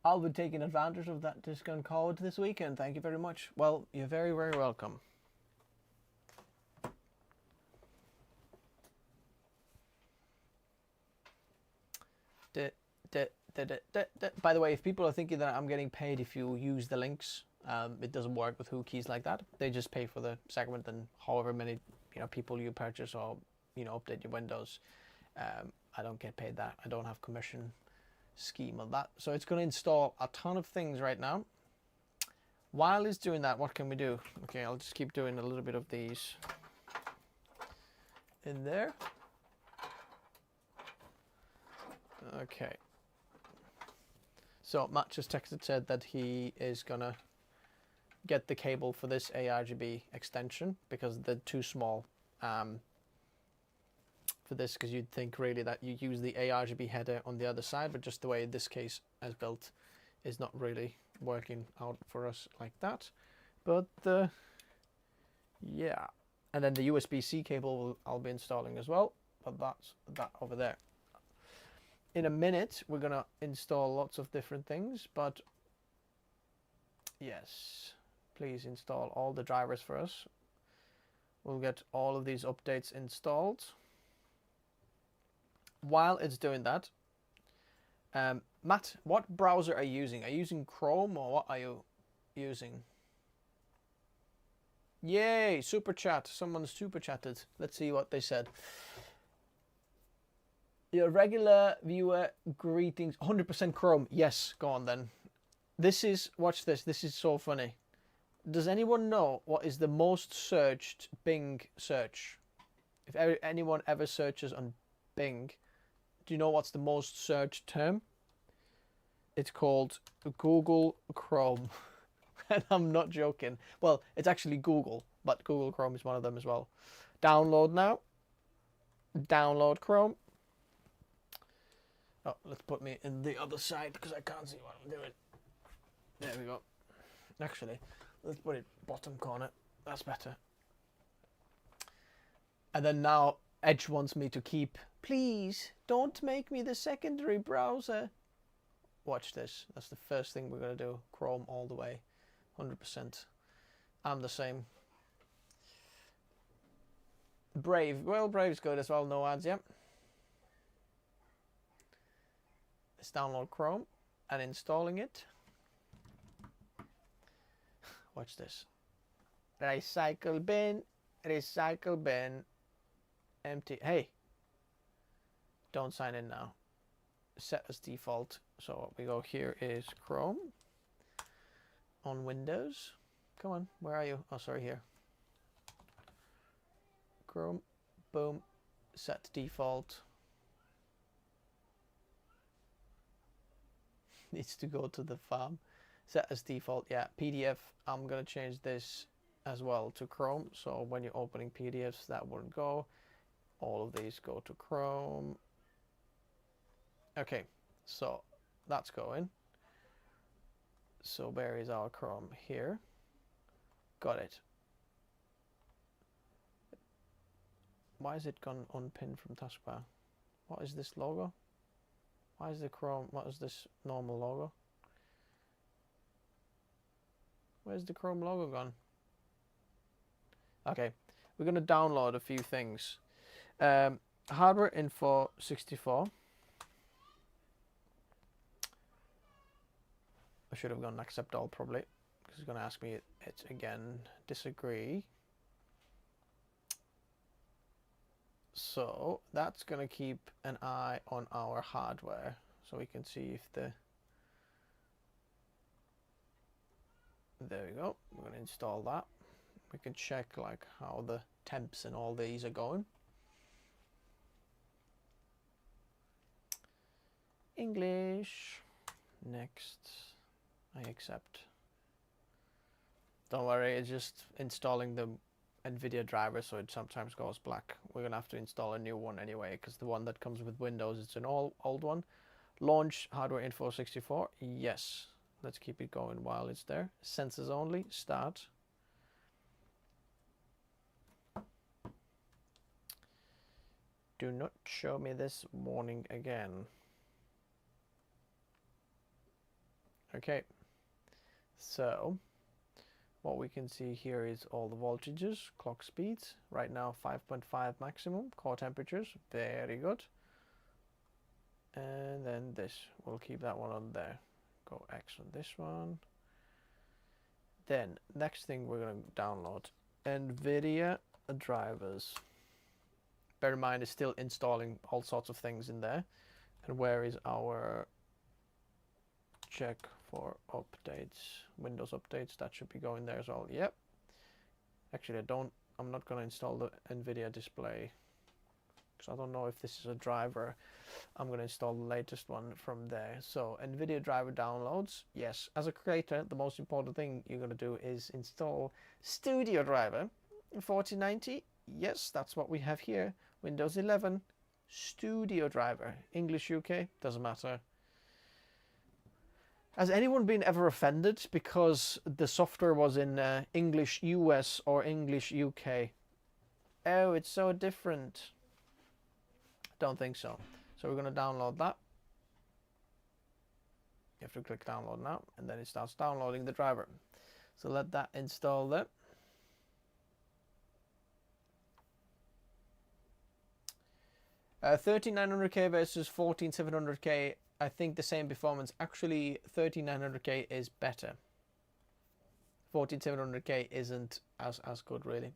I'll be taking advantage of that discount code this weekend. Thank you very much. Well, you're very, very welcome. By the way, if people are thinking that I'm getting paid if you use the links, it doesn't work with WhoKeys like that. They just pay for the segment, and however many people you purchase or update your Windows. I don't get paid that. I don't have commission scheme of that. So it's going to install a ton of things right now. While it's doing that, what can we do? Okay, I'll just keep doing a little bit of these in there. Okay. So Matt just texted, said that he is gonna get the cable for this ARGB extension because they're too small for this, because you'd think really that you use the ARGB header on the other side, but just the way this case is built is not really working out for us like that. But yeah, and then the USB-C cable I'll be installing as well, but that's that over there. In a minute we're gonna install lots of different things, but yes, please install all the drivers for us. We'll get all of these updates installed. While it's doing that, Matt, what browser are you using? Are you using Chrome, or what are you using? Yay, super chat. Someone super chatted. Let's see what they said. Your regular viewer greetings. 100% Chrome. Yes, go on then. This is, watch this. This is so funny. Does anyone know what is the most searched Bing search? If anyone ever searches on Bing, do you know what's the most searched term? It's called Google Chrome. And I'm not joking. Well, it's actually Google, but Google Chrome is one of them as well. Download now. Download Chrome. Oh, let's put me in the other side because I can't see what I'm doing. There we go. Actually, let's put it bottom corner. That's better. And then now Edge wants me to keep, please don't make me the secondary browser. Watch this. That's the first thing we're going to do. Chrome all the way. 100%. I'm the same. Brave. Well, Brave's good as well. No ads, yep. Let's download Chrome and installing it. Watch this. Recycle bin. Recycle bin. Empty. Hey. Don't sign in now. Set as default. So what we go here is Chrome. On Windows. Come on. Where are you? Oh, sorry, here. Chrome. Boom. Set default. Needs to go to the farm. Set as default. Yeah, PDF. I'm going to change this as well to Chrome. So when you're opening PDFs, that wouldn't go. All of these go to Chrome. Okay, so that's going. So where is our Chrome? Here. Got it. Why is it gone unpinned from taskbar? What is this logo? Why is the Chrome, what is this normal logo? Where's the Chrome logo gone? Okay, we're going to download a few things. Hardware info 64. I should have gone accept all probably, because it's going to ask me it again. Disagree. So that's going to keep an eye on our hardware, so we can see if the... There we go. We're going to install that. We can check like how the temps and all these are going. English. Next. I accept. Don't worry, it's just installing the NVIDIA driver, so it sometimes goes black. We're gonna have to install a new one anyway, because the one that comes with Windows, it's an old one. Launch hardware info 64. Yes. Let's keep it going while it's there. Sensors only. Start. Do not show me this warning again. Okay. So what we can see here is all the voltages, clock speeds. Right now 5.5 maximum, core temperatures, very good. And then this, we'll keep that one on there. Go X on this one. Then next thing we're going to download NVIDIA drivers. Bear in mind it's still installing all sorts of things in there. And where is our check for updates, Windows updates? That should be going there as well. Yep. Actually, I'm not going to install the NVIDIA display, because I don't know if this is a driver. I'm going to install the latest one from there. So NVIDIA driver downloads. Yes, as a creator, the most important thing you're going to do is install Studio Driver 4090. Yes, that's what we have here. Windows 11 Studio Driver. English UK, doesn't matter. Has anyone been ever offended because the software was in English US or English UK? Oh, it's so different. Don't think so. So we're going to download that. You have to click download now, and then it starts downloading the driver. So let that install there. Uh, 13900K versus 14700K. I think the same performance. Actually, 13900K is better. 14700K isn't as good really.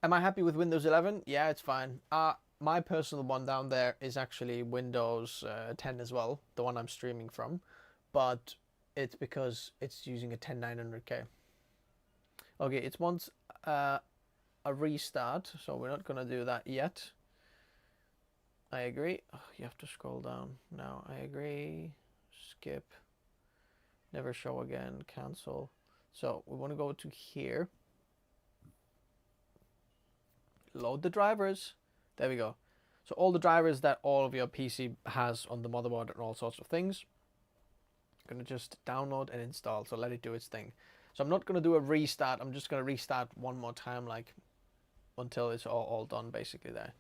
Am I happy with Windows 11? Yeah, it's fine. My personal one down there is actually Windows 10 as well, the one I'm streaming from, but it's because it's using a 10900K. Okay, it's once a restart, so we're not gonna do that yet. I agree. Oh, you have to scroll down now. I agree. Skip. Never show again. Cancel. So we want to go to here. Load the drivers. There we go. So all the drivers that all of your PC has on the motherboard and all sorts of things. I'm going to just download and install. So let it do its thing. So I'm not going to do a restart. I'm just going to restart one more time, like until it's all done basically there.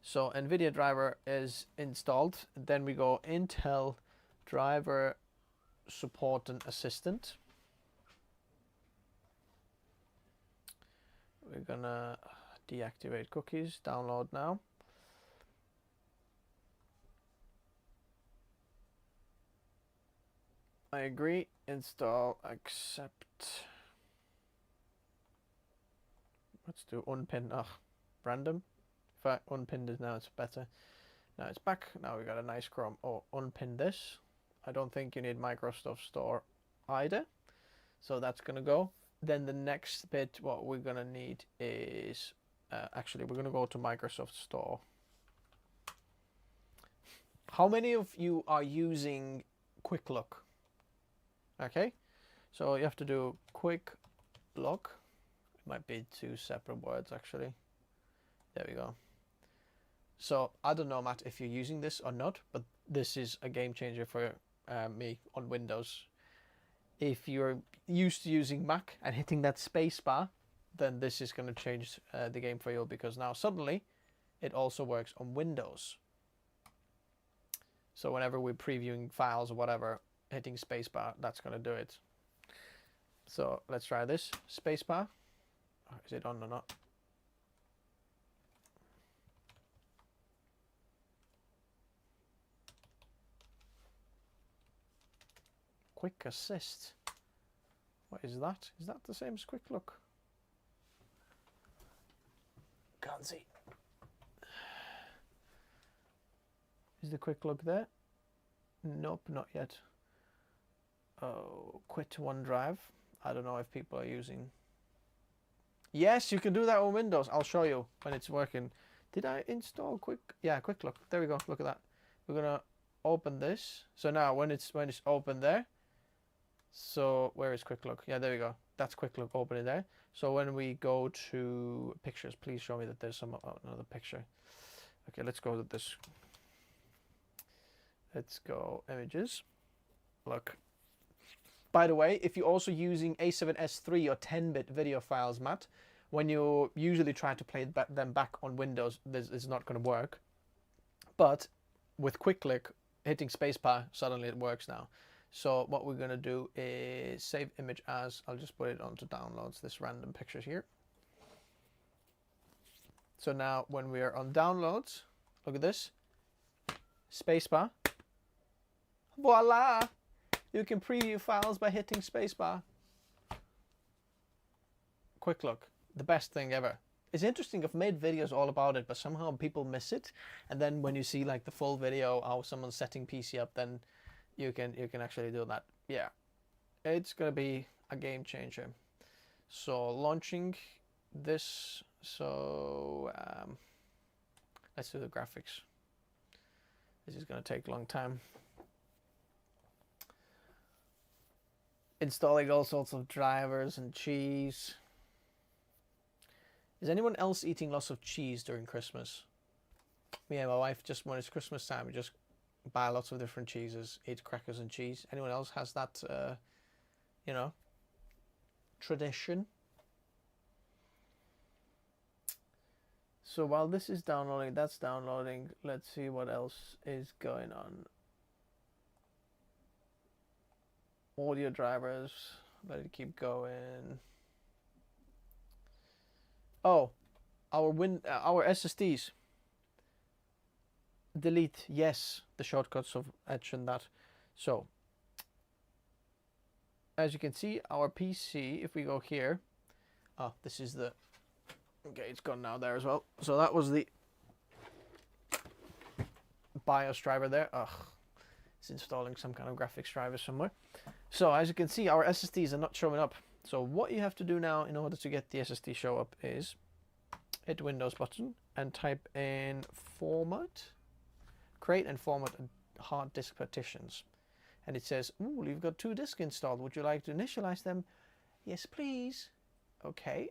So NVIDIA driver is installed. Then we go Intel driver support and assistant. We're gonna deactivate cookies, download now. I agree, install, accept. Let's do unpin, random. If I unpinned it now, it's better. Now it's back. Now we got a nice Chrome. Oh, unpin this. I don't think you need Microsoft Store either. So that's going to go. Then the next bit, what we're going to need is, actually, we're going to go to Microsoft Store. How many of you are using Quick Look? Okay. So you have to do Quick Look. It might be two separate words, actually. There we go. So I don't know, Matt, if you're using this or not, but this is a game changer for me on Windows. If you're used to using Mac and hitting that space bar, then this is going to change the game for you, because now suddenly it also works on Windows. So whenever we're previewing files or whatever, hitting space bar, that's going to do it. So let's try this. Space bar. Oh, is it on or not? Quick assist. What is that? Is that the same as Quick Look? Can't see. Is the Quick Look there? Nope, not yet. Oh, quit OneDrive. I don't know if people are using. Yes, you can do that on Windows. I'll show you when it's working. Did I install Quick? Yeah, Quick Look. There we go. Look at that. We're gonna open this. So now when it's open there. So where is Quick Look? Yeah, there we go. That's Quick Look opening there. So when we go to pictures, please show me that there's another picture. Okay, let's go to this. Let's go images. Look. By the way, if you're also using A7S3 or 10-bit video files, Matt, when you usually try to play them back on Windows, this is not going to work. But with Quick Click, hitting spacebar, suddenly it works now. So what we're going to do is save image as, I'll just put it onto downloads, this random picture here. So now when we are on downloads, look at this, spacebar. Voila! You can preview files by hitting spacebar. Quick Look, the best thing ever. It's interesting, I've made videos all about it, but somehow people miss it. And then when you see like the full video, how someone's setting PC up, then you can actually do that. Yeah, it's gonna be a game changer. So launching this, so let's do the graphics. This is gonna take a long time. Installing all sorts of drivers and cheese. Is anyone else eating lots of cheese during Christmas? Me and my wife, just when it's Christmas time, we just buy lots of different cheeses, eat crackers and cheese. Anyone else has that, you know, tradition? So while this is downloading, that's downloading. Let's see what else is going on. Audio drivers, let it keep going. Oh, our SSDs. Delete, yes, the shortcuts of Edge and that. So, as you can see, our PC, if we go here, this is the Okay, it's gone now there as well. So that was the BIOS driver there. Ugh, it's installing some kind of graphics driver somewhere. So as you can see, our SSDs are not showing up. So what you have to do now in order to get the SSD show up is hit the Windows button and type in format, create and format hard disk partitions. And it says, ooh, you've got 2 disks installed. Would you like to initialize them? Yes, please. Okay.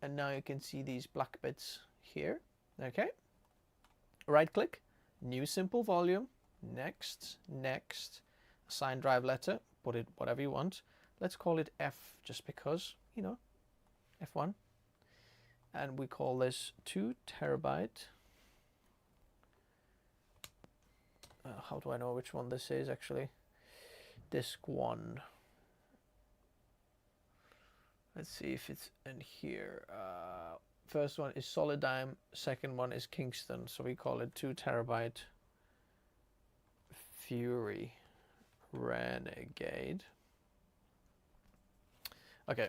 And now you can see these black bits here. Okay. Right click, new simple volume, next, next, assign drive letter, put it whatever you want. Let's call it F just because, you know, F1. And we call this 2 terabyte. How do I know which one this is actually? Disk 1. Let's see if it's in here. First one is Solidigm, second one is Kingston, so we call it 2 terabyte Fury Renegade. Okay.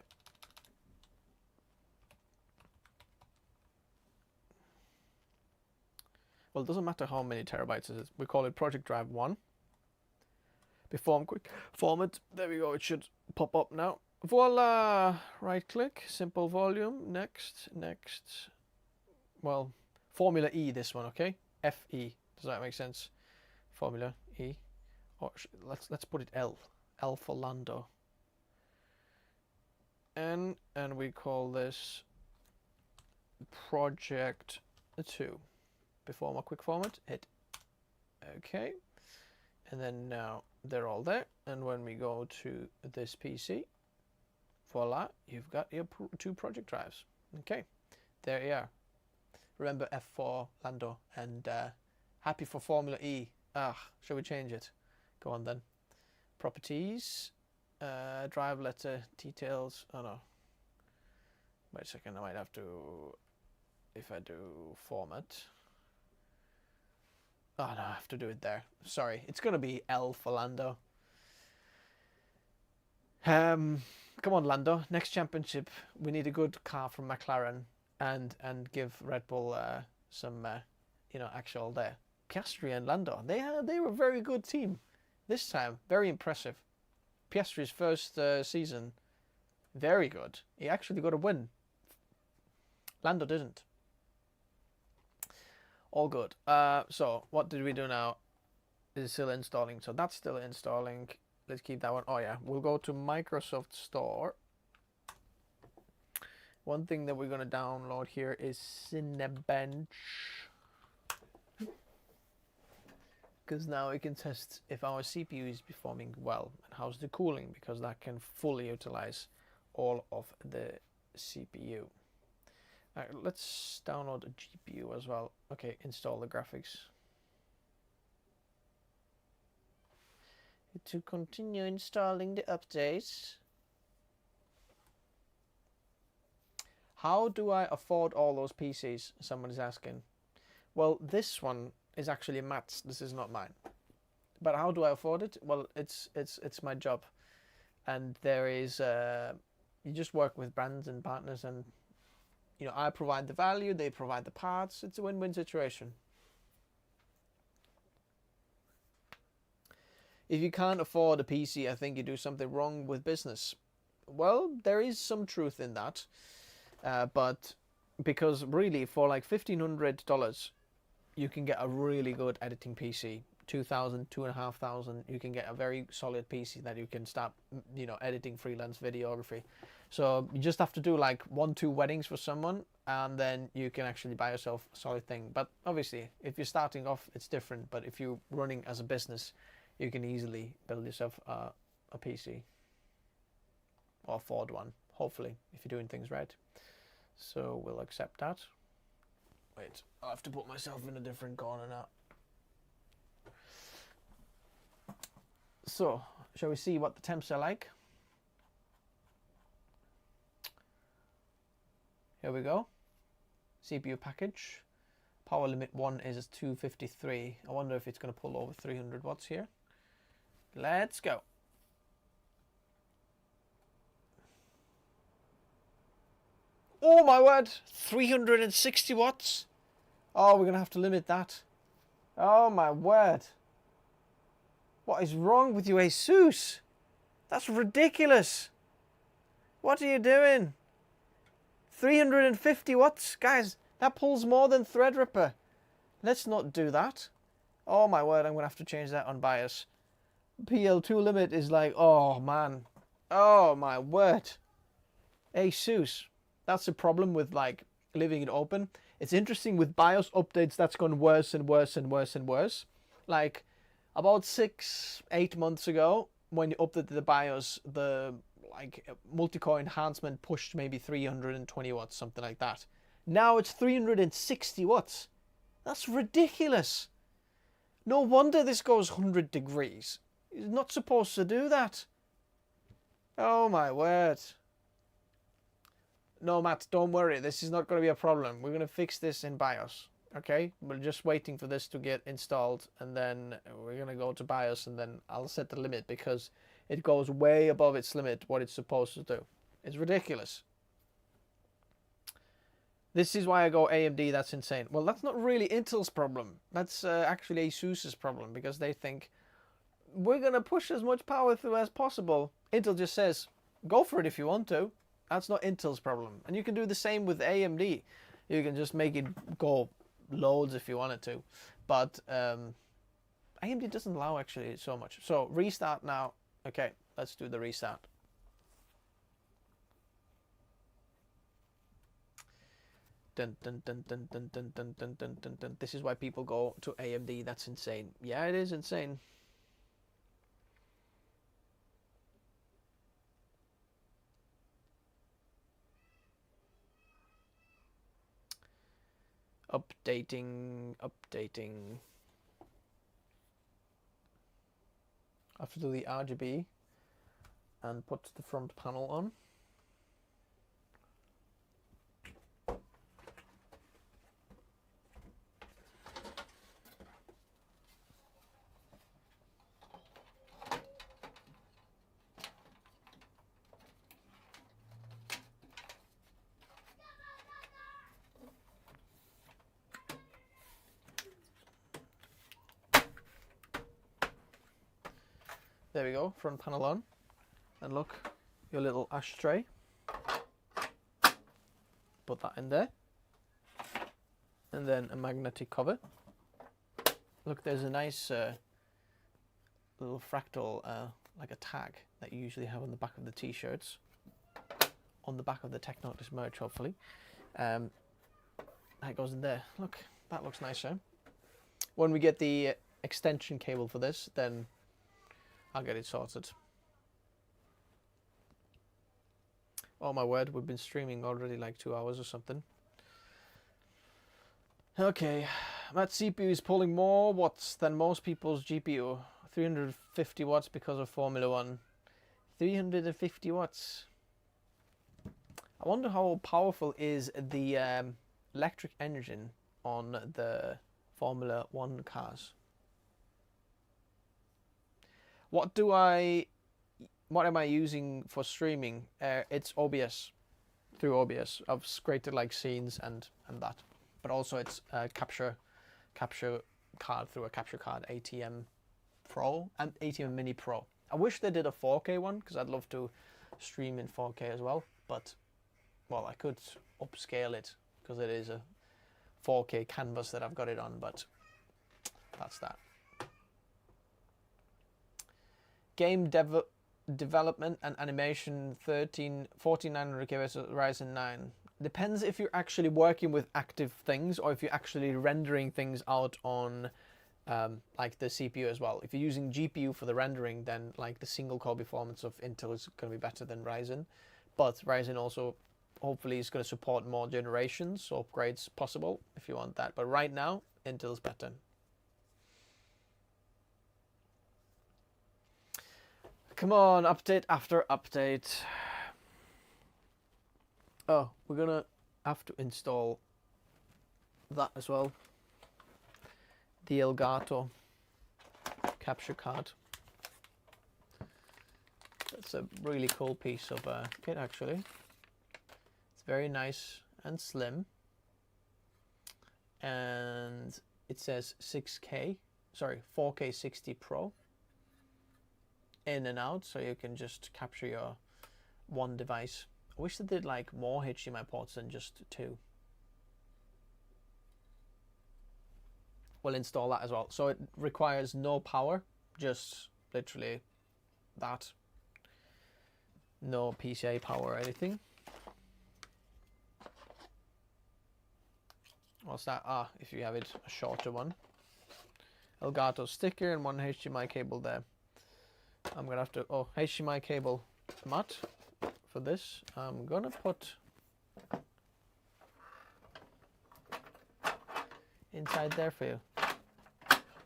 Well, it doesn't matter how many terabytes it is. We call it Project Drive 1. Perform quick format. There we go. It should pop up now. Voila! Right click, simple volume, next, next. Well, Formula E this one, okay? FE. Does that make sense? Formula E. Or let's put it L. L for Lando. N, and we call this Project 2. Perform a quick format, hit OK. And then now they're all there. And when we go to this PC, voila, you've got your 2 project drives. Okay, there you are. Remember F4 Lando and happy for Formula E. Shall we change it? Go on then. Properties, drive letter, details. Oh no. Wait a second, I might have to, if I do format. Oh no, I have to do it there. Sorry, it's going to be L for Lando. Come on, Lando. Next championship, we need a good car from McLaren and give Red Bull some, you know, actual there. Piastri and Lando, they were a very good team this time. Very impressive. Piastri's first season, very good. He actually got a win. Lando didn't. All good. So what did we do now? Is still installing. So that's still installing. Let's keep that one. Oh yeah, we'll go to Microsoft Store. One thing that we're going to download here is Cinebench. Because now we can test if our CPU is performing well and how's the cooling, because that can fully utilize all of the CPU. Alright, let's download a GPU as well. Okay, install the graphics. To continue installing the updates. How do I afford all those PCs? Someone is asking. Well, this one is actually Matt's. This is not mine. But how do I afford it? Well, it's my job, and there is you just work with brands and partners, and you know, I provide the value, they provide the parts. It's a win-win situation. If you can't afford a PC, I think you do something wrong with business. Well, there is some truth in that, but because really for like $1,500, you can get a really good editing PC. $2,000, $2,500, you can get a very solid PC that you can start, you know, editing freelance videography. So you just have to do like 1-2 weddings for someone, and then you can actually buy yourself a solid thing. But obviously, if you're starting off, it's different. But if you're running as a business, you can easily build yourself a PC or afford one, hopefully, if you're doing things right. So we'll accept that. Wait, I'll have to put myself in a different corner now. So, shall we see what the temps are like? Here we go. CPU package. Power limit 1 is 253. I wonder if it's going to pull over 300 watts here. Let's go. Oh my word, 360 watts. Oh, we're gonna have to limit that. Oh my word. What is wrong with you, Asus? That's ridiculous. What are you doing? 350 watts? Guys, that pulls more than Threadripper. Let's not do that. Oh my word, I'm going to have to change that on BIOS. PL2 limit is like, oh man. Oh my word. Asus. That's the problem with like leaving it open. It's interesting with BIOS updates, that's gone worse and worse and worse and worse. Like about 6-8 months ago, when you updated the BIOS, the like multi-core enhancement pushed maybe 320 watts, something like that. Now it's 360 watts. That's ridiculous. No wonder this goes 100 degrees. It's not supposed to do that. Oh my word. No, Matt, don't worry. This is not going to be a problem. We're going to fix this in BIOS. Okay? We're just waiting for this to get installed, and then we're going to go to BIOS, and then I'll set the limit because it goes way above its limit, what it's supposed to do. It's ridiculous. This is why I go AMD, that's insane. Well, that's not really Intel's problem. That's actually Asus's problem, because they think, we're going to push as much power through as possible. Intel just says, go for it if you want to. That's not Intel's problem. And you can do the same with AMD. You can just make it go loads if you wanted to. But AMD doesn't allow actually so much. So restart now. Okay, let's do the restart. Dun, dun, dun, dun, dun, dun, dun, dun, dun, dun, dun. This is why people go to AMD. That's insane. Yeah, it is insane. Updating. I have to do the RGB and put the front panel on. There we go, front panel on. And look, your little ashtray. Put that in there. And then a magnetic cover. Look, there's a nice little fractal, like a tag that you usually have on the back of the t-shirts. On the back of the Technotis merch, hopefully. That goes in there. Look, that looks nicer. When we get the extension cable for this, then I'll get it sorted. Oh my word, we've been streaming already like 2 hours or something. Okay, that CPU is pulling more watts than most people's GPU. 350 watts because of Formula 1. 350 watts. I wonder how powerful is the electric engine on the Formula 1 cars. What am I using for streaming? It's OBS. Through OBS. I've created like scenes and that. But also it's a capture card through a capture card ATM Pro and ATM Mini Pro. I wish they did a 4K one because I'd love to stream in 4K as well. But, well, I could upscale it because it is a 4K canvas that I've got it on, but that's that. Game development and animation 14900K versus Ryzen 9. Depends if you're actually working with active things or if you're actually rendering things out on like the CPU as well. If you're using GPU for the rendering, then like the single core performance of Intel is going to be better than Ryzen. But Ryzen also hopefully is going to support more generations, so upgrades possible if you want that. But right now, Intel's better. Come on, update after update. Oh, we're gonna have to install that as well. The Elgato capture card. That's a really cool piece of kit actually. It's Very nice and slim. And it says 4K 60 Pro. In and out, so you can just capture your one device. I wish they did like more HDMI ports than just 2. We'll install that as well. So it requires no power, just literally that. No PCIe power or anything. What's that? Ah, if you have it, a shorter one. Elgato sticker and one HDMI cable there. I'm gonna have to, HDMI cable mat for this. I'm gonna put inside there for you.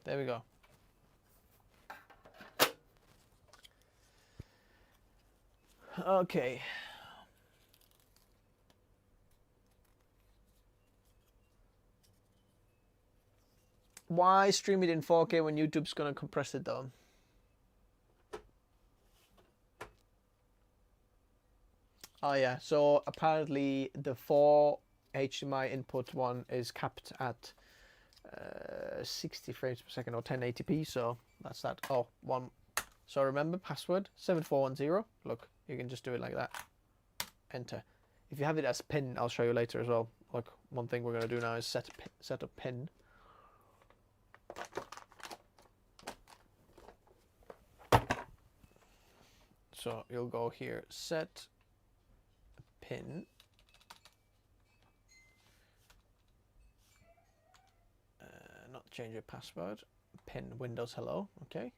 There we go. Okay. Why stream it in 4K when YouTube's gonna compress it though? Oh yeah, so apparently the 4 HDMI input one is capped at 60 frames per second or 1080p, so that's that. Oh, one. So remember, password 7410. Look, you can just do it like that. Enter. If you have it as pin, I'll show you later as well. Look, one thing we're going to do now is set a pin. So you'll go here, set pin. Not change your password. Pin Windows hello. Okay.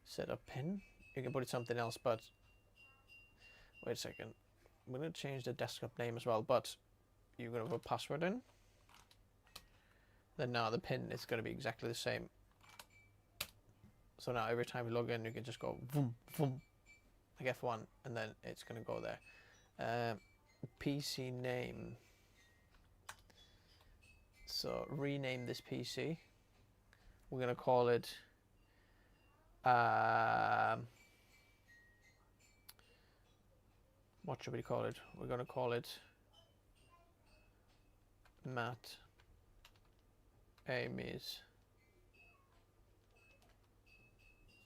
Set up pin. You can put it something else, but wait a second. I'm gonna change the desktop name as well, but you're gonna put password in. Then now the pin is gonna be exactly the same. So now every time you log in, you can just go boom, boom, like F1, and then it's gonna go there. PC name. So rename this PC. We're gonna call it what should we call it? We're gonna call it Matt Amy's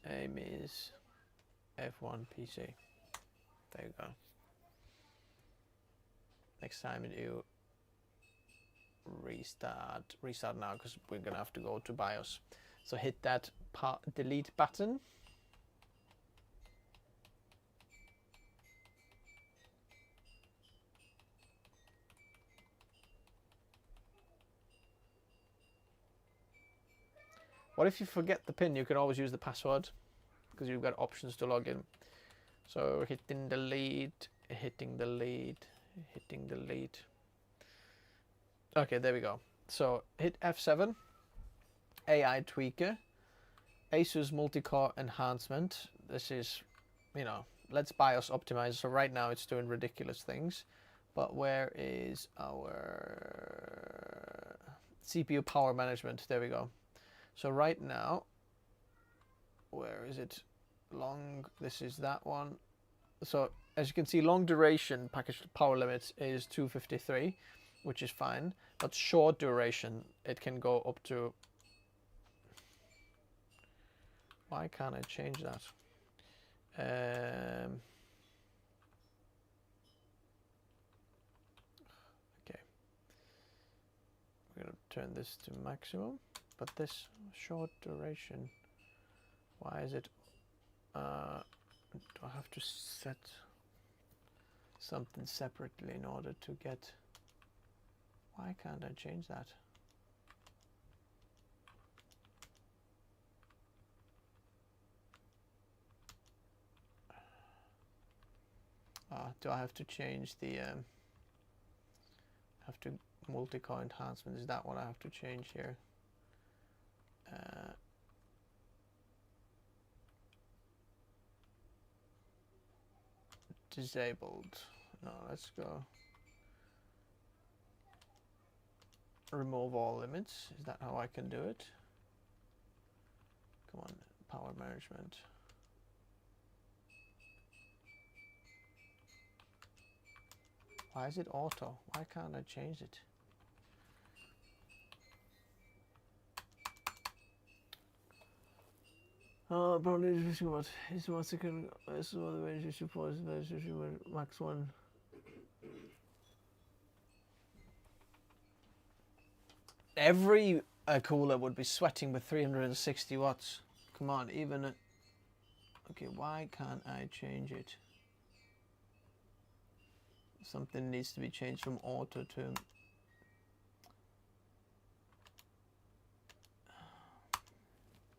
F1 PC. There you go. Next time you restart now, because we're gonna have to go to BIOS. So hit that delete button. What if you forget the pin? You can always use the password because you've got options to log in. So hitting delete, hitting delete, hitting delete. Okay, there we go. So hit F7, AI tweaker, Asus multi-core enhancement. This is, you know, let's BIOS optimize. So right now it's doing ridiculous things, but where is our CPU power management? There we go. So right now, where is it? This is that one. So as you can see, long duration package power limit is 253, which is fine, but short duration, it can go up to, why can't I change that? Okay, we're gonna turn this to maximum, but this short duration, why is it, do I have to set something separately in order to get, why can't I change that? Do I have to change the multi-core enhancement? Is that what I have to change here? Disabled. No, let's go. Remove all limits. Is that how I can do it? Come on, power management. Why is it auto? Why can't I change it? Probably what is what second is what the range you suppose max one. Every cooler would be sweating with 360 watts. Come on, even a, okay, why can't I change it? Something needs to be changed from auto to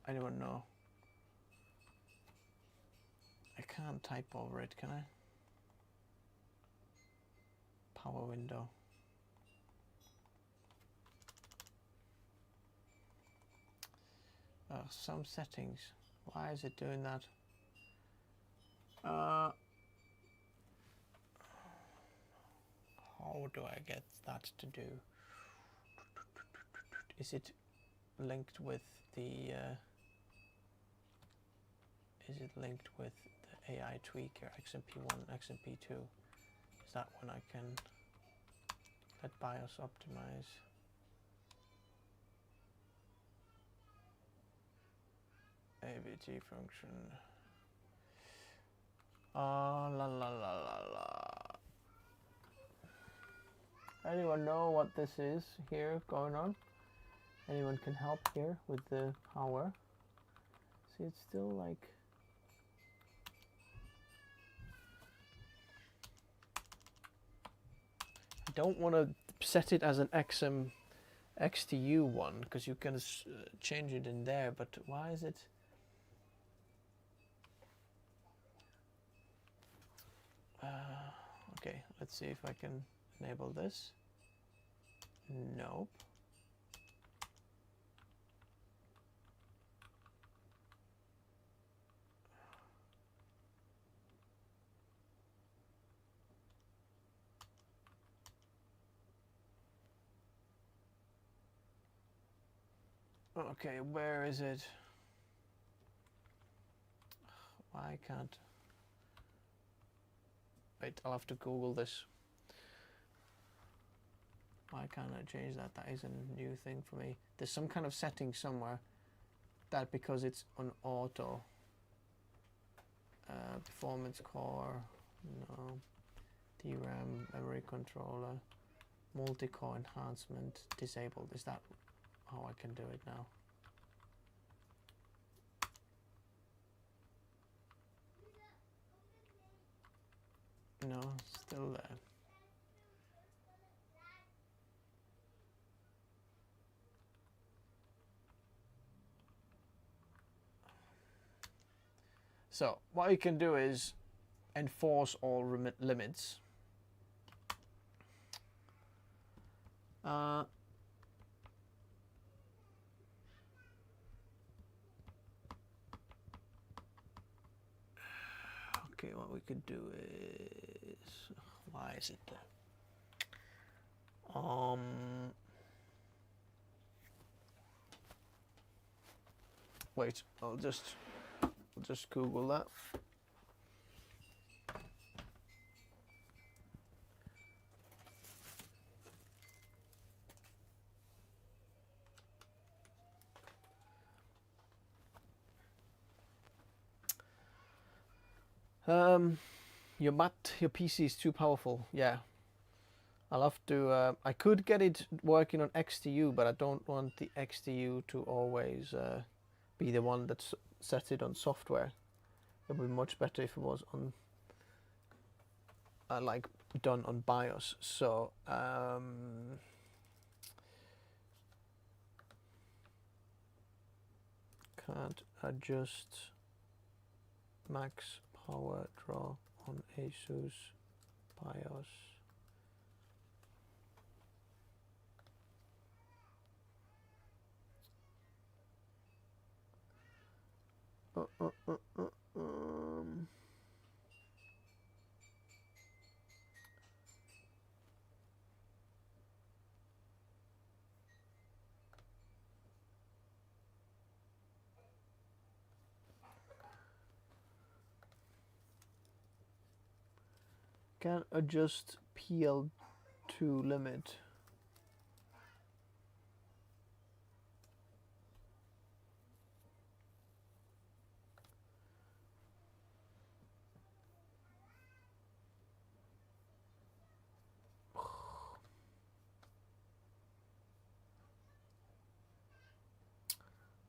anyone know? I can't type over it, can I? Power window. Some settings. Why is it doing that? How do I get that to do? Is it linked with the? Is it linked with the AI tweaker XMP1, XMP2? Is that when I can let BIOS optimize? ABT function. La la la la la. Anyone know what this is here going on? Anyone can help here with the power? See, it's still like. I don't want to set it as an XTU one because you can change it in there, but why is it? Okay, let's see if I can enable this. Nope. Okay, where is it? Why can't... Wait, I'll have to Google this. Why can't I change that? That is a new thing for me. There's some kind of setting somewhere that because it's on auto. Performance core, no. DRAM, memory controller, multi-core enhancement, disabled. Is that how I can do it now? No, still there. So what you can do is enforce all limits. Okay, what we could do is, why is it there? Wait, I'll just Google that. Your PC is too powerful. Yeah, I'll have to. I could get it working on XTU, but I don't want the XTU to always be the one that sets it on software. It would be much better if it was on, like done on BIOS. So can't adjust max power draw on ASUS BIOS. Can adjust PL2 limit.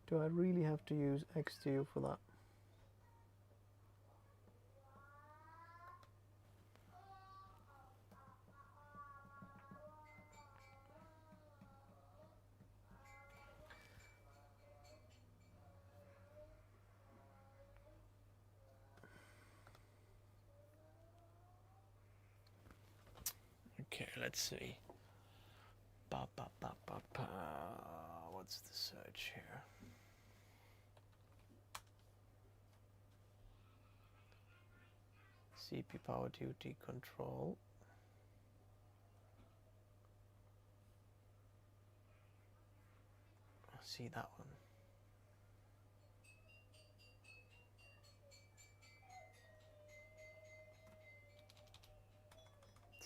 Do I really have to use XTU for that? Okay, let's see. What's the search here? CP power duty control. See that one.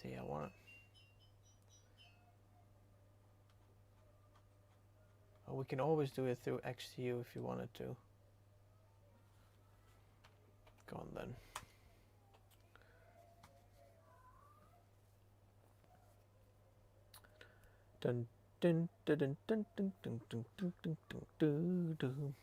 See, I want it. Oh, we can always do it through XTU if you wanted to. Go on then. Dun dun dun dun dun dun dun dun dun dun dun dun.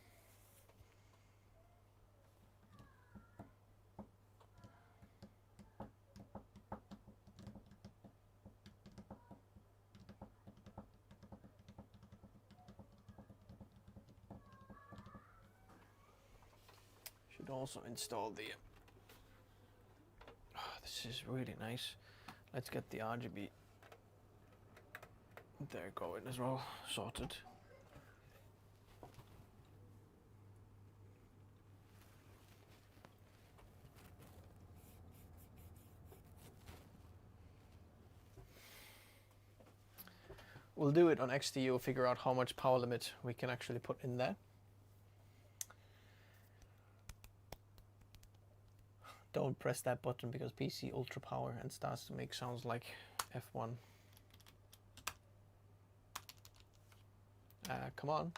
Should also install the. Oh, this is really nice. Let's get the RGB there going as well, sorted. We'll do it on XTU, figure out how much power limit we can actually put in there. Don't press that button because PC ultra power and starts to make sounds like F1. Come on.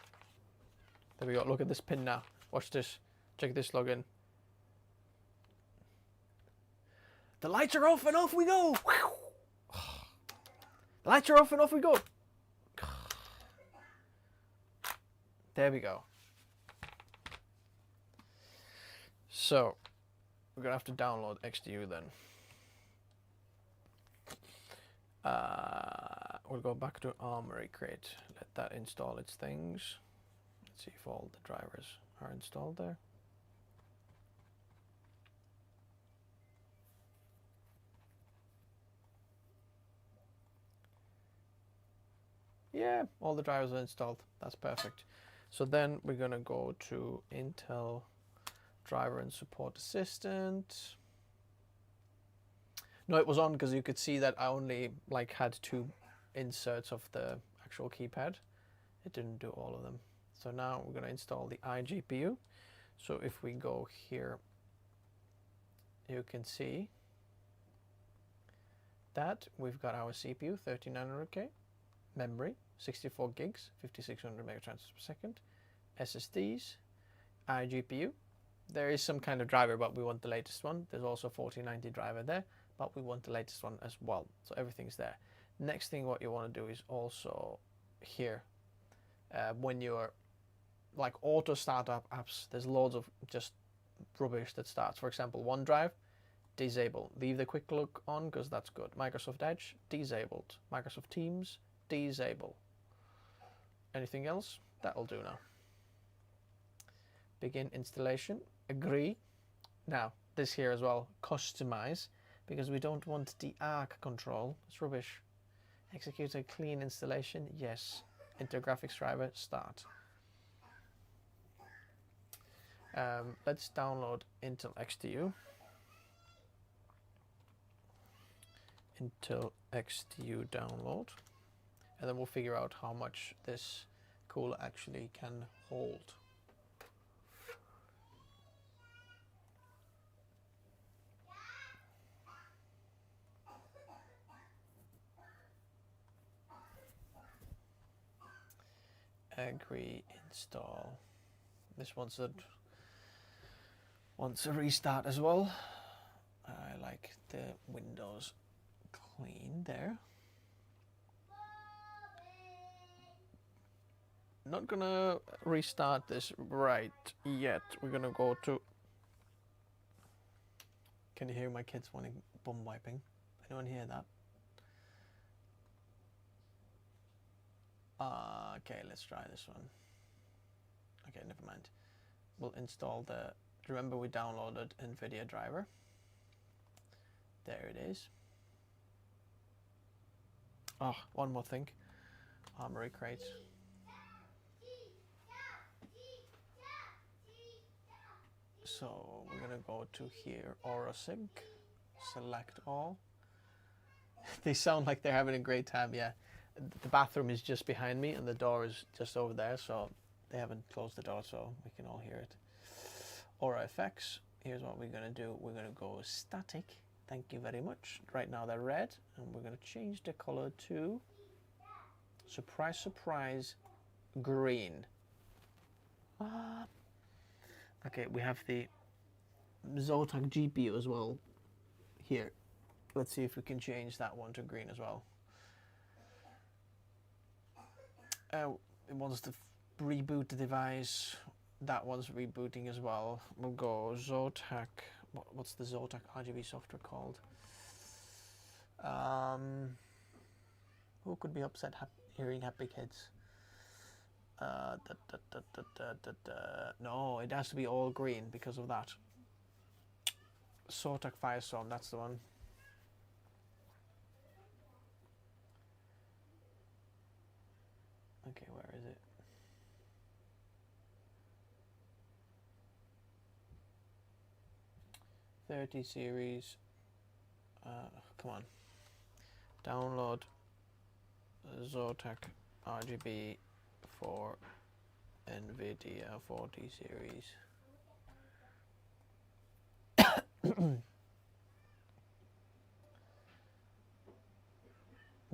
There we go. Look at this pin now. Watch this. Check this login. The lights are off and off we go. The lights are off and off we go. There we go. So we're gonna have to download XDU then. We'll go back to Armory Crate. Let that install its things. Let's see if all the drivers are installed there. Yeah, all the drivers are installed. That's perfect. So then we're gonna go to Intel Driver and Support Assistant. No, it was on because you could see that I only had 2 inserts of the actual keypad. It didn't do all of them. So now we're gonna install the iGPU. So if we go here, you can see that we've got our CPU 3900K, memory 64 gigs, 5600 megatransfers per second, SSDs, iGPU. There is some kind of driver, but we want the latest one. There's also a 4090 driver there, but we want the latest one as well. So everything's there. Next thing what you want to do is also here, when you're auto startup apps, there's loads of just rubbish that starts. For example, OneDrive, disable. Leave the quick look on because that's good. Microsoft Edge, disabled. Microsoft Teams, disable. Anything else? That'll do now. Begin installation, agree. Now, this here as well, customize, because we don't want the ARC control. It's rubbish. Execute a clean installation, yes. Enter graphics driver, start. Let's download Intel XTU. Intel XTU download. And then we'll figure out how much this cooler actually can hold. Agree, install. This wants a restart as well. I like the windows clean there. Not gonna restart this right yet. We're gonna go to. Can you hear my kids wanting bum wiping? Anyone hear that? Okay, let's try this one. Okay, never mind. We'll install the. Remember we downloaded NVIDIA driver. There it is. Oh, one more thing. Armory crates. So we're gonna go to here, Aura Sync, select all. They sound like they're having a great time, yeah. The bathroom is just behind me and the door is just over there, so they haven't closed the door, so we can all hear it. Aura effects, here's what we're gonna do. We're gonna go static, thank you very much. Right now they're red, and we're gonna change the color to, surprise, surprise, green. Okay, we have the Zotac GPU as well here. Let's see if we can change that one to green as well. It wants to reboot the device. That one's rebooting as well. We'll go Zotac. What's the Zotac RGB software called? Who could be upset hearing happy kids? No, it has to be all green because of that. Zotac Firestorm, that's the one. Okay, where is it? .30 series. Come on. Download Zotac RGB for NVIDIA 40 series.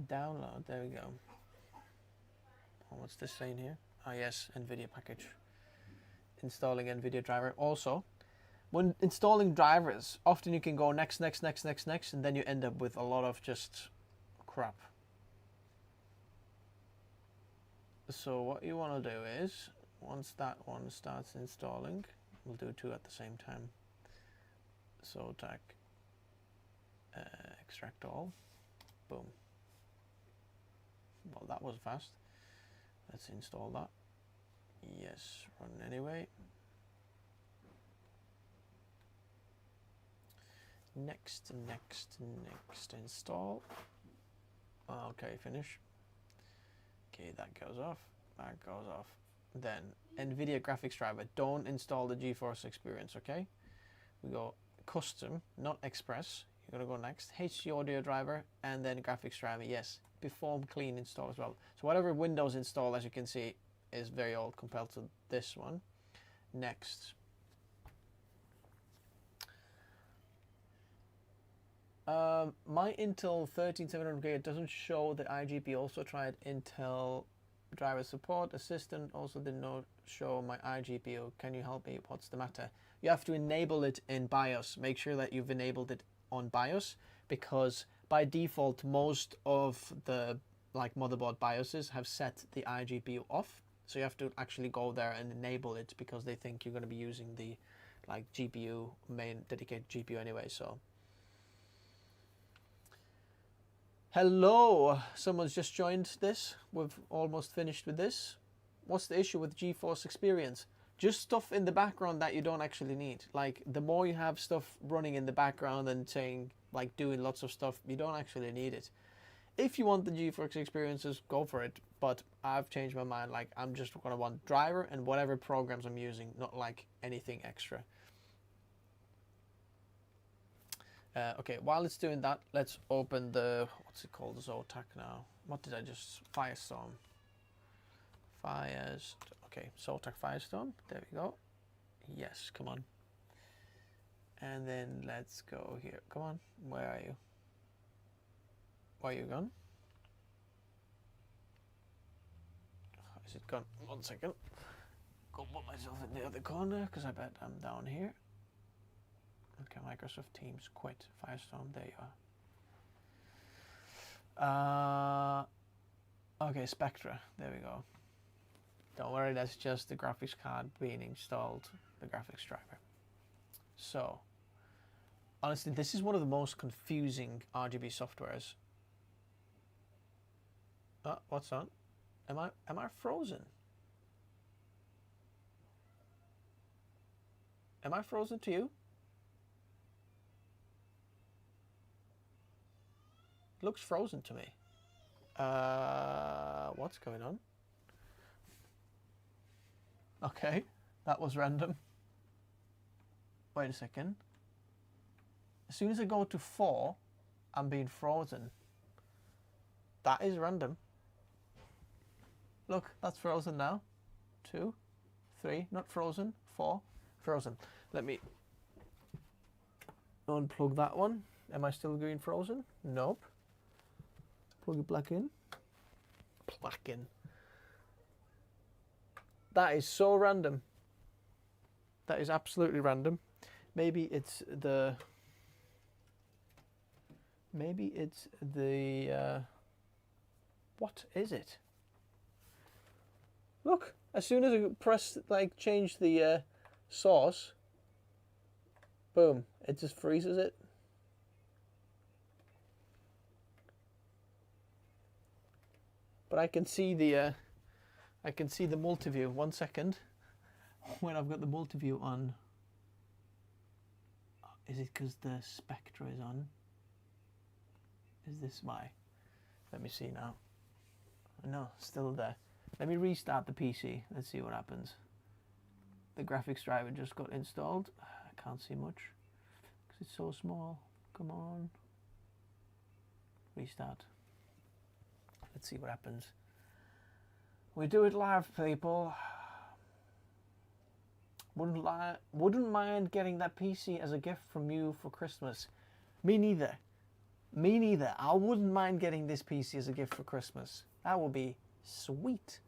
Download, there we go. Oh, what's this saying here? Ah, yes, NVIDIA package. Installing NVIDIA driver. Also, when installing drivers, often you can go next, next, next, next, next, and then you end up with a lot of just crap. So what you want to do is, once that one starts installing, we'll do two at the same time. Zotac, extract all, boom. Well, that was fast. Let's install that. Yes, run anyway. Next, next, next, install. Okay, finish. Okay, that goes off, that goes off. Then, NVIDIA graphics driver, don't install the GeForce Experience, okay? We go custom, not express. You're gonna go next, HD audio driver, and then graphics driver, yes. Perform clean install as well. So whatever Windows install, as you can see, is very old compared to this one. Next. My Intel 13700K doesn't show the iGPU. Also tried Intel driver support assistant. Also did not show my iGPU. Can you help me? What's the matter? You have to enable it in BIOS. Make sure that you've enabled it on BIOS, because by default most of the motherboard BIOSes have set the iGPU off. So you have to actually go there and enable it, because they think you're going to be using the GPU, main dedicated GPU anyway. So hello, someone's just joined this. We've almost finished with this. What's the issue with GeForce Experience? Just stuff in the background that you don't actually need. The more you have stuff running in the background and saying, doing lots of stuff, you don't actually need it. If you want the GeForce Experiences, go for it. But I've changed my mind. I'm just gonna want driver and whatever programs I'm using, not anything extra. Okay, while it's doing that, let's open the, what's it called, Zotac now. What did I just, Firestorm. Okay, Zotac Firestorm, there we go. Yes, come on. And then let's go here, come on, where are you? Where are you gone? Is Is it gone? 1 second. Go put myself in the other corner because I bet I'm down here. Okay, Microsoft Teams, quit, Firestorm, there you are. Okay, Spectra, there we go. Don't worry, that's just the graphics card being installed, the graphics driver. So, honestly, this is one of the most confusing RGB softwares. What's on? Am I frozen? Am I frozen to you? Looks frozen to me. What's going on? Okay, that was random. Wait a second. As soon as I go to 4, I'm being frozen. That is random. Look, that's frozen now. 2, 3, not frozen. 4, frozen. Let me unplug that one. Am I still being frozen? Nope. Plug it back in. Plug in. That is so random. That is absolutely random. Maybe it's the... what is it? Look, as soon as I press, like, change the source, boom, it just freezes it. But I can see the multi-view. 1 second. When I've got the multi-view on, is it because the Spectra is on? Is this why? Let me see now. No, still there. Let me restart the PC. Let's see what happens. The graphics driver just got installed. I can't see much because it's so small. Come on. Restart. Let's see what happens. We do it live, people. Wouldn't mind getting that PC as a gift from you for Christmas. Me neither. Me neither. I wouldn't mind getting this PC as a gift for Christmas. That would be sweet.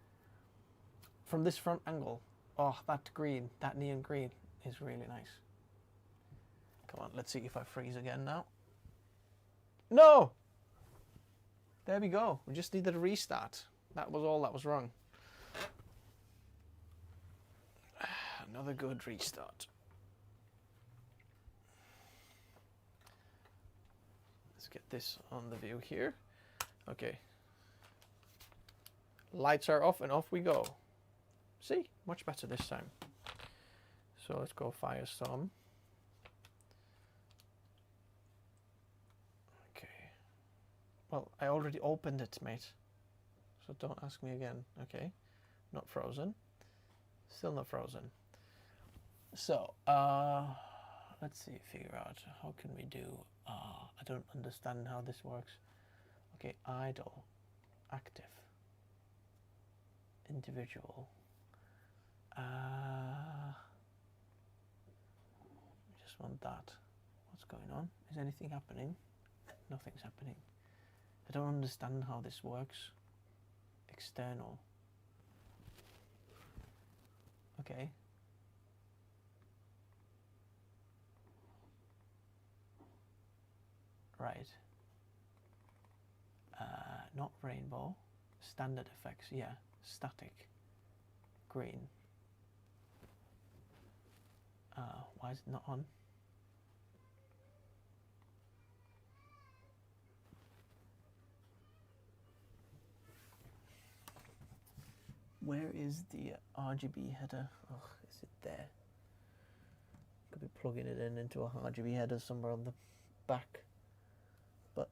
From this front angle. Oh, that green, that neon green is really nice. Come on, let's see if I freeze again now. No! There we go. We just needed a restart. That was all that was wrong. Another good restart. Let's get this on the view here. Okay. Lights are off and off we go. See? Much better this time. So let's go Firestorm. Okay. Well, I already opened it, mate. So don't ask me again. Okay. Not frozen. Still not frozen. So, let's see, figure out how can we do, I don't understand how this works. Okay, idle, active, individual. Just want that. What's going on? Is anything happening? Nothing's happening. I don't understand how this works. External. Okay. Right. Not rainbow. Standard effects, yeah. Static. Green. Why is it not on? Where is the RGB header? Oh, is it there? Could be plugging it into a RGB header somewhere on the back. But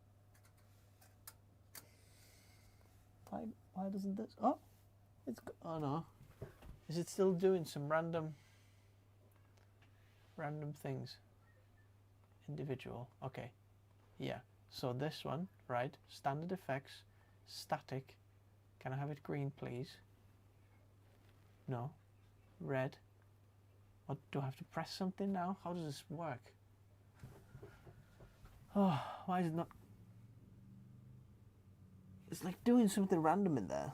why doesn't this? Oh, oh no. Is it still doing some random things? Individual. Okay. Yeah. So this one, right? Standard effects, static. Can I have it green, please? No. Red. What, do I have to press something now? How does this work? Oh, why is it not? It's like doing something random in there.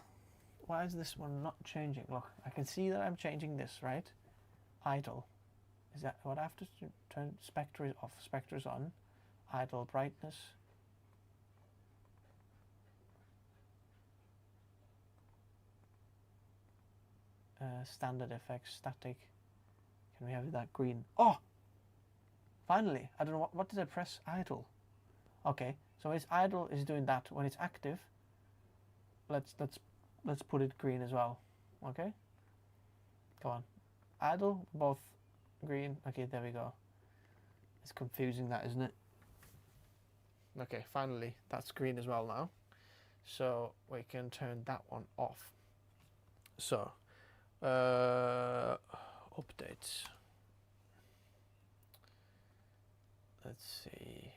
why is this one not changing? Look, I can see that I'm changing this, right? Idle. Is that what I have to turn? Spectre is off, spectre is on. Idle brightness. Standard effects, static. Can we have that green? Oh! Finally! I don't know, what did I press? Idle. Okay, so when it's idle, it's doing that. When it's active, let's put it green as well. Okay? Come on. Idle, both green. Okay, there we go. It's confusing that, isn't it? Okay, finally, that's green as well now. So we can turn that one off. So, updates. Let's see.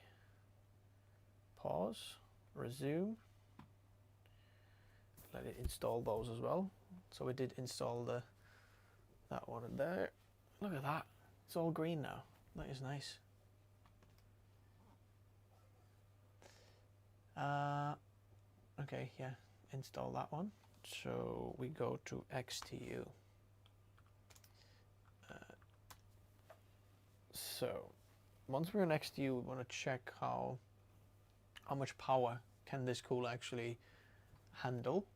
Pause. Resume. Let it install those as well. So we did install that one in there. Look at that. It's all green now. That is nice. Okay, yeah. Install that one. So we go to XTU. So once we're in XTU, we want to check how much power can this cooler actually handle.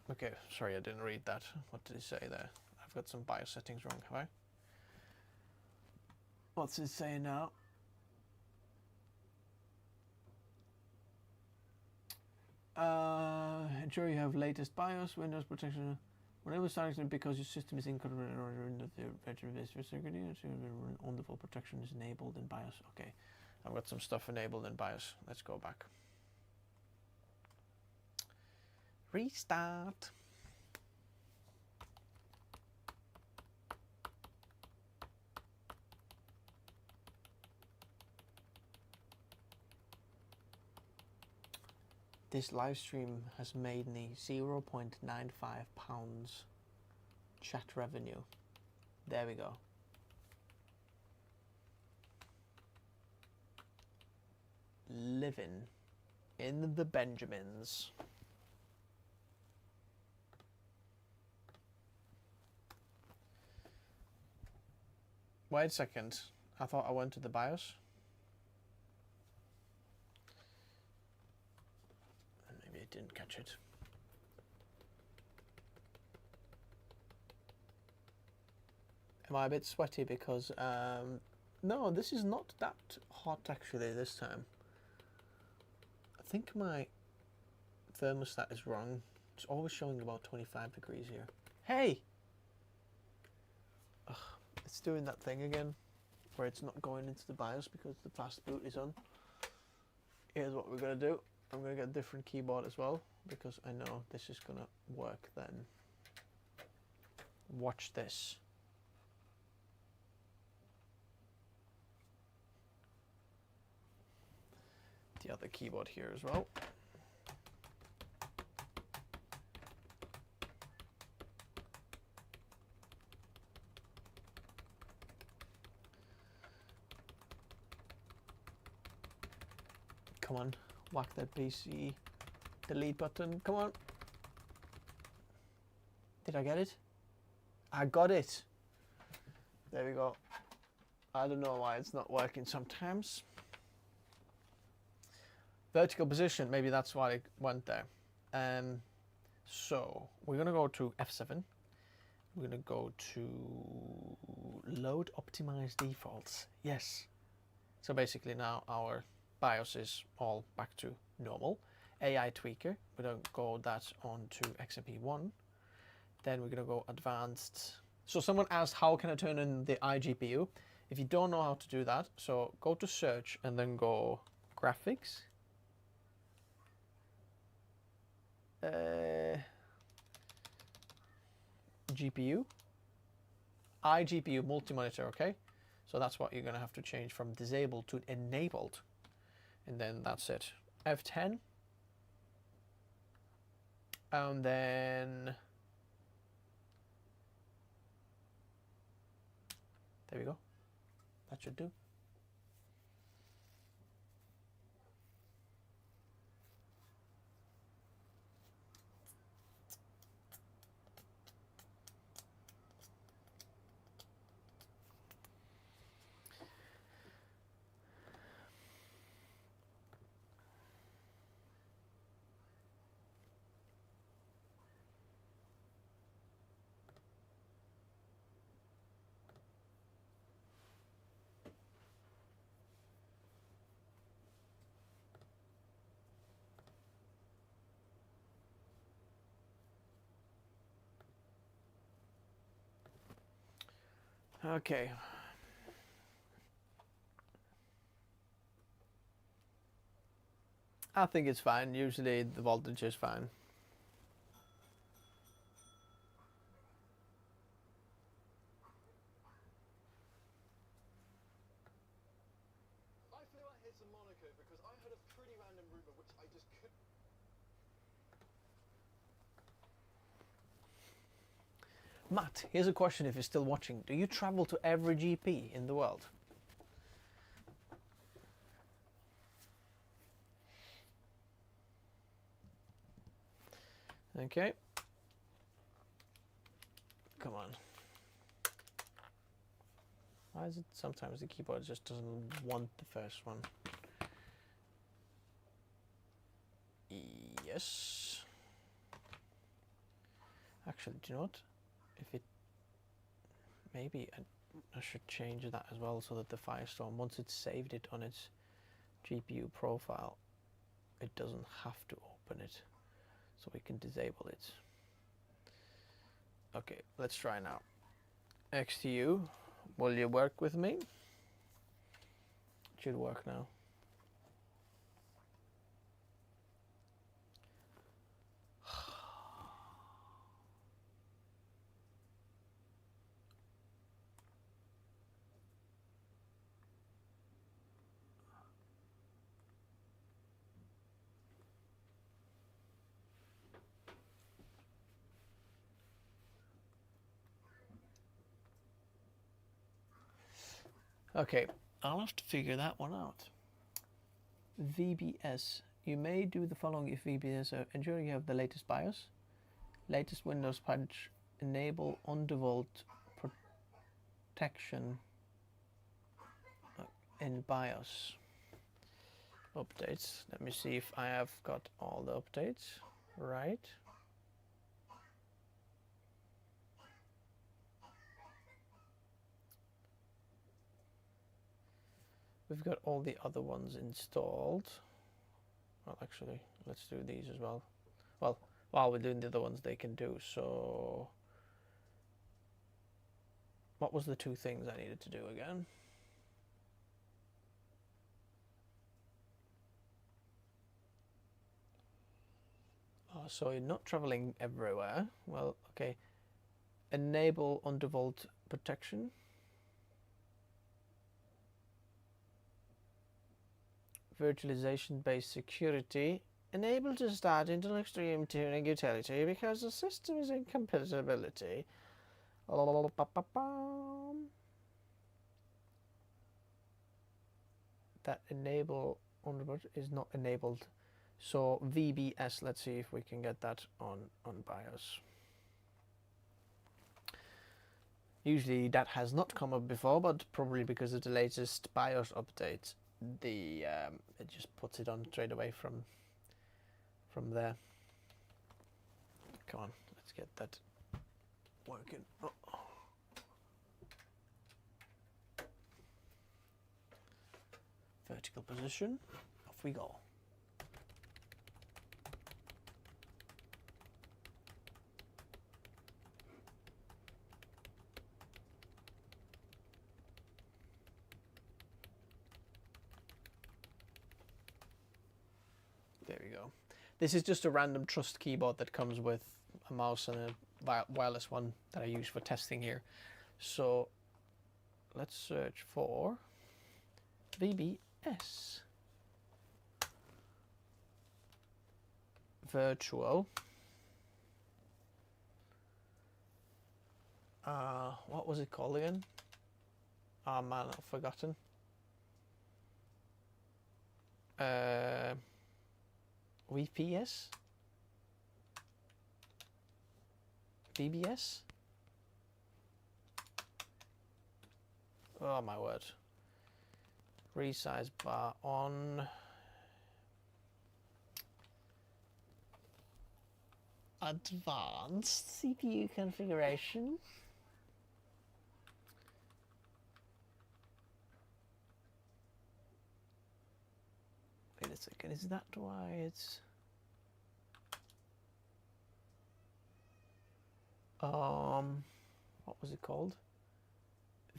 Okay, sorry, I didn't read that. What did it say there? I've got some BIOS settings wrong, have I? What's it saying now? Ensure you have latest BIOS, Windows protection. Whenever starting because your system is incorporated or in the veteran security, on default protection is enabled in BIOS. Okay, I've got some stuff enabled in BIOS. Let's go back. Restart. This live stream has made me £0.95 chat revenue. There we go. Living in the Benjamins. Wait a second. I thought I went to the BIOS. Maybe I didn't catch it. Am I a bit sweaty because no, this is not that hot actually this time. I think my thermostat is wrong. It's always showing about 25 degrees here. Hey! Ugh, it's doing that thing again where it's not going into the BIOS because the fast boot is on. Here's what we're going to do. I'm going to get a different keyboard as well because I know this is going to work then. Watch this. The other keyboard here as well. Come on, whack that PC delete button. Come on. Did I get it? I got it. There we go. I don't know why it's not working sometimes. Vertical position, maybe that's why it went there. So we're gonna go to F7. We're gonna go to load optimize defaults. Yes. So basically now our BIOS is all back to normal. AI tweaker, we're gonna go that on to XMP1. Then we're gonna go advanced. So someone asked how can I turn in the iGPU? If you don't know how to do that, so go to search and then go graphics. GPU, iGPU multi-monitor, okay? So that's what you're gonna have to change from disabled to enabled. And then that's it. F10. And then there we go. That should do. Okay. I think it's fine. Usually the voltage is fine. I flew out here to Monaco because I heard a pretty random rumor which I just couldn't. Matt, here's a question if you're still watching. Do you travel to every GP in the world? Okay. Come on. Why is it sometimes the keyboard just doesn't want the first one? Yes. Actually, do you know what? If it... Maybe I should change that as well so that the Firestorm, once it's saved it on its GPU profile, it doesn't have to open it. So we can disable it. Okay, let's try now. XTU, will you work with me? It should work now. Okay, I'll have to figure that one out. VBS. You may do the following if VBS ensure you have the latest BIOS, latest Windows patch, enable undervolt protection in BIOS. Updates. Let me see if I have got all the updates right. We've got all the other ones installed. Well, actually, let's do these as well. Well, while we're doing the other ones, they can do. So, what was the two things I needed to do again? Oh, so you're not traveling everywhere. Well, okay. Enable undervolt protection. Virtualization-based security. Enable to start Intel Extreme tuning utility because the system is in compatibility. That enable undervolt is not enabled. So VBS, let's see if we can get that on BIOS. Usually that has not come up before, but probably because of the latest BIOS update, it just puts it on straight away from there. Come on, let's get that working. Oh. Vertical position, off we go. There we go. This is just a random Trust keyboard that comes with a mouse and a wireless one that I use for testing here. So let's search for VBS. Virtual. What was it called again? Oh man, I've forgotten. VPS? VBS? Oh my word. Resize bar on. Advanced CPU configuration. Wait a second, is that why it's... what was it called?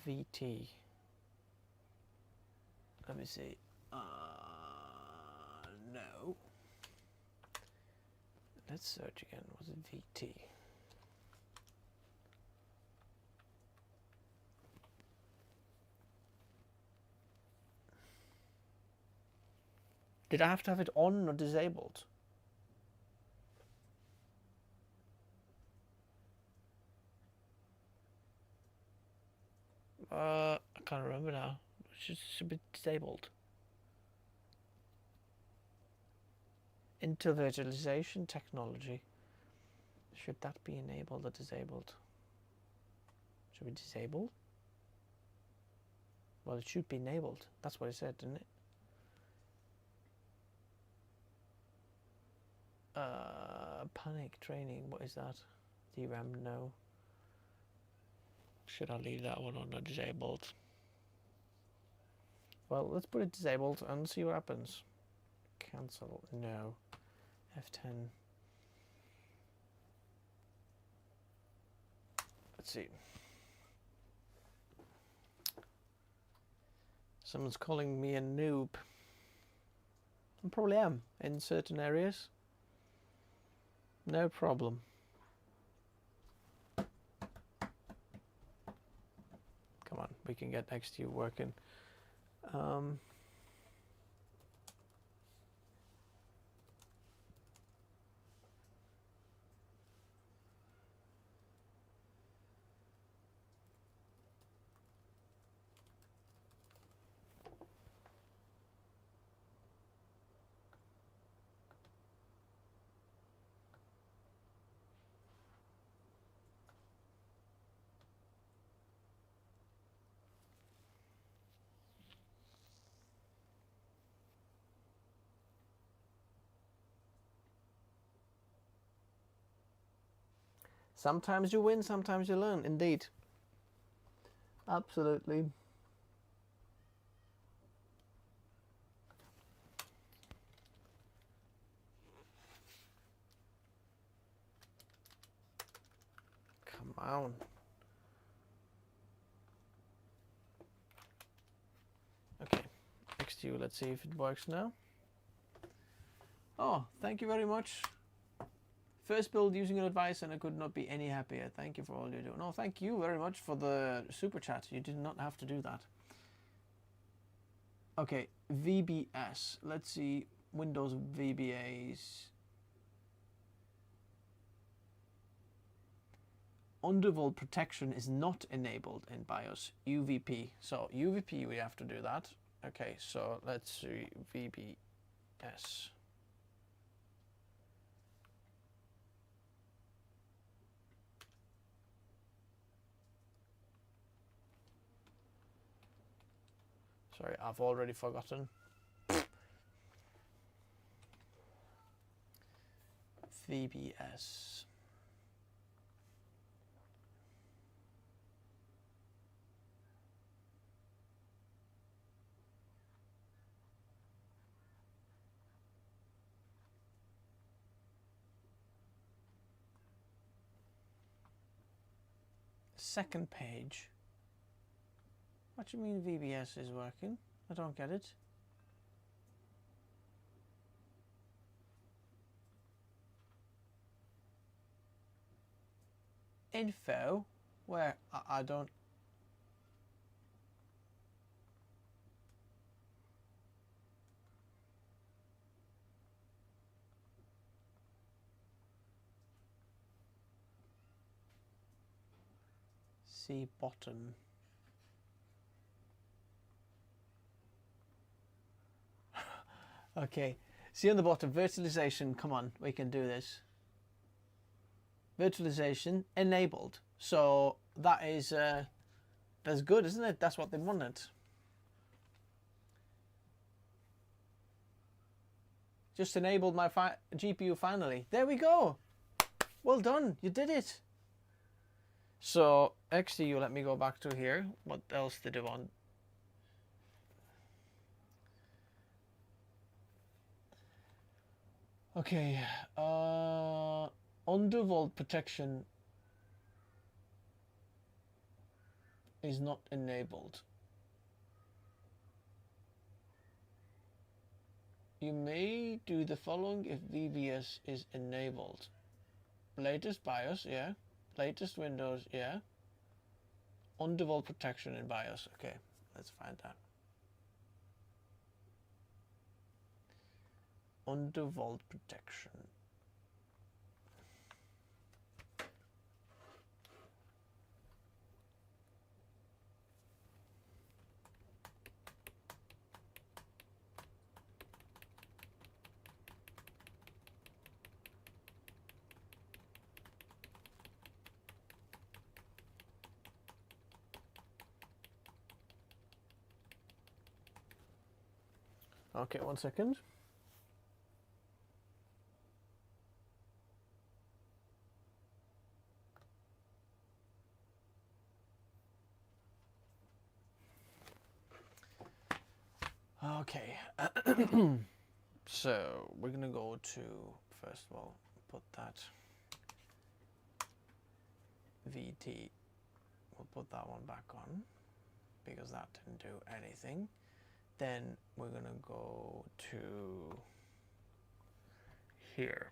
VT. Let me see. No. Let's search again. Was it VT? Did I have to have it on or disabled? I can't remember now. It should be disabled. Intel virtualization technology. Should that be enabled or disabled? Should be disabled? Well, it should be enabled. That's what it said, didn't it? Panic training. What is that? DRAM, no. Should I leave that one on or disabled? Well, let's put it disabled and see what happens. Cancel, no. F10. Let's see. Someone's calling me a noob. I probably am in certain areas. No problem. Come on, we can get next to you working. Sometimes you win, sometimes you learn, indeed. Absolutely. Come on. Okay, next to you, let's see if it works now. Oh, thank you very much. First build using your advice and I could not be any happier. Thank you for all you do. No, thank you very much for the super chat. You did not have to do that. Okay, VBS. Let's see Windows VBAs. Undervolt protection is not enabled in BIOS. UVP. So UVP, we have to do that. Okay, so let's see VBS. Sorry, I've already forgotten. VBS. Second page. What do you mean VBS is working? I don't get it. Info? Where? I don't... See bottom. Okay, see on the bottom, virtualization, come on, we can do this. Virtualization enabled. So that is, that's good, isn't it? That's what they wanted. Just enabled my GPU finally. There we go. Well done, you did it. So XTU, let me go back to here. What else did it want? Okay, undervolt protection. is not enabled. You may do the following if VBS is enabled. Latest BIOS, yeah. Latest Windows, yeah. Undervolt protection in BIOS. Okay, let's find that. Undervolt protection. Okay, 1 second. Okay. So we're gonna go to, first of all, put that VT. We'll put that one back on because that didn't do anything. Then we're gonna go to here.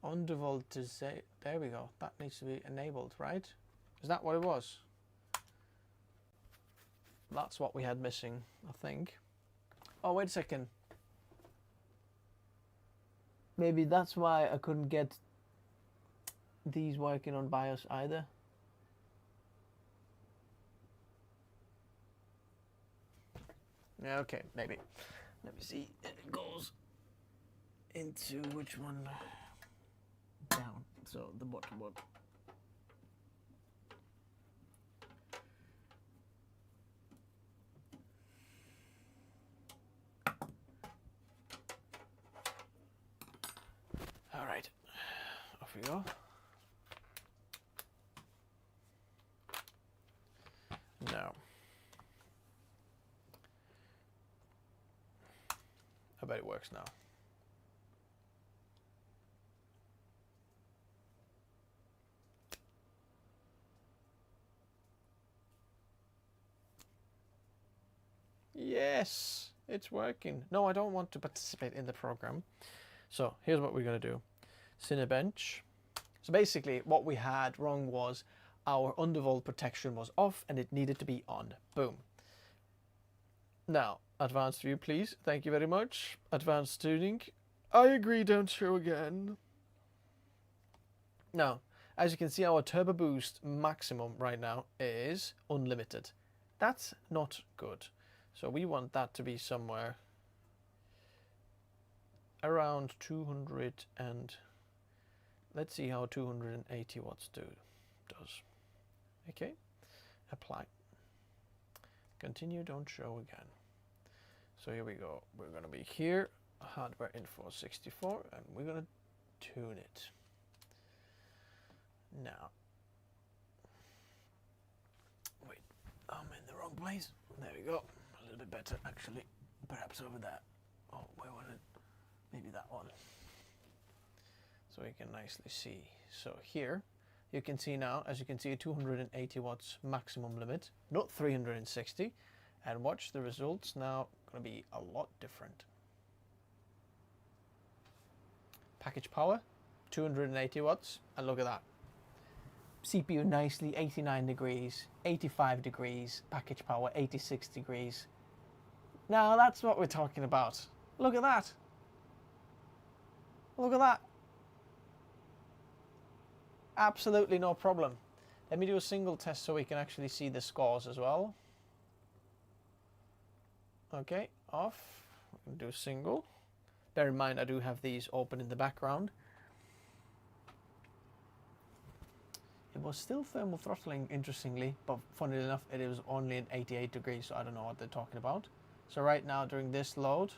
Undervolt there we go. That needs to be enabled, right? Is that what it was? That's what we had missing, I think. Oh, wait a second. Maybe that's why I couldn't get these working on BIOS either. Yeah, okay, maybe. Let me see. It goes into which one? Down. So the bottom one. All right, off we go. Now, I bet it works now. Yes, it's working. No, I don't want to participate in the program. So here's what we're going to do. Cinebench. So basically what we had wrong was our undervolt protection was off and it needed to be on. Boom. Now, advanced view, please. Thank you very much. Advanced tuning. I agree, don't show again. Now, as you can see, our turbo boost maximum right now is unlimited. That's not good. So we want that to be somewhere around 200 and let's see how 280 watts does. Okay, apply. Continue, don't show again. So here we go. We're going to be here, hardware info 64, and we're going to tune it. Now, wait, I'm in the wrong place. There we go. A little bit better, actually. Perhaps over there. Oh, where was it? Maybe that one. So we can nicely see. So here, you can see now, as you can see, 280 watts maximum limit, not 360. And watch the results now, going to be a lot different. Package power, 280 watts, and look at that. CPU nicely 89 degrees, 85 degrees, package power 86 degrees. Now that's what we're talking about. Look at that. Look at that. Absolutely no problem. Let me do a single test so we can actually see the scores as well. Okay, off. We can do single. Bear in mind I do have these open in the background. It was still thermal throttling, interestingly, but funnily enough, it was only at 88 degrees, so I don't know what they're talking about. So right now, during this load,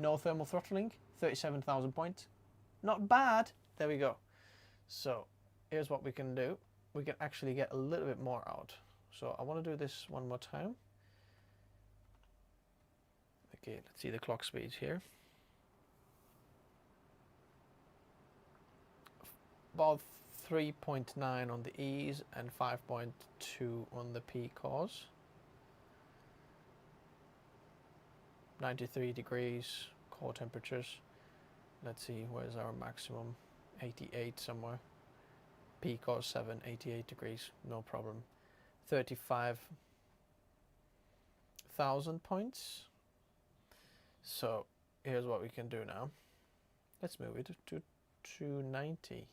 No thermal throttling, 37,000 points. Not bad. There we go. So here's what we can do. We can actually get a little bit more out. So I want to do this one more time. Okay, let's see the clock speeds here. About 3.9 on the E's and 5.2 on the P cores. 93 degrees core temperatures. Let's see, where's our maximum? 88 somewhere. P core 7, 88 degrees, no problem. 35,000 points. So here's what we can do now. Let's move it to 290.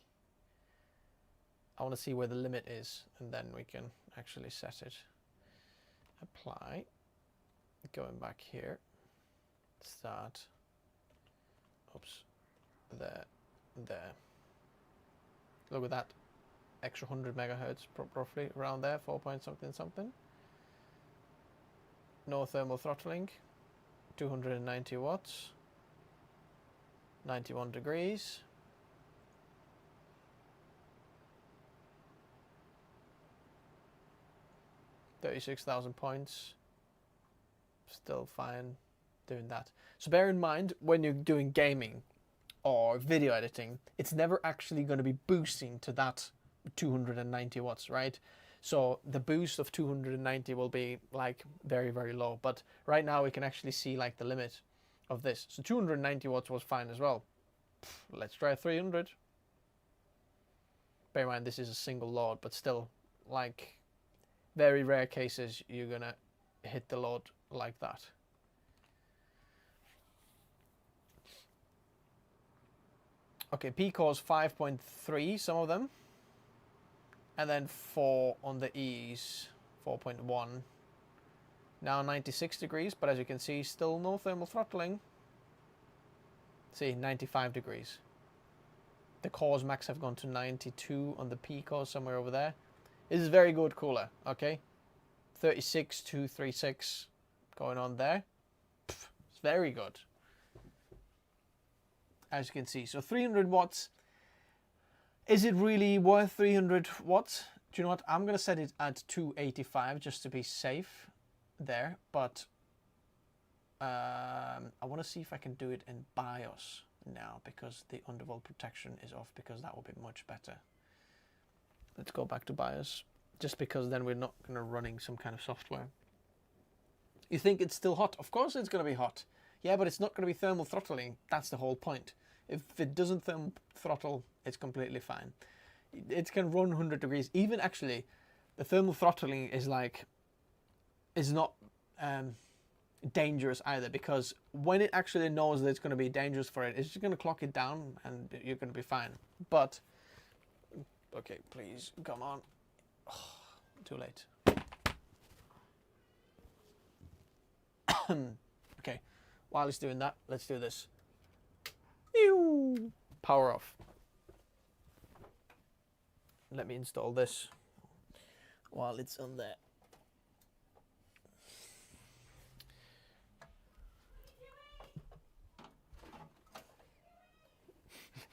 I want to see where the limit is, and then we can actually set it. Apply. Going back here. Start. Oops. There. Look at that. Extra 100 megahertz, roughly around there. 4 point something something. No thermal throttling. 290 watts. 91 degrees. $36,000 points. Still fine doing that. So bear in mind, when you're doing gaming or video editing, it's never actually going to be boosting to that 290 watts, right? So the boost of 290 will be like very, very low. But right now we can actually see like the limit of this. So 290 watts was fine as well. Let's try 300. Bear in mind, this is a single load, but still, like, very rare cases you're gonna hit the load like that. Okay, P cores 5.3, some of them. And then 4 on the E's, 4.1. Now 96 degrees, but as you can see, still no thermal throttling. See, 95 degrees. The cores max have gone to 92 on the P cores, somewhere over there. This is very good cooler, okay? 36,236 going on there. It's very good. As you can see, so 300 watts. Is it really worth 300 watts? Do you know what? I'm going to set it at 285 just to be safe there. But I want to see if I can do it in BIOS now, because the undervolt protection is off, because that will be much better. Let's go back to BIOS, just because then we're not going to running some kind of software. You think it's still hot? Of course it's going to be hot. Yeah, but it's not going to be thermal throttling. That's the whole point. If it doesn't thermal throttle, it's completely fine. It can run 100 degrees. Even actually, the thermal throttling is like, is not dangerous either, because when it actually knows that it's going to be dangerous for it, it's just going to clock it down and you're going to be fine. But, okay, please, come on. Oh, too late. Okay, while it's doing that, let's do this. Power off. Let me install this while it's on there.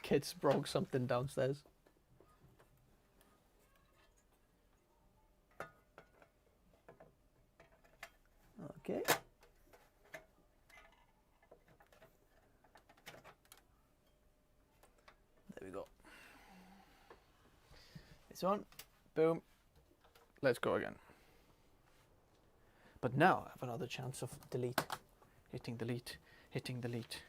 Kids broke something downstairs. Okay. There we go. This one. Boom. Let's go again. But now I have another chance of delete. Hitting delete. Hitting delete.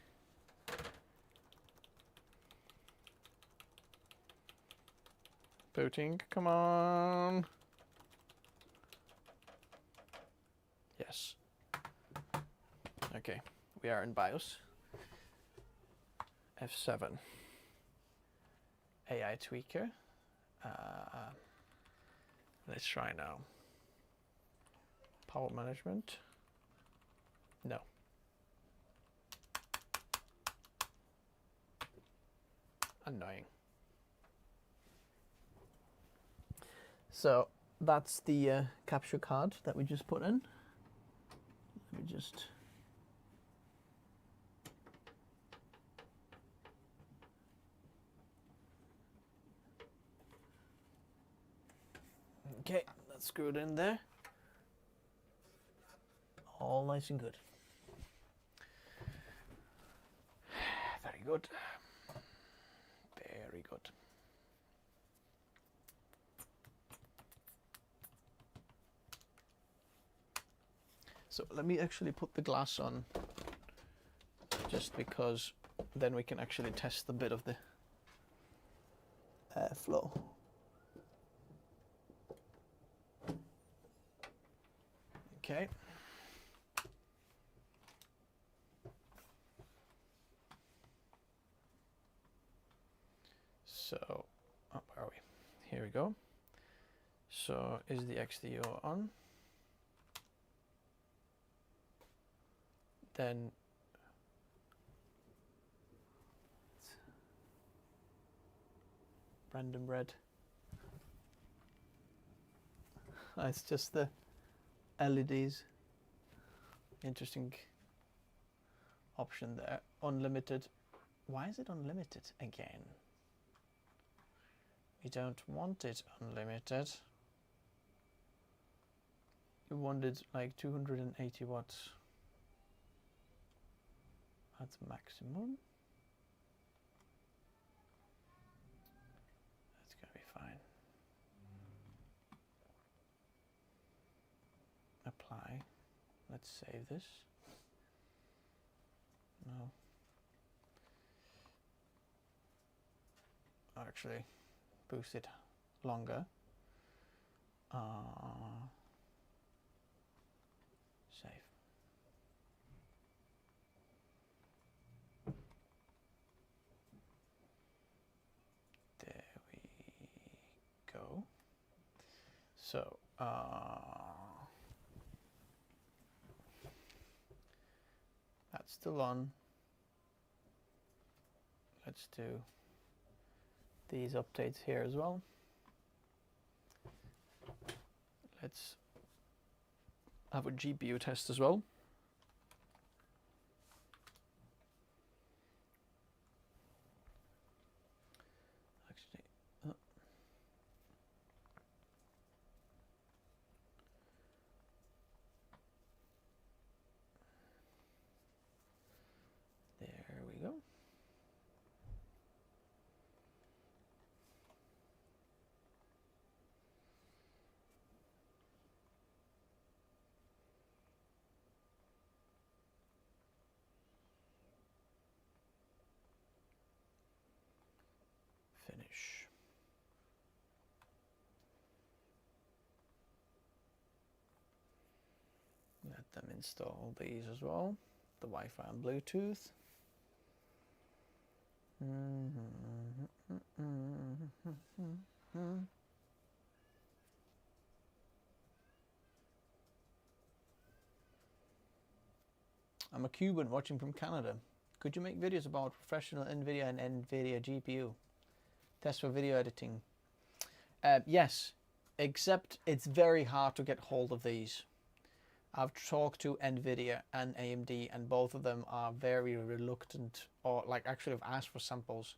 Booting. Come on. Yes. Okay. We are in BIOS. F7. AI tweaker. Let's try now. Power management. No. Annoying. So that's the capture card that we just put in. Let me just Okay, that's screwed in there. All nice and good. Very good. Very good. So let me actually put the glass on, just because then we can actually test a bit of the airflow. Okay. So, where are we? Here we go. So, is the XDO on? Then random red. It's just the LEDs. Interesting option there. Unlimited. Why is it unlimited again? We don't want it unlimited. You wanted like 280 watts. That's maximum. That's gonna be fine. Apply. Let's save this. No. Actually, boost it longer. Save. There we go. So, that's still on. Let's do these updates here as well. Let's have a GPU test as well. Actually, there we go. Finish. Let them install these as well, the Wi-Fi and Bluetooth. I'm a Cuban watching from Canada. Could you make videos about professional NVIDIA and NVIDIA GPU? Test for video editing. Yes, except it's very hard to get hold of these. I've talked to NVIDIA and AMD and both of them are very reluctant, or like actually have asked for samples,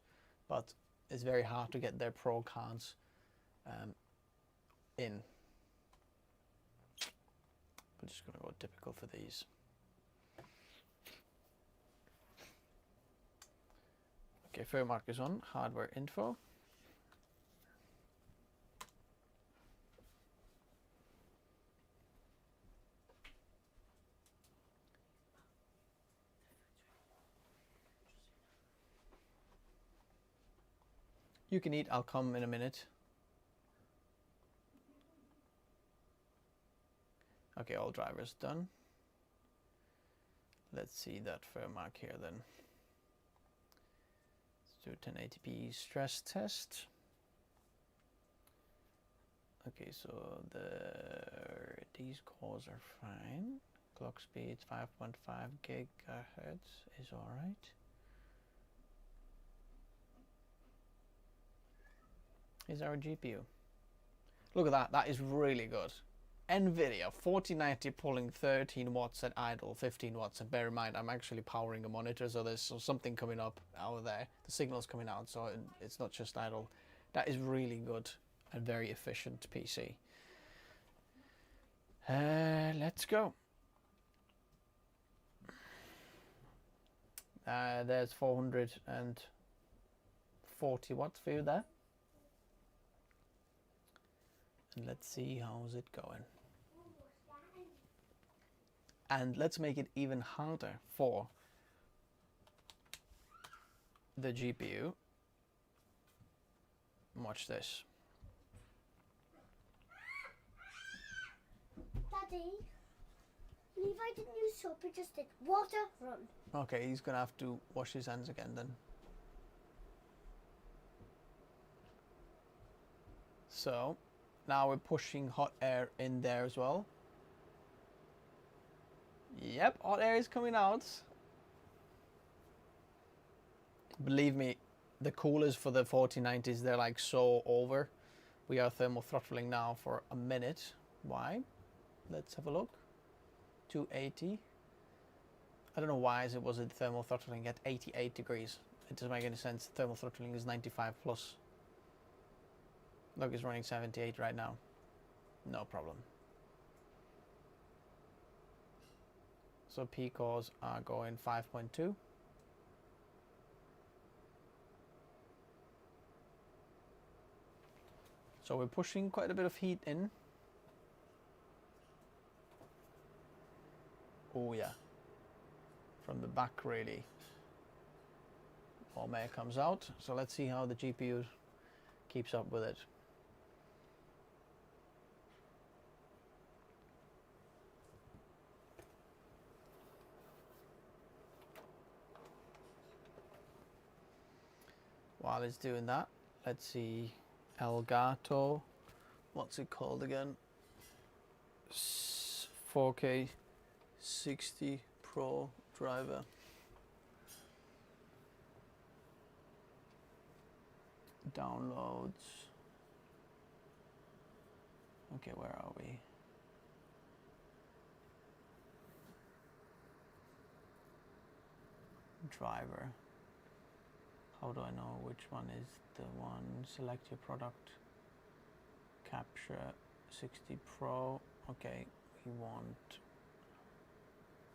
but it's very hard to get their pro cards in. I'm just going to go typical for these. Okay, firmware is on, hardware info. You can eat, I'll come in a minute. Okay, all drivers done. Let's see that firmware here then. Let's do 1080p stress test. Okay, so these cores are fine. Clock speed 5.5 gigahertz is alright. Here's our GPU. Look at that, that is really good. NVIDIA 4090 pulling 13 watts at idle, 15 watts, and bear in mind I'm actually powering a monitor, so there's something coming up out there. The signal's coming out, so it's not just idle. That is really good and very efficient PC. Let's go. There's 440 watts for you there. And let's see how's it going. And let's make it even harder for the GPU. Watch this. Daddy, Levi didn't use soap, he just did water, run. Okay, he's gonna have to wash his hands again then. So, now we're pushing hot air in there as well. Yep, hot air is coming out. Believe me, the coolers for the 4090s, they're like so over. We are thermal throttling now for a minute. Why? Let's have a look. 280. I don't know why it wasn't thermal throttling at 88 degrees. It doesn't make any sense. Thermal throttling is 95 plus. Look, it's running 78 right now. No problem. So P cores are going 5.2. So we're pushing quite a bit of heat in. Oh yeah. From the back really. Warm air comes out. So let's see how the GPU keeps up with it. While it's doing that, let's see Elgato, what's it called again? 4K 60 Pro driver. Downloads. Okay, where are we? Driver. How do I know which one is the one? Select your product. Capture 60 Pro. Okay, we want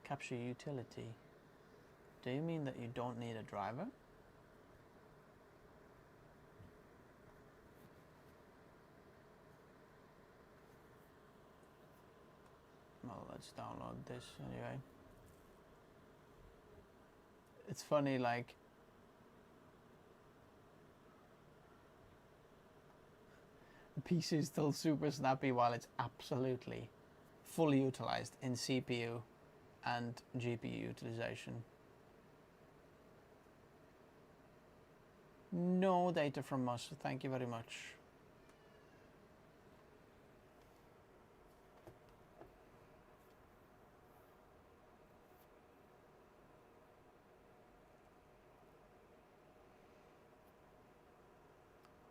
capture utility. Do you mean that you don't need a driver? Well, let's download this anyway. It's funny, like, the PC is still super snappy while it's absolutely fully utilized in CPU and GPU utilization. No data from us, thank you very much.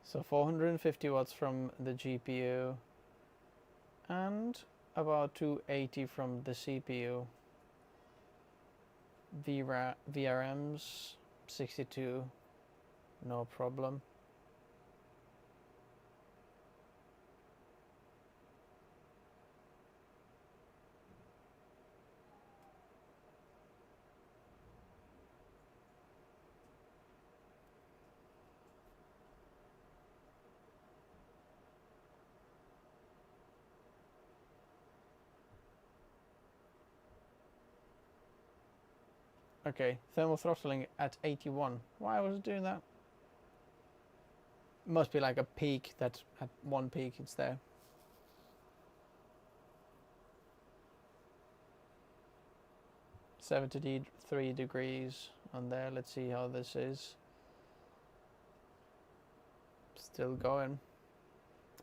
So 450 watts from the GPU and about 280 from the CPU. VRMs 62, no problem. Okay, thermal throttling at 81. Why was it doing that? Must be like a peak, that at one peak it's there. -73 degrees on there. Let's see how this is. Still going.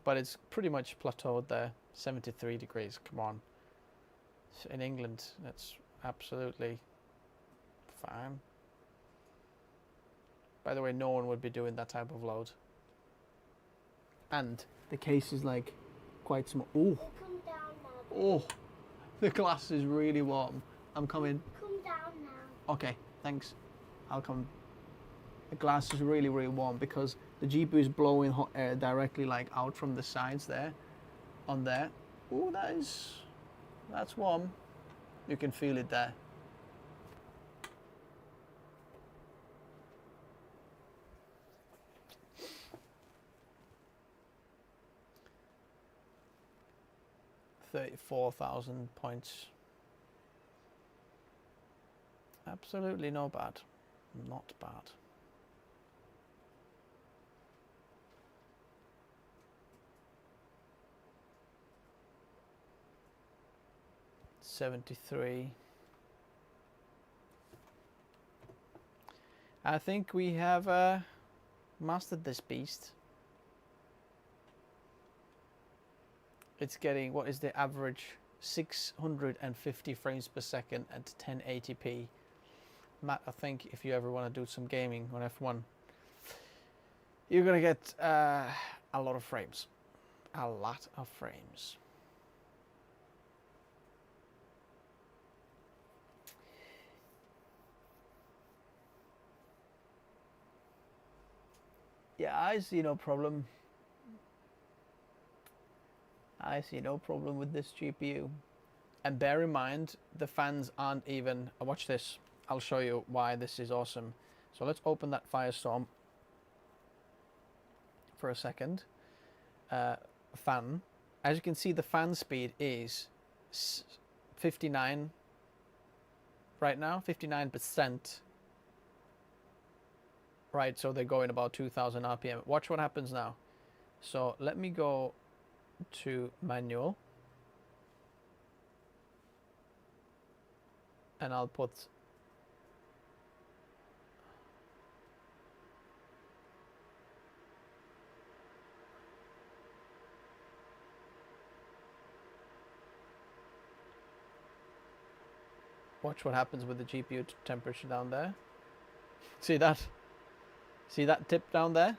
But it's pretty much plateaued there. 73 degrees, come on. In England, that's absolutely fine. By the way, no one would be doing that type of load. And the case is like quite small. Oh, Come down now. oh, the glass is really warm. I'm coming. Come down now. Okay, thanks. I'll come. The glass is really, really warm because the GPU is blowing hot air directly like out from the sides there, on there. Oh, that is That's warm. You can feel it there. $34,000 points. Absolutely no bad. Not bad. $73. I think we have mastered this beast. It's getting, what is the average? 650 frames per second at 1080p. Matt, I think if you ever want to do some gaming on F1, you're gonna get a lot of frames. A lot of frames. Yeah, I see no problem. I see no problem with this GPU. And bear in mind, the fans aren't even... watch this. I'll show you why this is awesome. So let's open that Firestorm for a second. Fan. As you can see, the fan speed is 59 right now, 59%. Right, so they're going about 2000 RPM. Watch what happens now. So let me go to manual. And I'll put... watch what happens with the GPU temperature down there. See that? See that tip down there?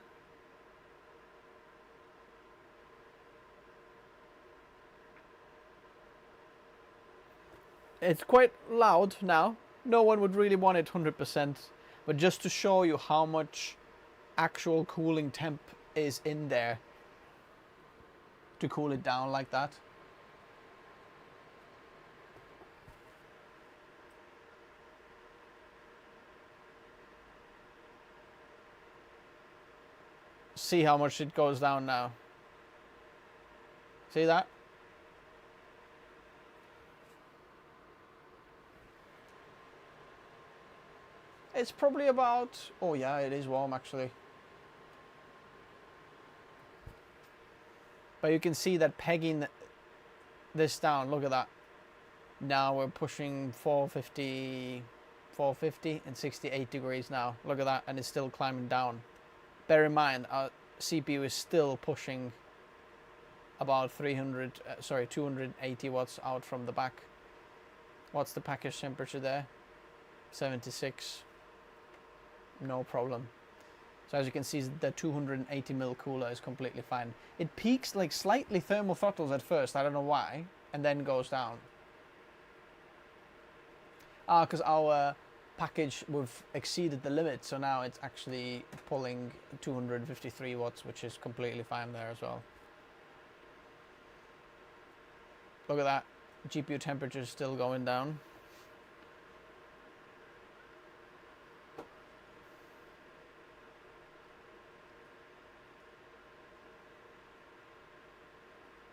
It's quite loud now. No one would really want it 100%, but just to show you how much actual cooling temp is in there to cool it down like that. See how much it goes down now. See that? It's probably about... oh yeah, it is warm actually. But you can see that pegging this down, look at that. Now we're pushing 450 and 68 degrees now. Look at that, and it's still climbing down. Bear in mind, our CPU is still pushing about 280 watts out from the back. What's the package temperature there? 76. No problem. So as you can see, the 280 mil cooler is completely fine. It peaks like slightly thermal throttles at first, I don't know why, and then goes down. Because our package, we've exceeded the limit, so now it's actually pulling 253 watts, which is completely fine there as well. Look at that, GPU temperature is still going down.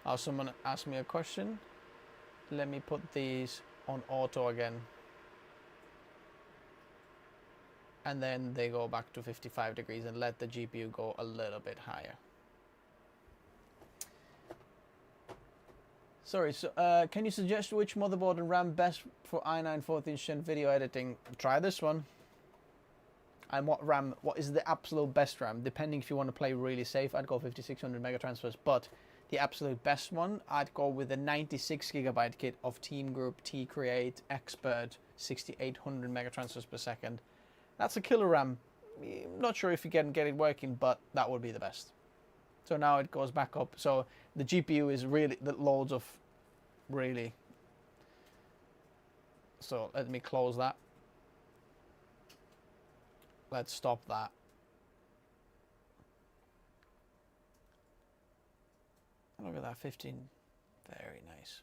Oh, someone asked me a question. Let me put these on auto again. And then they go back to 55 degrees and let the GPU go a little bit higher. Sorry, so can you suggest which motherboard and RAM best for i9 14th Gen video editing? Try this one. And what RAM, what is the absolute best RAM? Depending if you want to play really safe, I'd go 5600 mega transfers, but the absolute best one, I'd go with a 96 gigabyte kit of Team Group T-Create Expert 6800 mega transfers per second. That's a killer RAM. Not sure if you can get it working, but that would be the best. So now it goes back up. So the GPU is really, the loads of really. So let me close that. Let's stop that. Look at that, 15. Very nice.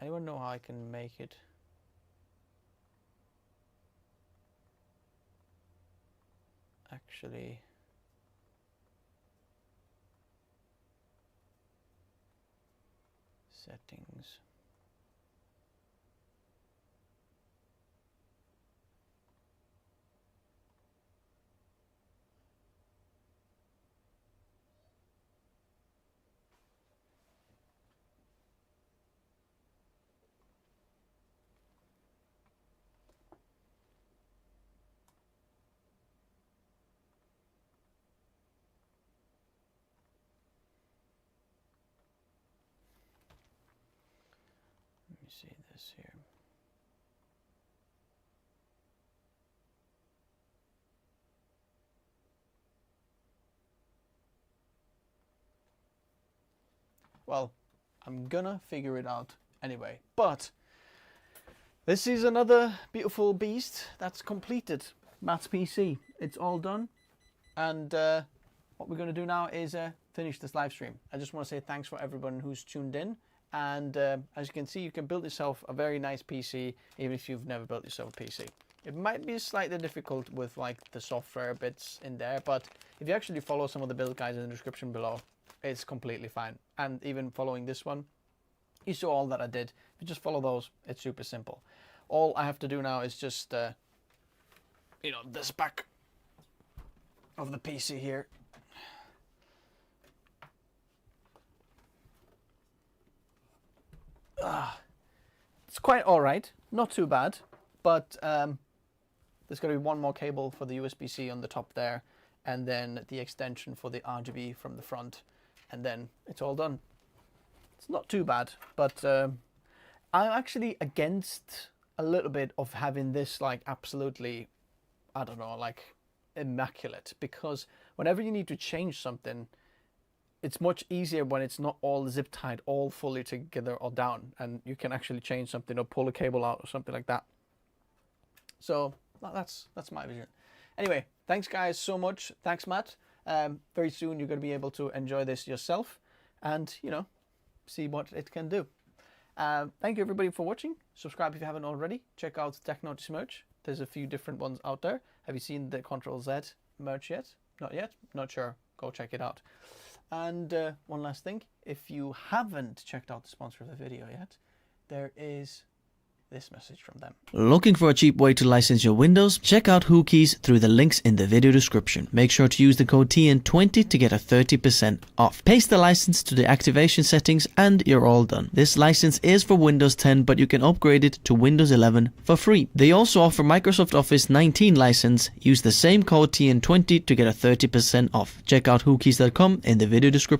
Anyone know how I can make it? Actually, settings. Let me see this here. Well, I'm gonna figure it out anyway. But this is another beautiful beast that's completed. Matt's PC. It's all done. And what we're gonna do now is finish this live stream. I just want to say thanks for everyone who's tuned in. And as you can see, you can build yourself a very nice PC even if you've never built yourself a PC. It might be slightly difficult with like the software bits in there, but if you actually follow some of the build guides in the description below, it's completely fine. And even following this one, you saw all that I did. If you just follow those, it's super simple. All I have to do now is just, you know, this back of the PC here. It's quite alright, not too bad, but there's going to be one more cable for the USB-C on the top there, and then the extension for the RGB from the front, and then it's all done. It's not too bad, but I'm actually against a little bit of having this like absolutely, I don't know, like immaculate, because whenever you need to change something, it's much easier when it's not all zip tied all fully together or down, and you can actually change something or pull a cable out or something like that. So that's my vision. Anyway, thanks guys so much. Thanks Matt. Very soon you're going to be able to enjoy this yourself and, you know, see what it can do. Thank you everybody for watching. Subscribe if you haven't already. Check out Technotis merch. There's a few different ones out there. Have you seen the Control Z merch yet? Not yet? Not sure. Go check it out. And one last thing, if you haven't checked out the sponsor of the video yet, there is this message from them. Looking for a cheap way to license your Windows? Check out WhoKeys through the links in the video description. Make sure to use the code TN20 to get a 30% off. Paste the license to the activation settings and you're all done. This license is for Windows 10, but you can upgrade it to Windows 11 for free. They also offer Microsoft Office 19 license. Use the same code TN20 to get a 30% off. Check out WhoKeys.com in the video description.